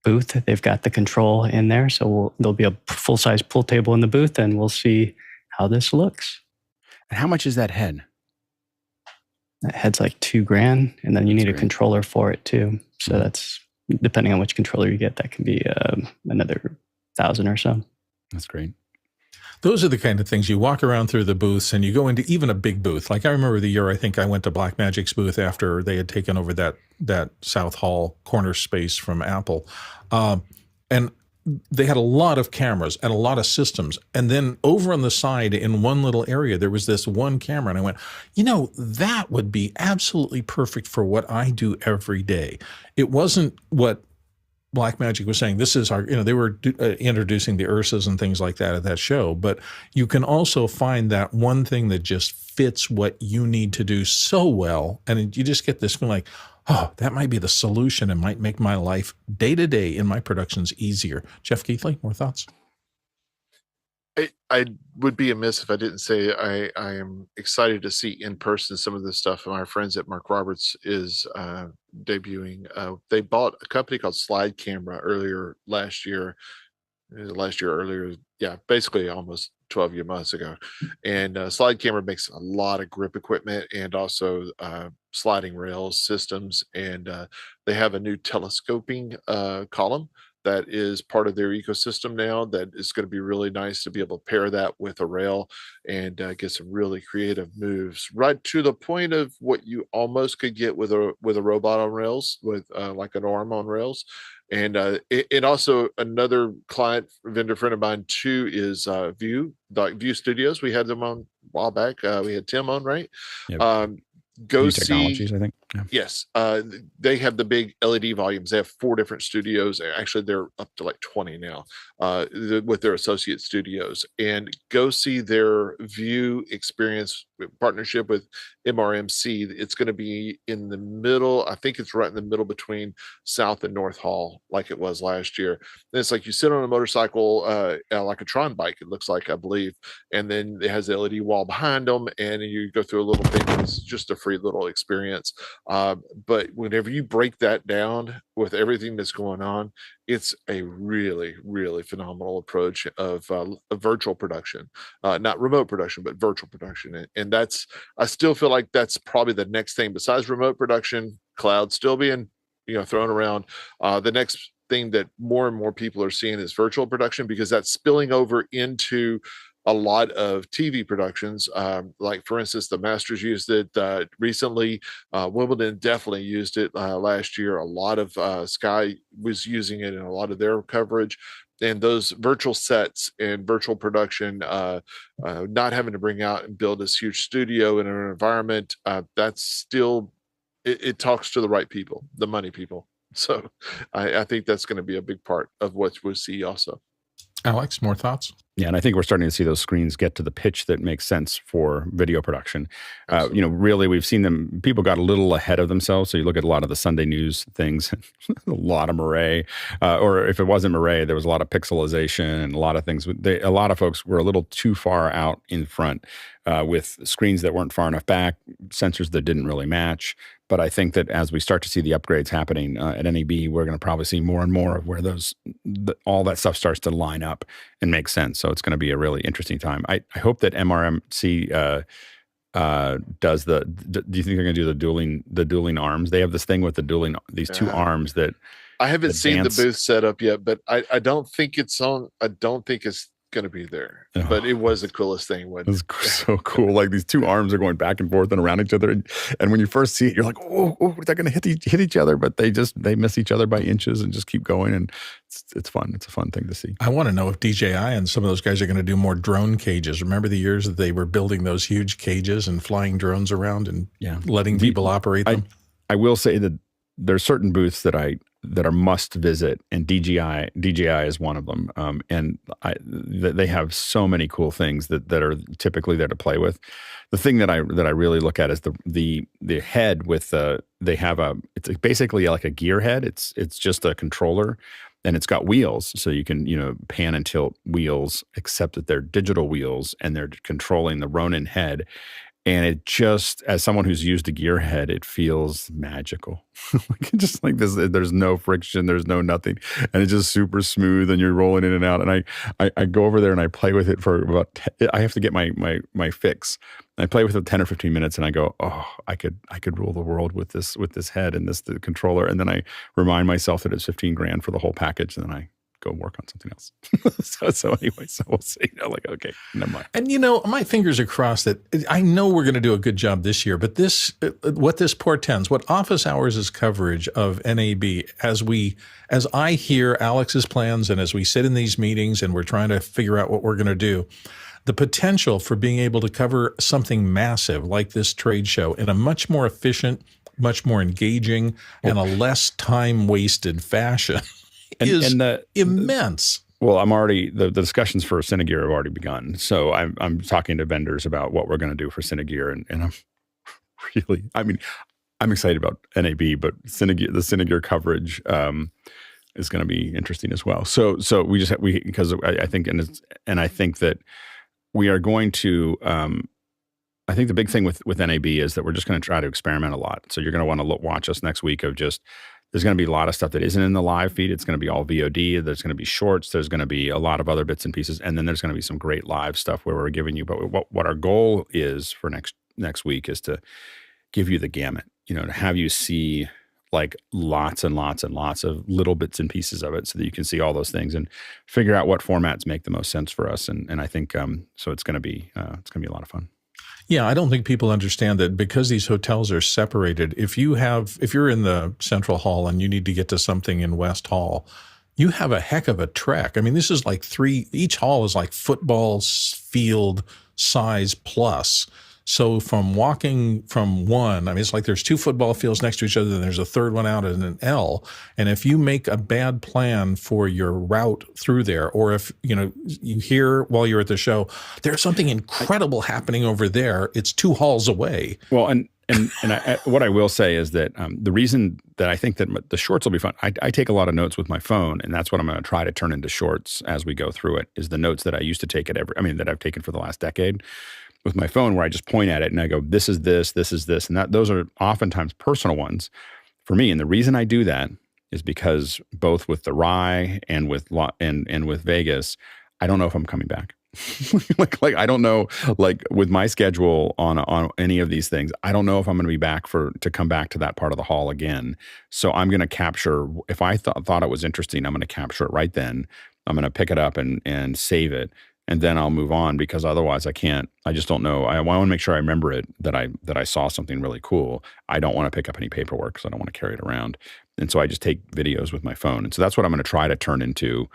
booth. They've got the control in there. So there'll be a full-size pool table in the booth, and we'll see how this looks. And how much is that head? That head's like $2,000, and then you need a controller for it too. So that's, depending on which controller you get, that can be another 1,000 or so. That's great. Those are the kind of things you walk around through the booths, and you go into even a big booth. Like I remember the year I think I went to Blackmagic's booth after they had taken over that South Hall corner space from Apple. And they had a lot of cameras and a lot of systems. And then over on the side in one little area, there was this one camera. And I went, that would be absolutely perfect for what I do every day. It wasn't what Blackmagic was saying. This is our, they were introducing the Ursas and things like that at that show. But you can also find that one thing that just fits what you need to do so well. And you just get this feeling like, oh, that might be the solution and might make my life day to day in my productions easier. Jeff Keithley, more thoughts? I would be amiss if I didn't say I am excited to see in person some of this stuff. My friends at Mark Roberts is debuting. They bought a company called Slide Camera earlier, basically almost 12 months ago. And Slide Camera makes a lot of grip equipment and also sliding rails systems. And they have a new telescoping column that is part of their ecosystem now that is going to be really nice to be able to pair that with a rail and get some really creative moves, right to the point of what you almost could get with a robot on rails, with like an arm on rails. And it also, another client vendor friend of mine too is VMix Studios. We had them on a while back. We had Tim on, right? Yep. Go see Technologies, I think. Yeah. Yes. They have the big LED volumes. They have 4 different studios. Actually, they're up to like 20 now with their associate studios. And go see their View experience partnership with MRMC. It's going to be in the middle. I think it's right in the middle between South and North Hall, like it was last year. And it's like you sit on a motorcycle, like a Tron bike, it looks like, I believe. And then it has the LED wall behind them, and you go through a little thing. It's just a free little experience. But whenever you break that down with everything that's going on, it's a really, really phenomenal approach of virtual production, not remote production, but virtual production. And that's, I still feel like that's probably the next thing besides remote production, cloud still being, thrown around. The next thing that more and more people are seeing is virtual production, because that's spilling over into a lot of TV productions. Like for instance, the Masters used it recently. Wimbledon definitely used it last year. A lot of Sky was using it in a lot of their coverage. And those virtual sets and virtual production, not having to bring out and build this huge studio in an environment, that's still, it talks to the right people, the money people. So I think that's going to be a big part of what we'll see also. Alex, more thoughts? Yeah, and I think we're starting to see those screens get to the pitch that makes sense for video production. Really, we've seen them, people got a little ahead of themselves. So you look at a lot of the Sunday news things, a lot of Murray, or if it wasn't Murray, there was a lot of pixelization and a lot of things. A lot of folks were a little too far out in front with screens that weren't far enough back, sensors that didn't really match. But I think that as we start to see the upgrades happening at NAB, we're going to probably see more and more of where all that stuff starts to line up and make sense. So it's going to be a really interesting time. I hope that MRMC does do you think they're going to do the dueling arms? They have this thing with these two arms that I haven't seen the booth set up yet, but I don't think it's on. I don't think it's going to be there, but it was the coolest thing. It was so cool. Like these two arms are going back and forth and around each other, and when you first see it, you're like, "Oh, they're going to hit each other," but they miss each other by inches and just keep going, and it's fun. It's a fun thing to see. I want to know if DJI and some of those guys are going to do more drone cages. Remember the years that they were building those huge cages and flying drones around and letting people operate them? I will say that there's certain booths that are must visit, and DJI is one of them. And they have so many cool things that are typically there to play with. The thing that I really look at is the head with it's basically like a gear head. It's just a controller, and it's got wheels, so you can pan and tilt wheels, except that they're digital wheels and they're controlling the Ronin head. And it just, as someone who's used a gearhead, it feels magical. Just like this, there's no friction, there's no nothing. And it's just super smooth and you're rolling in and out. And I go over there and I play with it for about, I have to get my fix. I play with it 10 or 15 minutes and I go, oh, I could rule the world with this head and the controller. And then I remind myself that it's 15 grand for the whole package. And then I go work on something else. so anyway, so we'll see. Okay, never mind. And my fingers are crossed that I know we're going to do a good job this year, but what this portends, what Office Hours' coverage of NAB, as I hear Alex's plans and as we sit in these meetings and we're trying to figure out what we're going to do, the potential for being able to cover something massive like this trade show in a much more efficient, much more engaging, and a less time-wasted fashion is immense. Well, I'm already, the discussions for Cinegear have already begun. So I'm talking to vendors about what we're going to do for Cinegear. And I'm really, I'm excited about NAB, but the Cinegear coverage is going to be interesting as well. So because I think, and I think that we are going to, I think the big thing with NAB is that we're just going to try to experiment a lot. So you're going to want to watch us next week of just, there's going to be a lot of stuff that isn't in the live feed. It's going to be all VOD. There's going to be shorts. There's going to be a lot of other bits and pieces. And then there's going to be some great live stuff where we're giving you, but what our goal is for next week is to give you the gamut, to have you see like lots and lots and lots of little bits and pieces of it so that you can see all those things and figure out what formats make the most sense for us. And I think, so it's going to be a lot of fun. Yeah, I don't think people understand that because these hotels are separated, if you're in the Central Hall and you need to get to something in West Hall, you have a heck of a trek. This is like each hall is like football field size plus. So from walking from one, it's like there's two football fields next to each other, and there's a third one out in an L. And if you make a bad plan for your route through there, or if you hear while you're at the show, there's something incredible happening over there, it's 2 halls away. Well, and what I will say is that the reason that I think that the shorts will be fun, I take a lot of notes with my phone, and that's what I'm going to try to turn into shorts as we go through it, is the notes that I used to take that I've taken for the last decade with my phone, where I just point at it and I go, this is this, and those are oftentimes personal ones for me. And the reason I do that is because both with the Rye and with Vegas, I don't know if I'm coming back. like I don't know, like with my schedule on any of these things, I don't know if I'm going to be back to come back to that part of the hall again. So I'm going to capture, if I thought it was interesting, I'm going to capture it right then. I'm going to pick it up and save it. And then I'll move on, because otherwise I can't. I just don't know. I want to make sure I remember it, that I saw something really cool. I don't want to pick up any paperwork because I don't want to carry it around. And so I just take videos with my phone. And so that's what I'm going to try to turn into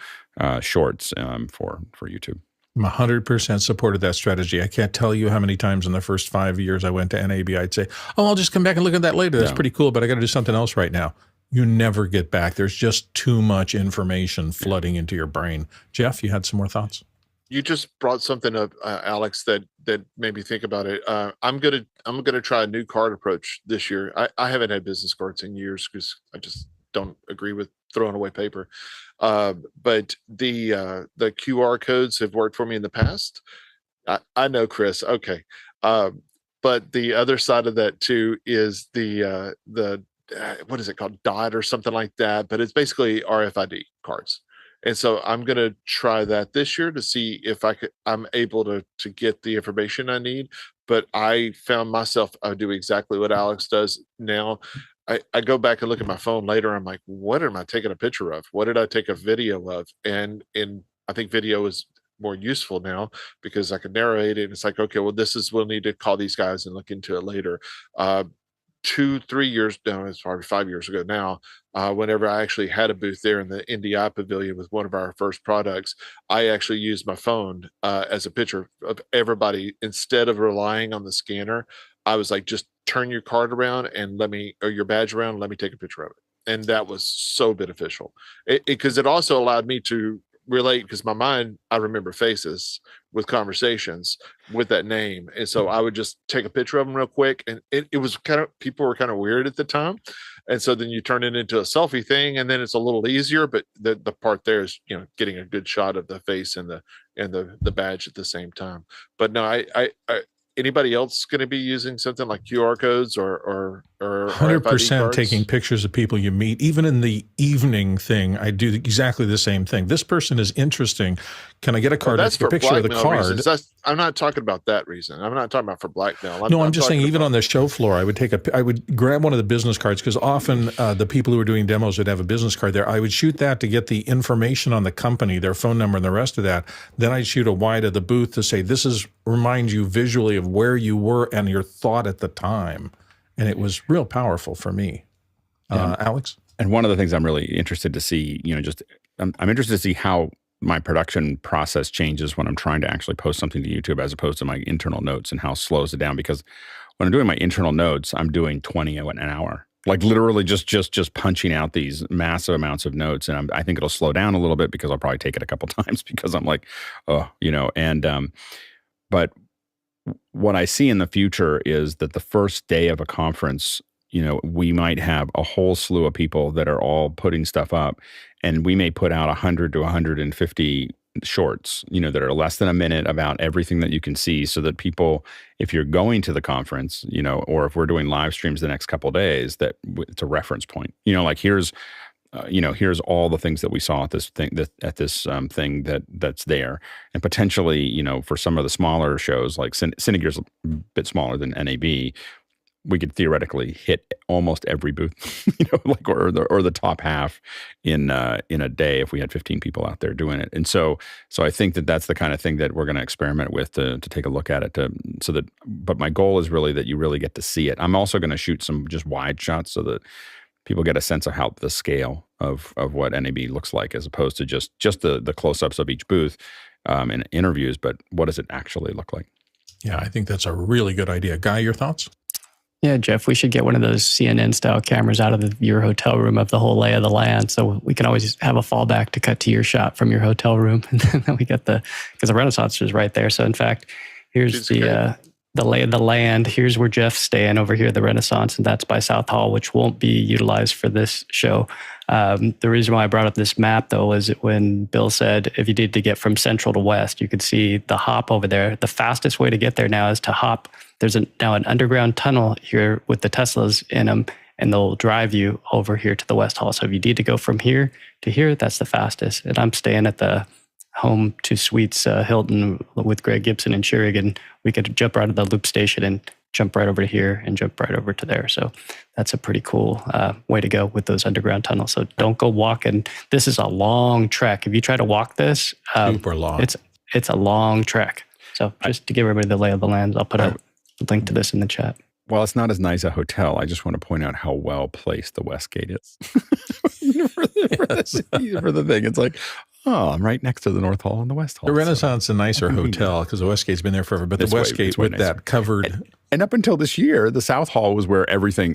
shorts for YouTube. I'm 100% supported that strategy. I can't tell you how many times in the first 5 years I went to NAB, I'd say, oh, I'll just come back and look at that later. That's pretty cool, but I got to do something else right now. You never get back. There's just too much information flooding into your brain. Jeff, you had some more thoughts? You just brought something up, Alex, that made me think about it. I'm gonna try a new card approach this year. I haven't had business cards in years because I just don't agree with throwing away paper. But the QR codes have worked for me in the past. I know, Chris. Okay, but the other side of that too is the what is it called, DOT or something like that? But it's basically RFID cards. And so I'm going to try that this year to see if I'm able to get the information I need. But I found myself, I do exactly what Alex does now. I go back and look at my phone later. I'm like, what am I taking a picture of? What did I take a video of? And I think video is more useful now because I can narrate it. And it's like, okay, well, we'll need to call these guys and look into it later. 2-3 years, no, it's probably 5 years ago now, whenever I actually had a booth there in the NDI Pavilion with one of our first products, I actually used my phone as a picture of everybody. Instead of relying on the scanner, I was like, just turn your card around and or your badge around, and let me take a picture of it. And that was so beneficial because it also allowed me to relate, because my mind, I remember faces with conversations with that name. And so I would just take a picture of them real quick. And it was people were kind of weird at the time. And so then you turn it into a selfie thing, and then it's a little easier. But the part there is, getting a good shot of the face and the badge at the same time. But no, anybody else going to be using something like QR codes or 100% RFID taking pictures of people you meet. Even in the evening thing, I do exactly the same thing. This person is interesting. Can I get a card? That's a picture of the card. Reasons. I'm not talking about that reason. I'm not talking about for blackmail. I'm just saying, even on the show floor, I would grab one of the business cards, because often the people who are doing demos would have a business card there. I would shoot that to get the information on the company, their phone number, and the rest of that. Then I'd shoot a wide of the booth to say, this is remind you visually of where you were and your thought at the time. And it was real powerful for me. Alex? And one of the things I'm really interested to see, I'm interested to see how my production process changes when I'm trying to actually post something to YouTube as opposed to my internal notes, and how it slows it down. Because when I'm doing my internal notes, I'm doing 20 an hour, like literally just punching out these massive amounts of notes. And I think it'll slow down a little bit, because I'll probably take it a couple times, because I'm like, but what I see in the future is that the first day of a conference, we might have a whole slew of people that are all putting stuff up, and we may put out 100 to 150 shorts, that are less than a minute about everything that you can see, so that people, if you're going to the conference, or if we're doing live streams the next couple of days, that it's a reference point. Like here's all the things that we saw at this thing, thing that's there. And potentially, for some of the smaller shows, like Cinegear's a bit smaller than NAB, we could theoretically hit almost every booth, or the top half in a day if we had 15 people out there doing it. And so I think that's the kind of thing that we're going to experiment with to take a look at it. But my goal is really that you really get to see it. I'm also going to shoot some just wide shots so that people get a sense of how the scale of what NAB looks like, as opposed to just the close-ups of each booth in interviews, but what does it actually look like? Yeah, I think that's a really good idea. Guy, your thoughts? Yeah, Jeff, we should get one of those CNN-style cameras out of your hotel room of the whole lay of the land, so we can always have a fallback to cut to your shot from your hotel room. And then we get because the Renaissance is right there. So in fact, here's the lay of the land. Here's where Jeff's staying over here, the Renaissance, and that's by South Hall, which won't be utilized for this show. The reason why I brought up this map, though, is when Bill said if you need to get from central to west, you could see the hop over there. The fastest way to get there now is to hop. There's now an underground tunnel here with the Teslas in them, and they'll drive you over here to the West Hall. So if you need to go from here to here, that's the fastest. And I'm staying at the Home to Suites Hilton with Greg Gibson and Sherigan. We could jump right at the loop station and jump right over to here and jump right over to there. So that's a pretty cool way to go with those underground tunnels. So don't go walking. This is a long trek. If you try to walk this, super long. It's a long trek. So just to give everybody the lay of the land, I'll put a link to this in the chat. Well, it's not as nice a hotel. I just want to point out how well placed the Westgate is for the thing. It's like, oh, I'm right next to the North Hall and the West Hall. The Renaissance is a nicer hotel because the Westgate's been there forever, but the Westgate with that covered. And up until this year, the South Hall was where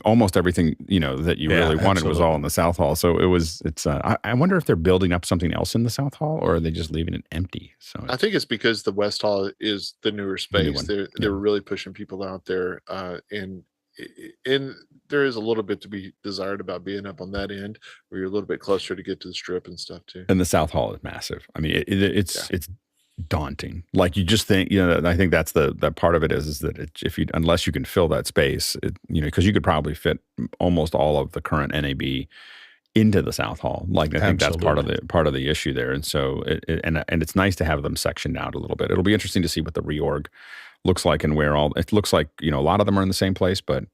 almost everything, that you really wanted was all in the South Hall. So I wonder if they're building up something else in the South Hall, or are they just leaving it empty? So I think it's because the West Hall is the newer space. They're really pushing people out there, and there is a little bit to be desired about being up on that end where you're a little bit closer to get to the Strip and stuff too. And the South Hall is massive. I mean, it's daunting. Like you just think, I think that's that part of it is that unless you can fill that space, because you could probably fit almost all of the current NAB into the South Hall. Like I think that's part of the issue there. And so and it's nice to have them sectioned out a little bit. It'll be interesting to see what the reorg looks like and where it looks like, a lot of them are in the same place, but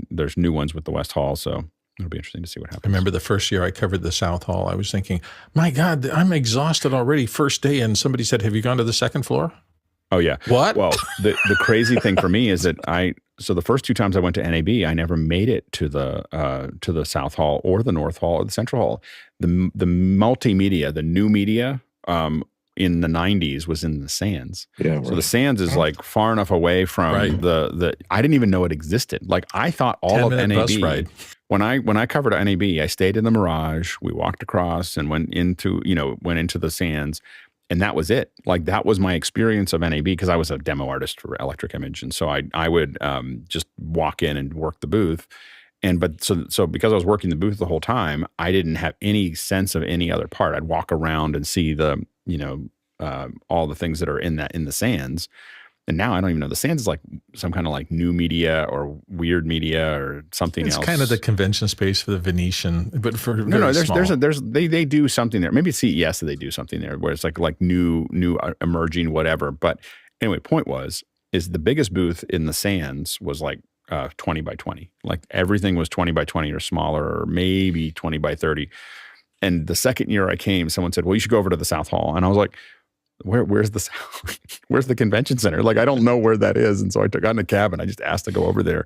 there's new ones with the West Hall. So it'll be interesting to see what happens. I remember the first year I covered the South Hall, I was thinking, my God, I'm exhausted already first day. And somebody said, have you gone to the second floor? Oh yeah. What? Well, the crazy thing for me is that so the first two times I went to NAB, I never made it to the South Hall or the North Hall or the Central Hall. The multimedia, the new media, in the 90s was in the Sands. Yeah, right. So the Sands is like far enough away from the I didn't even know it existed. Like I thought all of NAB. Bus ride. When I covered NAB, I stayed in the Mirage. We walked across and went into the Sands, and that was it. Like that was my experience of NAB because I was a demo artist for Electric Image, and so I would just walk in and work the booth. So because I was working the booth the whole time, I didn't have any sense of any other part. I'd walk around and see the all the things that are in the Sands, and now I don't even know. The Sans is like some kind of like new media or weird media or something else. It's kind of the convention space for the Venetian, but for they do something there. Maybe it's CES that they do something there where it's like new emerging whatever. But anyway, point is the biggest booth in the Sans was like 20 by 20. Like everything was 20 by 20 or smaller, or maybe 20 by 30. And the second year I came, someone said, well, you should go over to the South Hall. And I was like, where's the convention center? Like, I don't know where that is. And so I got in a cab and I just asked to go over there.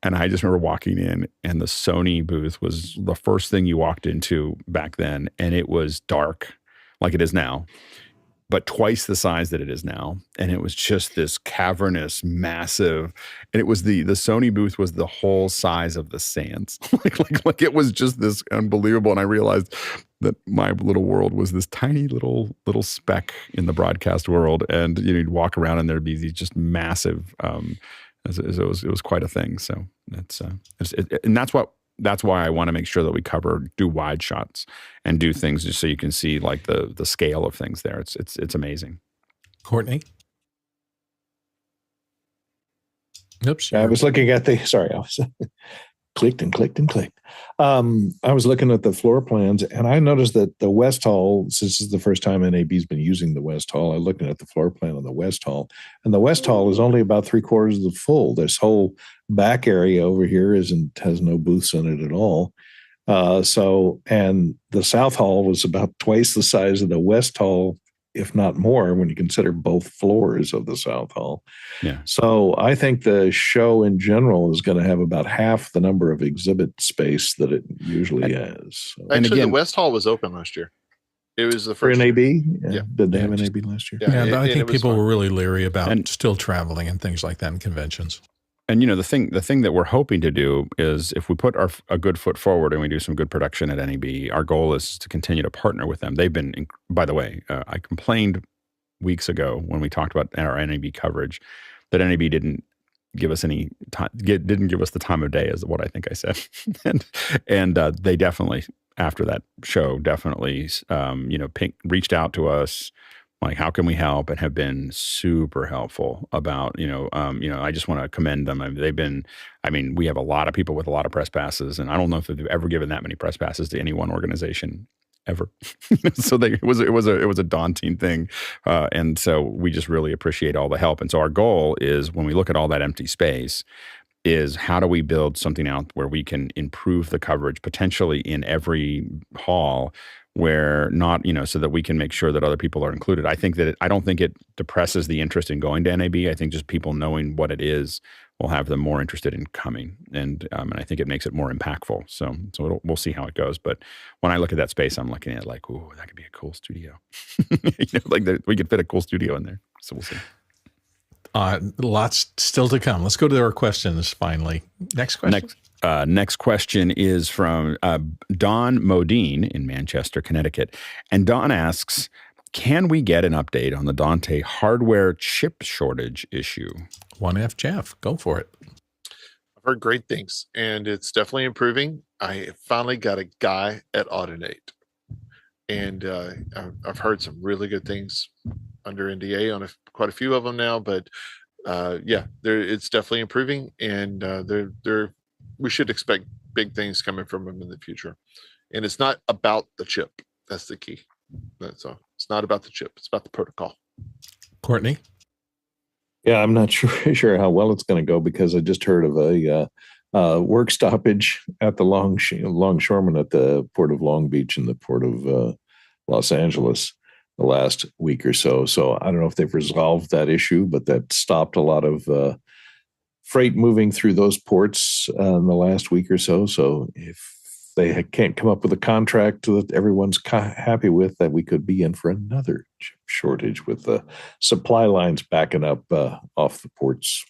And I just remember walking in, and the Sony booth was the first thing you walked into back then. And it was dark like it is now, but twice the size that it is now. And it was just this cavernous, massive, and it was the Sony booth was the whole size of the Sans. like it was just this unbelievable. And I realized that my little world was this tiny little speck in the broadcast world. And you'd walk around and there'd be these just massive, it was quite a thing. So that's why I want to make sure that we do wide shots and do things just so you can see like the scale of things there. It's amazing. Courtney? Oops. I was looking at I was clicked and clicked and clicked. I was looking at the floor plans, and I noticed that the West Hall, since this is the first time NAB's been using the West Hall, I'm looking at the floor plan on the West Hall, and the West Hall is only about 3/4 of the full. This whole back area over here has no booths in it at all. And the South Hall was about twice the size of the West Hall, if not more, when you consider both floors of the South Hall. Yeah. So I think the show in general is going to have about half the number of exhibit space that it usually has. So. Actually, the West Hall was open last year. It was the first for NAB? Yeah. Did they have NAB last year? Yeah, but I think people were really leery about still traveling and things like that in conventions. And the thing that we're hoping to do is, if we put a good foot forward and we do some good production at NAB, our goal is to continue to partner with them. They've been, by the way, I complained weeks ago when we talked about our NAB coverage that NAB didn't give us any time, didn't give us the time of day, is what I think I said, and they definitely, after that show, reached out to us. Like, how can we help? And have been super helpful about, I just want to commend them. We have a lot of people with a lot of press passes, and I don't know if they've ever given that many press passes to any one organization ever. So it was a daunting thing. And so we just really appreciate all the help. And so our goal is, when we look at all that empty space, is how do we build something out where we can improve the coverage potentially in every hall, where not, so that we can make sure that other people are included. I don't think it depresses the interest in going to NAB. I think just people knowing what it is will have them more interested in coming. And I think it makes it more impactful. So we'll see how it goes. But when I look at that space, I'm looking at it like, ooh, that could be a cool studio. We could fit a cool studio in there. So we'll see. Lots still to come. Let's go to our questions finally. Next question. Next question is from Don Modine in Manchester, Connecticut. And Don asks, can we get an update on the Dante hardware chip shortage issue? 1F Jeff, go for it. I've heard great things, and it's definitely improving. I finally got a guy at Audinate, and I've heard some really good things under NDA on quite a few of them now, but it's definitely improving, and we should expect big things coming from them in the future. And it's not about the chip. That's the key. That's all. It's not about the chip. It's about the protocol. Courtney? Yeah, I'm not sure how well it's going to go, because I just heard of a work stoppage at the longshoremen at the Port of Long Beach and the Port of Los Angeles the last week or so. So I don't know if they've resolved that issue, but that stopped a lot of freight moving through those ports in the last week or so. So if they can't come up with a contract that everyone's happy with, that we could be in for another chip shortage with the supply lines backing up off the ports.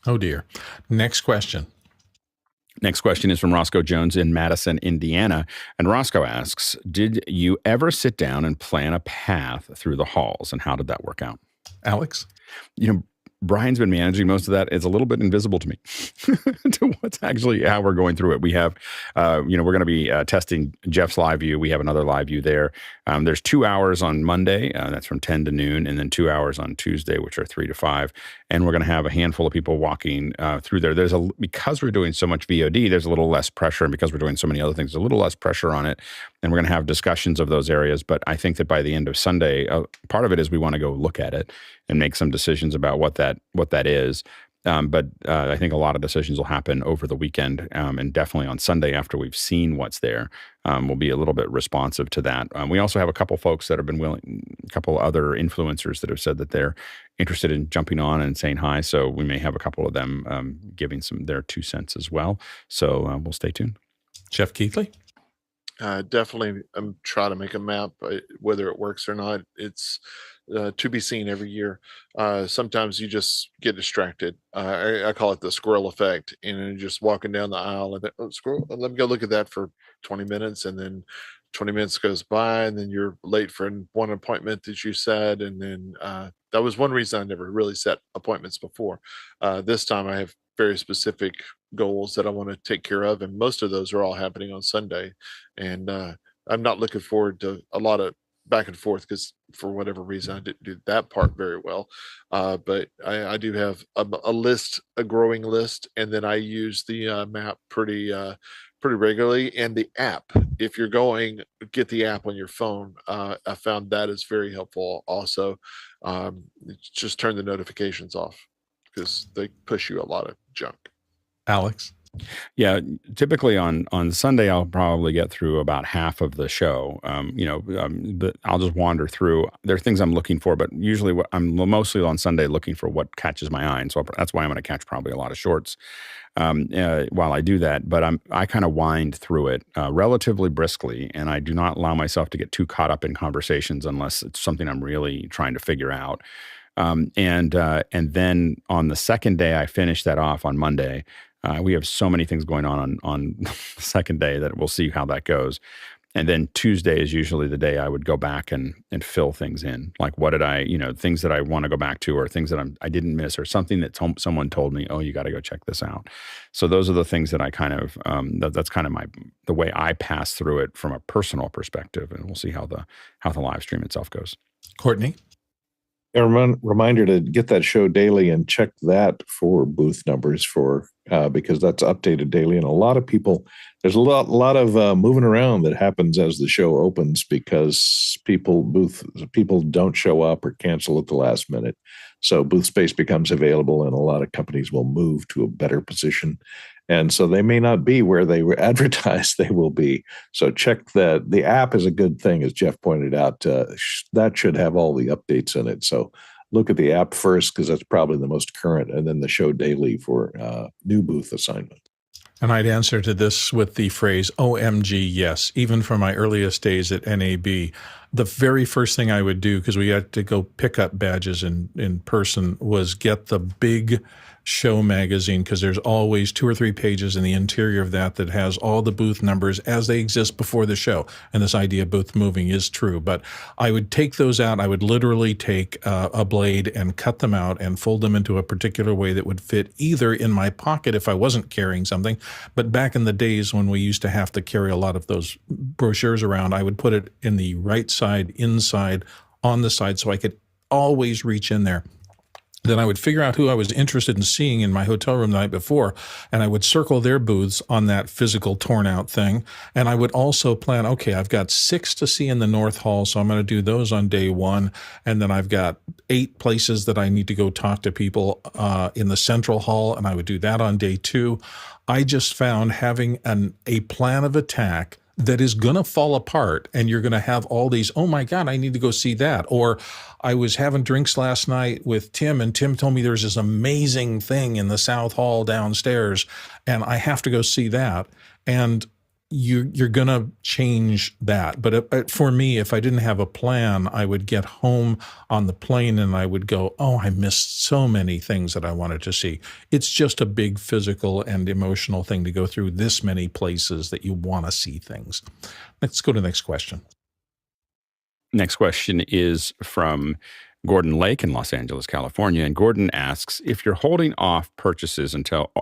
Oh dear. Next question. Next question is from Roscoe Jones in Madison, Indiana. And Roscoe asks, did you ever sit down and plan a path through the halls, and how did that work out? Alex? Brian's been managing most of that. It's a little bit invisible to me to what's actually how we're going through it. We have, we're going to be testing Jeff's LiveU. We have another LiveU there. There's 2 hours on Monday. That's from 10 to noon, and then 2 hours on Tuesday, which are 3 to 5. And we're going to have a handful of people walking through there. Because we're doing so much VOD, there's a little less pressure, and because we're doing so many other things, there's a little less pressure on it. And we're going to have discussions of those areas. But I think that by the end of Sunday, part of it is we want to go look at it and make some decisions about what that is. But I think a lot of decisions will happen over the weekend, and definitely on Sunday after we've seen what's there. We'll be a little bit responsive to that. We also have a couple folks that have been willing, a couple other influencers that have said that they're interested in jumping on and saying hi. So we may have a couple of them giving their 2 cents as well. So we'll stay tuned. Jeff Keithley? Definitely try to make a map. Whether it works or not, it's to be seen every year. Sometimes you just get distracted. I call it the squirrel effect. And then just walking down the aisle and squirrel, let me go look at that for 20 minutes. And then 20 minutes goes by, and then you're late for one appointment that you said. And then that was one reason I never really set appointments before. This time I have very specific goals that I want to take care of, and most of those are all happening on Sunday. And I'm not looking forward to a lot of back and forth because for whatever reason I didn't do that part very well. But I do have a list, a growing list, and then I use the map pretty regularly, and the app. If you're going, get the app on your phone. I found that is very helpful. Also, just turn the notifications off because they push you a lot of junk. Alex? Yeah, typically on Sunday, I'll probably get through about half of the show. But I'll just wander through. There are things I'm looking for, but usually I'm mostly on Sunday looking for what catches my eye. And so that's why I'm going to catch probably a lot of shorts while I do that. But I kind of wind through it relatively briskly, and I do not allow myself to get too caught up in conversations unless it's something I'm really trying to figure out. And then on the second day, I finish that off on Monday. We have so many things going on the second day that we'll see how that goes. And then Tuesday is usually the day I would go back and fill things in. Like what did I, things that I want to go back to, or things that I didn't miss, or something that someone told me, oh, you got to go check this out. So those are the things that I kind of, that's kind of the way I pass through it from a personal perspective. And we'll see how the live stream itself goes. Courtney? A reminder to get that show daily and check that for booth numbers because that's updated daily. And a lot of people, there's a lot of moving around that happens as the show opens because people don't show up or cancel at the last minute. So booth space becomes available, and a lot of companies will move to a better position. And so they may not be where they were advertised they will be. So check that. The app is a good thing, as Jeff pointed out. That should have all the updates in it. So look at the app first because that's probably the most current, and then the show daily for new booth assignment. And I'd answer to this with the phrase, OMG, yes. Even from my earliest days at NAB, the very first thing I would do, because we had to go pick up badges in person, was get the big show magazine, because there's always 2 or 3 pages in the interior of that has all the booth numbers as they exist before the show. And this idea of booth moving is true. But I would take those out. I would literally take a blade and cut them out and fold them into a particular way that would fit either in my pocket if I wasn't carrying something. But back in the days when we used to have to carry a lot of those brochures around, I would put it in the right side, inside, on the side, so I could always reach in there. Then I would figure out who I was interested in seeing in my hotel room the night before, and I would circle their booths on that physical torn out thing. And I would also plan, okay, I've got 6 to see in the North Hall, so I'm going to do those on day 1. And then I've got 8 places that I need to go talk to people in the Central Hall, and I would do that on day 2. I just found having a plan of attack that is going to fall apart, and you're going to have all these, oh my God, I need to go see that. Or I was having drinks last night with Tim, and Tim told me there's this amazing thing in the South Hall downstairs, and I have to go see that. And you're going to change that. But for me, if I didn't have a plan, I would get home on the plane and I would go, oh, I missed so many things that I wanted to see. It's just a big physical and emotional thing to go through this many places that you want to see things. Let's go to the next question. Next question is from Gordon Lake in Los Angeles, California. And Gordon asks, if you're holding off purchases until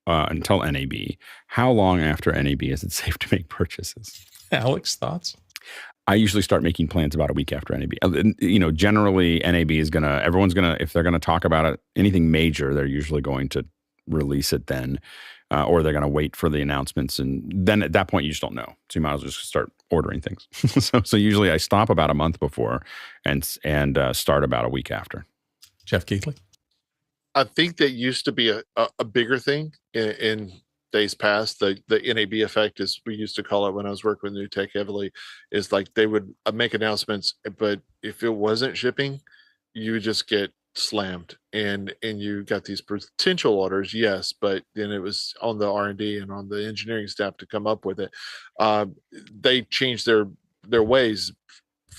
NAB, how long after NAB is it safe to make purchases? Alex, thoughts? I usually start making plans about a week after NAB. Generally NAB is everyone's going to, if they're going to talk about it, anything major, they're usually going to release it then, or they're going to wait for the announcements. And then at that point, you just don't know. So you might as well just start ordering things. so usually I stop about a month before and start about a week after. Jeff Keighley? I think that used to be a bigger thing in days past. The NAB effect, as we used to call it when I was working with New Tech heavily, is like they would make announcements, but if it wasn't shipping, you would just get slammed, and you got these potential orders, yes, but then it was on the R&D and on the engineering staff to come up with it. They changed their ways.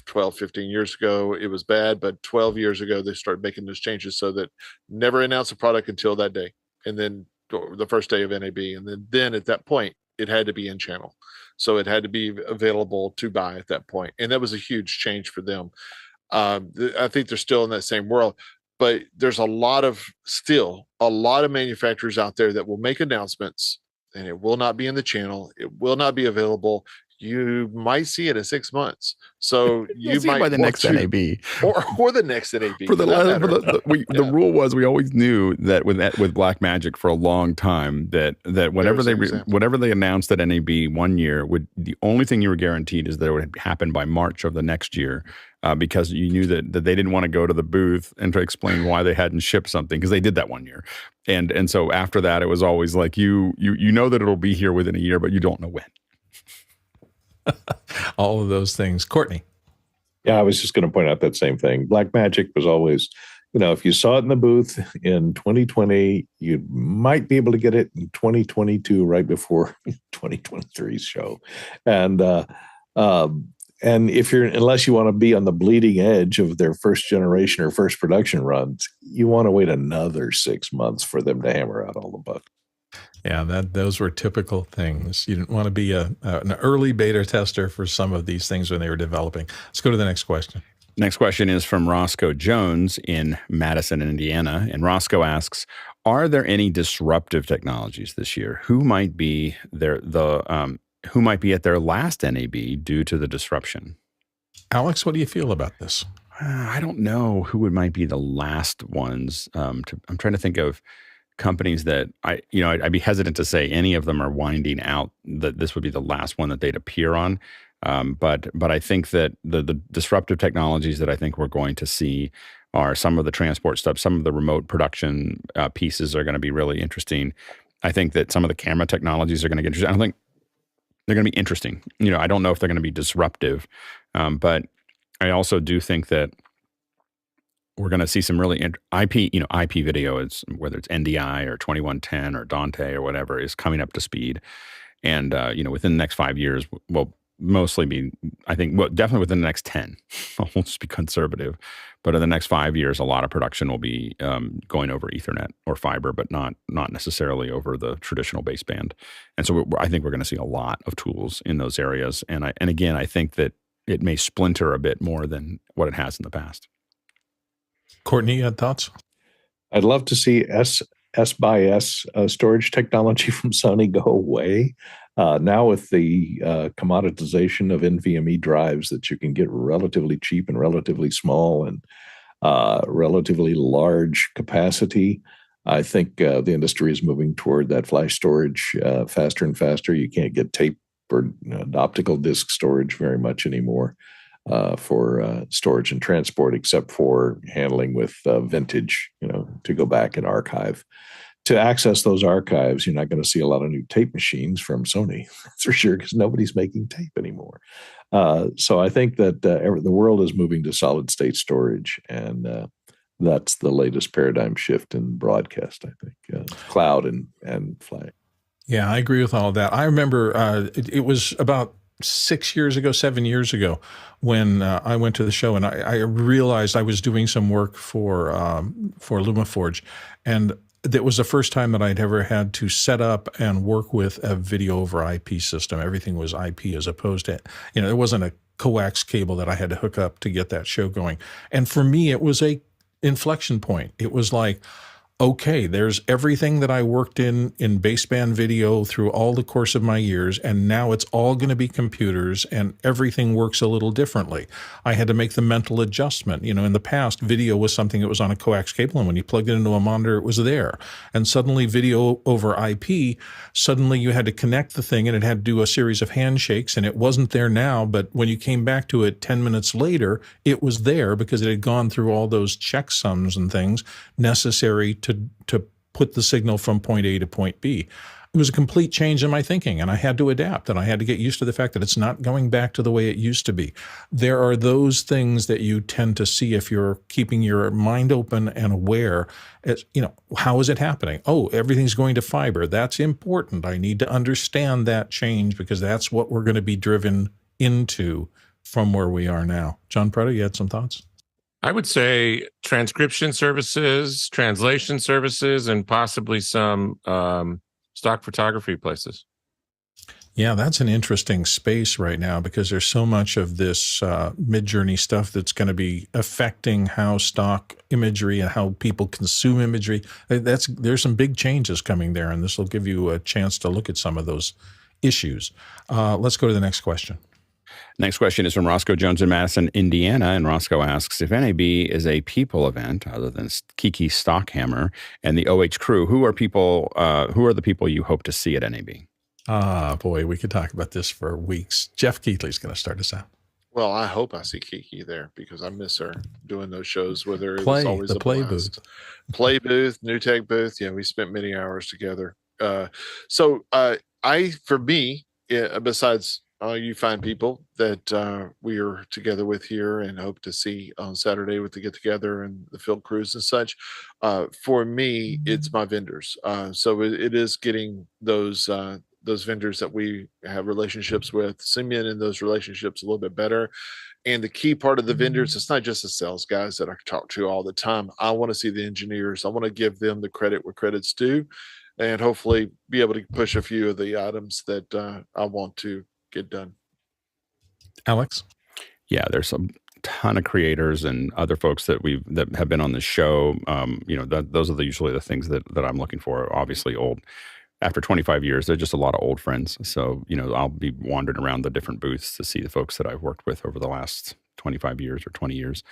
12, 15 years ago, it was bad, but 12 years ago, they started making those changes so that never announce a product until that day. And then the first day of NAB. And then at that point, it had to be in channel. So it had to be available to buy at that point. And that was a huge change for them. I think they're still in that same world, but there's a lot of manufacturers out there that will make announcements and it will not be in the channel. It will not be available. You might see it in 6 months. So you might by the next NAB or the next NAB. The rule was we always knew that with Blackmagic for a long time that whatever they announced at NAB one year the only thing you were guaranteed is that it would happen by March of the next year. Because you knew that they didn't want to go to the booth and to explain why they hadn't shipped something, because they did that one year. And so after that, it was always like you know that it'll be here within a year, but you don't know when. All of those things. Courtney? Yeah, I was just going to point out that same thing. Blackmagic was always, if you saw it in the booth in 2020, you might be able to get it in 2022, right before 2023's show. And unless you want to be on the bleeding edge of their first generation or first production runs, you want to wait another 6 months for them to hammer out all the bugs. Yeah, those were typical things. You didn't want to be an early beta tester for some of these things when they were developing. Let's go to the next question. Next question is from Roscoe Jones in Madison, Indiana. And Roscoe asks, are there any disruptive technologies this year? Who might be at their last NAB due to the disruption? Alex, what do you feel about this? I don't know who might be the last ones. I'm trying to think of companies that I'd be hesitant to say any of them are winding out, that this would be the last one that they'd appear on. But I think that the disruptive technologies that I think we're going to see are some of the transport stuff, some of the remote production pieces are going to be really interesting. I think that some of the camera technologies are going to get interesting. I don't think they're going to be interesting. I don't know if they're going to be disruptive, but I also do think that we're going to see some really IP video, is whether it's NDI or 2110 or Dante or whatever, is coming up to speed. And, within the next 5 years, definitely within the next 10, I'll just be conservative. But in the next 5 years, a lot of production will be going over Ethernet or fiber, but not necessarily over the traditional baseband. And so I think we're going to see a lot of tools in those areas. And again, I think that it may splinter a bit more than what it has in the past. Courtney, you had thoughts? I'd love to see S/S storage technology from Sony go away. Now with the commoditization of NVMe drives that you can get relatively cheap and relatively small and relatively large capacity, I think the industry is moving toward that flash storage faster and faster. You can't get tape or optical disk storage very much anymore for storage and transport, except for handling with vintage, to go back and archive. To access those archives, you're not going to see a lot of new tape machines from Sony, that's for sure, because nobody's making tape anymore. So I think that the world is moving to solid state storage, and that's the latest paradigm shift in broadcast, I think, cloud and flash. Yeah, I agree with all of that. I remember it was about 7 years ago, when I went to the show, and I realized I was doing some work for LumaForge, and that was the first time that I'd ever had to set up and work with a video over IP system. Everything was IP as opposed to, there wasn't a coax cable that I had to hook up to get that show going. And for me, it was a inflection point. It was like, okay, there's everything that I worked in baseband video through all the course of my years, and now it's all going to be computers, and everything works a little differently. I had to make the mental adjustment. In the past, video was something that was on a coax cable, and when you plugged it into a monitor, it was there. And suddenly, video over IP, suddenly you had to connect the thing, and it had to do a series of handshakes, and it wasn't there now, but when you came back to it 10 minutes later, it was there because it had gone through all those checksums and things necessary to put the signal from point A to point B. It was a complete change in my thinking, and I had to adapt, and I had to get used to the fact that it's not going back to the way it used to be. There are those things that you tend to see if you're keeping your mind open and aware. As, how is it happening? Oh, everything's going to fiber. That's important. I need to understand that change because that's what we're going to be driven into from where we are now. John Preda, you had some thoughts? I would say transcription services, translation services, and possibly some stock photography places. Yeah, that's an interesting space right now because there's so much of this mid-journey stuff that's going to be affecting how stock imagery and how people consume imagery. There's some big changes coming there, and this will give you a chance to look at some of those issues. Let's go to the next question. Next question is from Roscoe Jones in Madison, Indiana. And Roscoe asks, if NAB is a people event other than Kiki Stockhammer and the OH crew, who are the people you hope to see at NAB? Boy, we could talk about this for weeks. Jeff Keithley's going to start us out. Well, I hope I see Kiki there because I miss her doing those shows with her. It was always a play blast. booth. Play booth, New Tech booth. Yeah, we spent many hours together. For me, besides you find people that we are together with here and hope to see on Saturday with the get together and the field crews and such. For me, it's my vendors. So it is getting those vendors that we have relationships with, cement in those relationships a little bit better. And the key part of the vendors, it's not just the sales guys that I talk to all the time. I want to see the engineers. I want to give them the credit where credit's due and hopefully be able to push a few of the items that I want to get done. Alex? Yeah, there's a ton of creators and other folks that have been on the show. Those are usually the things that I'm looking for. Obviously, after 25 years, they're just a lot of old friends. So, I'll be wandering around the different booths to see the folks that I've worked with over the last 25 years or 20 years.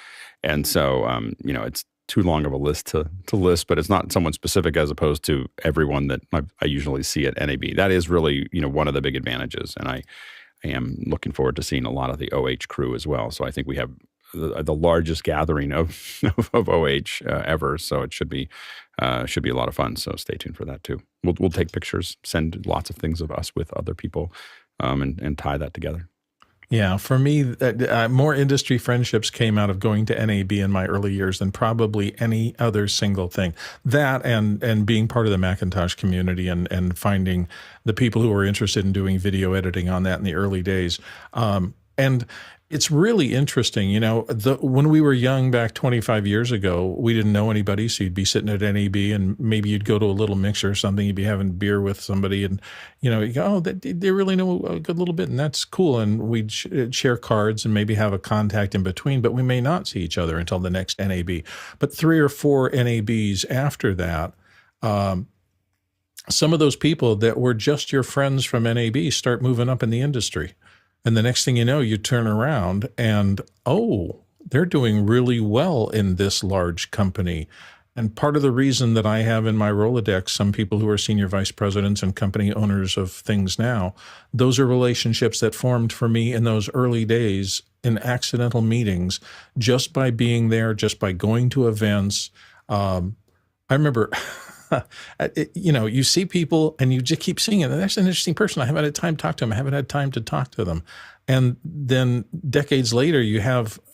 And so, it's too long of a list to list, but it's not someone specific as opposed to everyone that I usually see at NAB. That is really, one of the big advantages. And I am looking forward to seeing a lot of the OH crew as well. So I think we have the largest gathering of OH ever. So it should be a lot of fun. So stay tuned for that too. We'll take pictures, send lots of things of us with other people, and tie that together. Yeah, for me, more industry friendships came out of going to NAB in my early years than probably any other single thing. That and being part of the Macintosh community and finding the people who were interested in doing video editing on that in the early days. And it's really interesting, when we were young back 25 years ago, we didn't know anybody. So you'd be sitting at NAB and maybe you'd go to a little mixer or something. You'd be having beer with somebody and, you go, oh, they really know a good little bit. And that's cool. And we'd share cards and maybe have a contact in between, but we may not see each other until the next NAB. But 3 or 4 NABs after that, some of those people that were just your friends from NAB start moving up in the industry. And the next thing you know, you turn around and, oh, they're doing really well in this large company. And part of the reason that I have in my Rolodex some people who are senior vice presidents and company owners of things now, those are relationships that formed for me in those early days in accidental meetings, just by being there, just by going to events. I remember... you see people and you just keep seeing it. And that's an interesting person. I haven't had time to talk to them. I haven't had time to talk to them. And then decades later,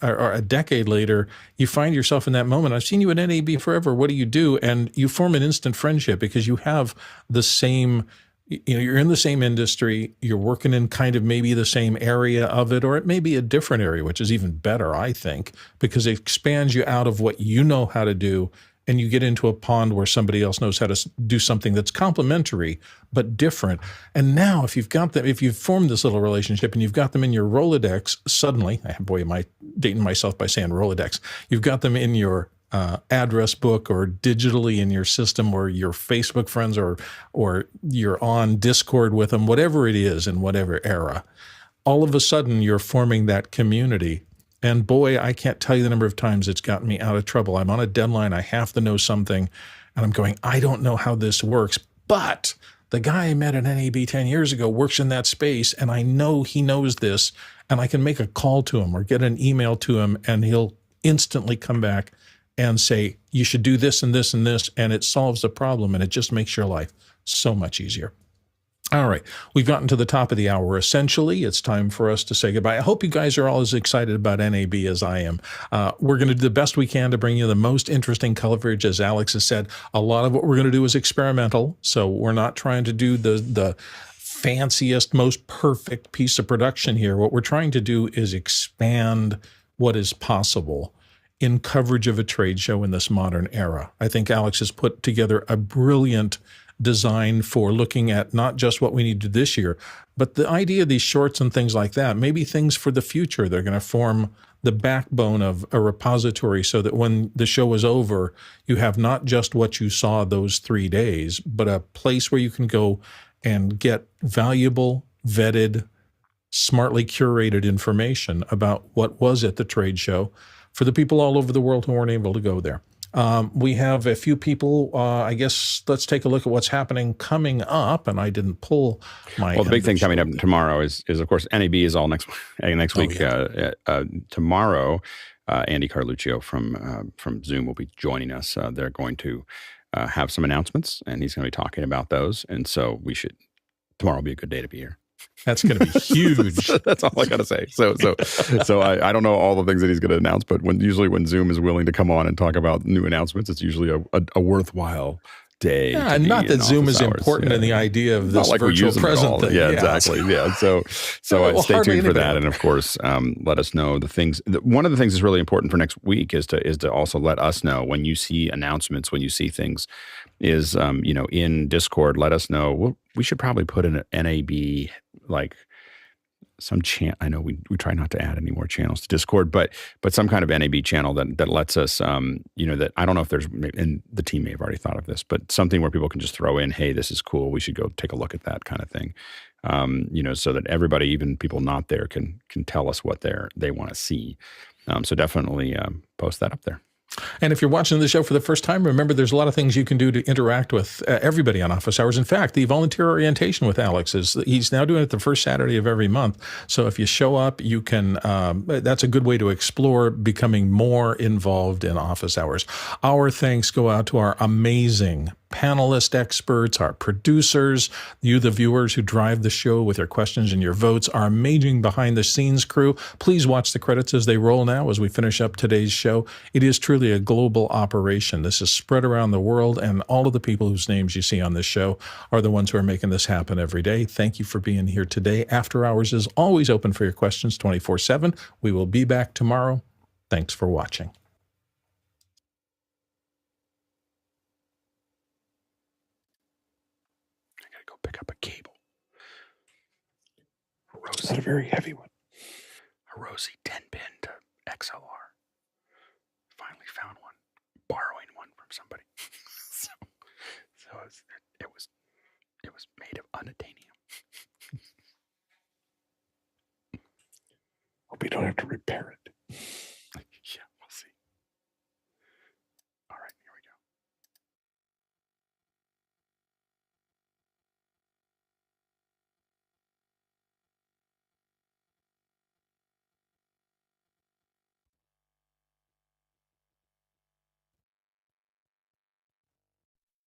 or a decade later, you find yourself in that moment. I've seen you at NAB forever. What do you do? And you form an instant friendship because you have the same, you're in the same industry. You're working in kind of maybe the same area of it, or it may be a different area, which is even better, I think, because it expands you out of what you know how to do and you get into a pond where somebody else knows how to do something that's complementary but different. And now if you've formed this little relationship and you've got them in your Rolodex, suddenly, boy, am I dating myself by saying Rolodex, you've got them in your address book or digitally in your system or your Facebook friends or you're on Discord with them, whatever it is in whatever era, all of a sudden you're forming that community. And boy, I can't tell you the number of times it's gotten me out of trouble. I'm on a deadline. I have to know something. And I'm going, I don't know how this works. But the guy I met at NAB 10 years ago works in that space. And I know he knows this. And I can make a call to him or get an email to him. And he'll instantly come back and say, you should do this and this and this. And it solves the problem. And it just makes your life so much easier. All right, we've gotten to the top of the hour. Essentially, it's time for us to say goodbye. I hope you guys are all as excited about NAB as I am. We're going to do the best we can to bring you the most interesting coverage. As Alex has said, a lot of what we're going to do is experimental, so we're not trying to do the fanciest, most perfect piece of production here. What we're trying to do is expand what is possible in coverage of a trade show in this modern era. I think Alex has put together a brilliant design for looking at not just what we need to do this year, but the idea of these shorts and things like that, maybe things for the future. They're going to form the backbone of a repository so that when the show is over, you have not just what you saw those 3 days, but a place where you can go and get valuable, vetted, smartly curated information about what was at the trade show for the people all over the world who weren't able to go there. We have a few people, I guess let's take a look at what's happening coming up. And I didn't pull my... Well, the big thing coming up tomorrow is of course, NAB is all next week. Yeah. Tomorrow, Andy Carluccio from Zoom will be joining us. They're going to have some announcements, and he's going to be talking about those. And so tomorrow will be a good day to be here. That's going to be huge. That's all I got to say. So I don't know all the things that he's going to announce, but usually when Zoom is willing to come on and talk about new announcements, it's usually a worthwhile day. Yeah, and not that Zoom is important in the idea of this virtual present thing. Yeah, exactly. Yeah. So stay tuned for that. And of course, let us know the things. One of the things that's really important for next week is to also let us know when you see announcements, when you see things is, in Discord, let us know. Well, we should probably put in an NAB, like some I know we try not to add any more channels to Discord, but some kind of NAB channel that lets us, that I don't know if there's, and the team may have already thought of this, but something where people can just throw in, hey, this is cool, we should go take a look at that kind of thing, so that everybody, even people not there, can tell us what they want to see. So definitely post that up there. And if you're watching the show for the first time, remember there's a lot of things you can do to interact with everybody on office hours. In fact, the volunteer orientation with Alex he's now doing it the first Saturday of every month. So if you show up, you can, that's a good way to explore becoming more involved in office hours. Our thanks go out to our amazing panelist experts, our producers, you, the viewers who drive the show with your questions and your votes, our amazing behind-the-scenes crew. Please watch the credits as they roll now as we finish up today's show. It is truly a global operation. This is spread around the world, and all of the people whose names you see on this show are the ones who are making this happen every day. Thank you for being here today. After Hours is always open for your questions 24/7. We will be back tomorrow. Thanks for watching. Pick up a cable. It's not a very heavy one. A Rosie 10-pin to XLR. Finally found one. Borrowing one from somebody. so it was made of unobtainium. Hope you don't have to repair it.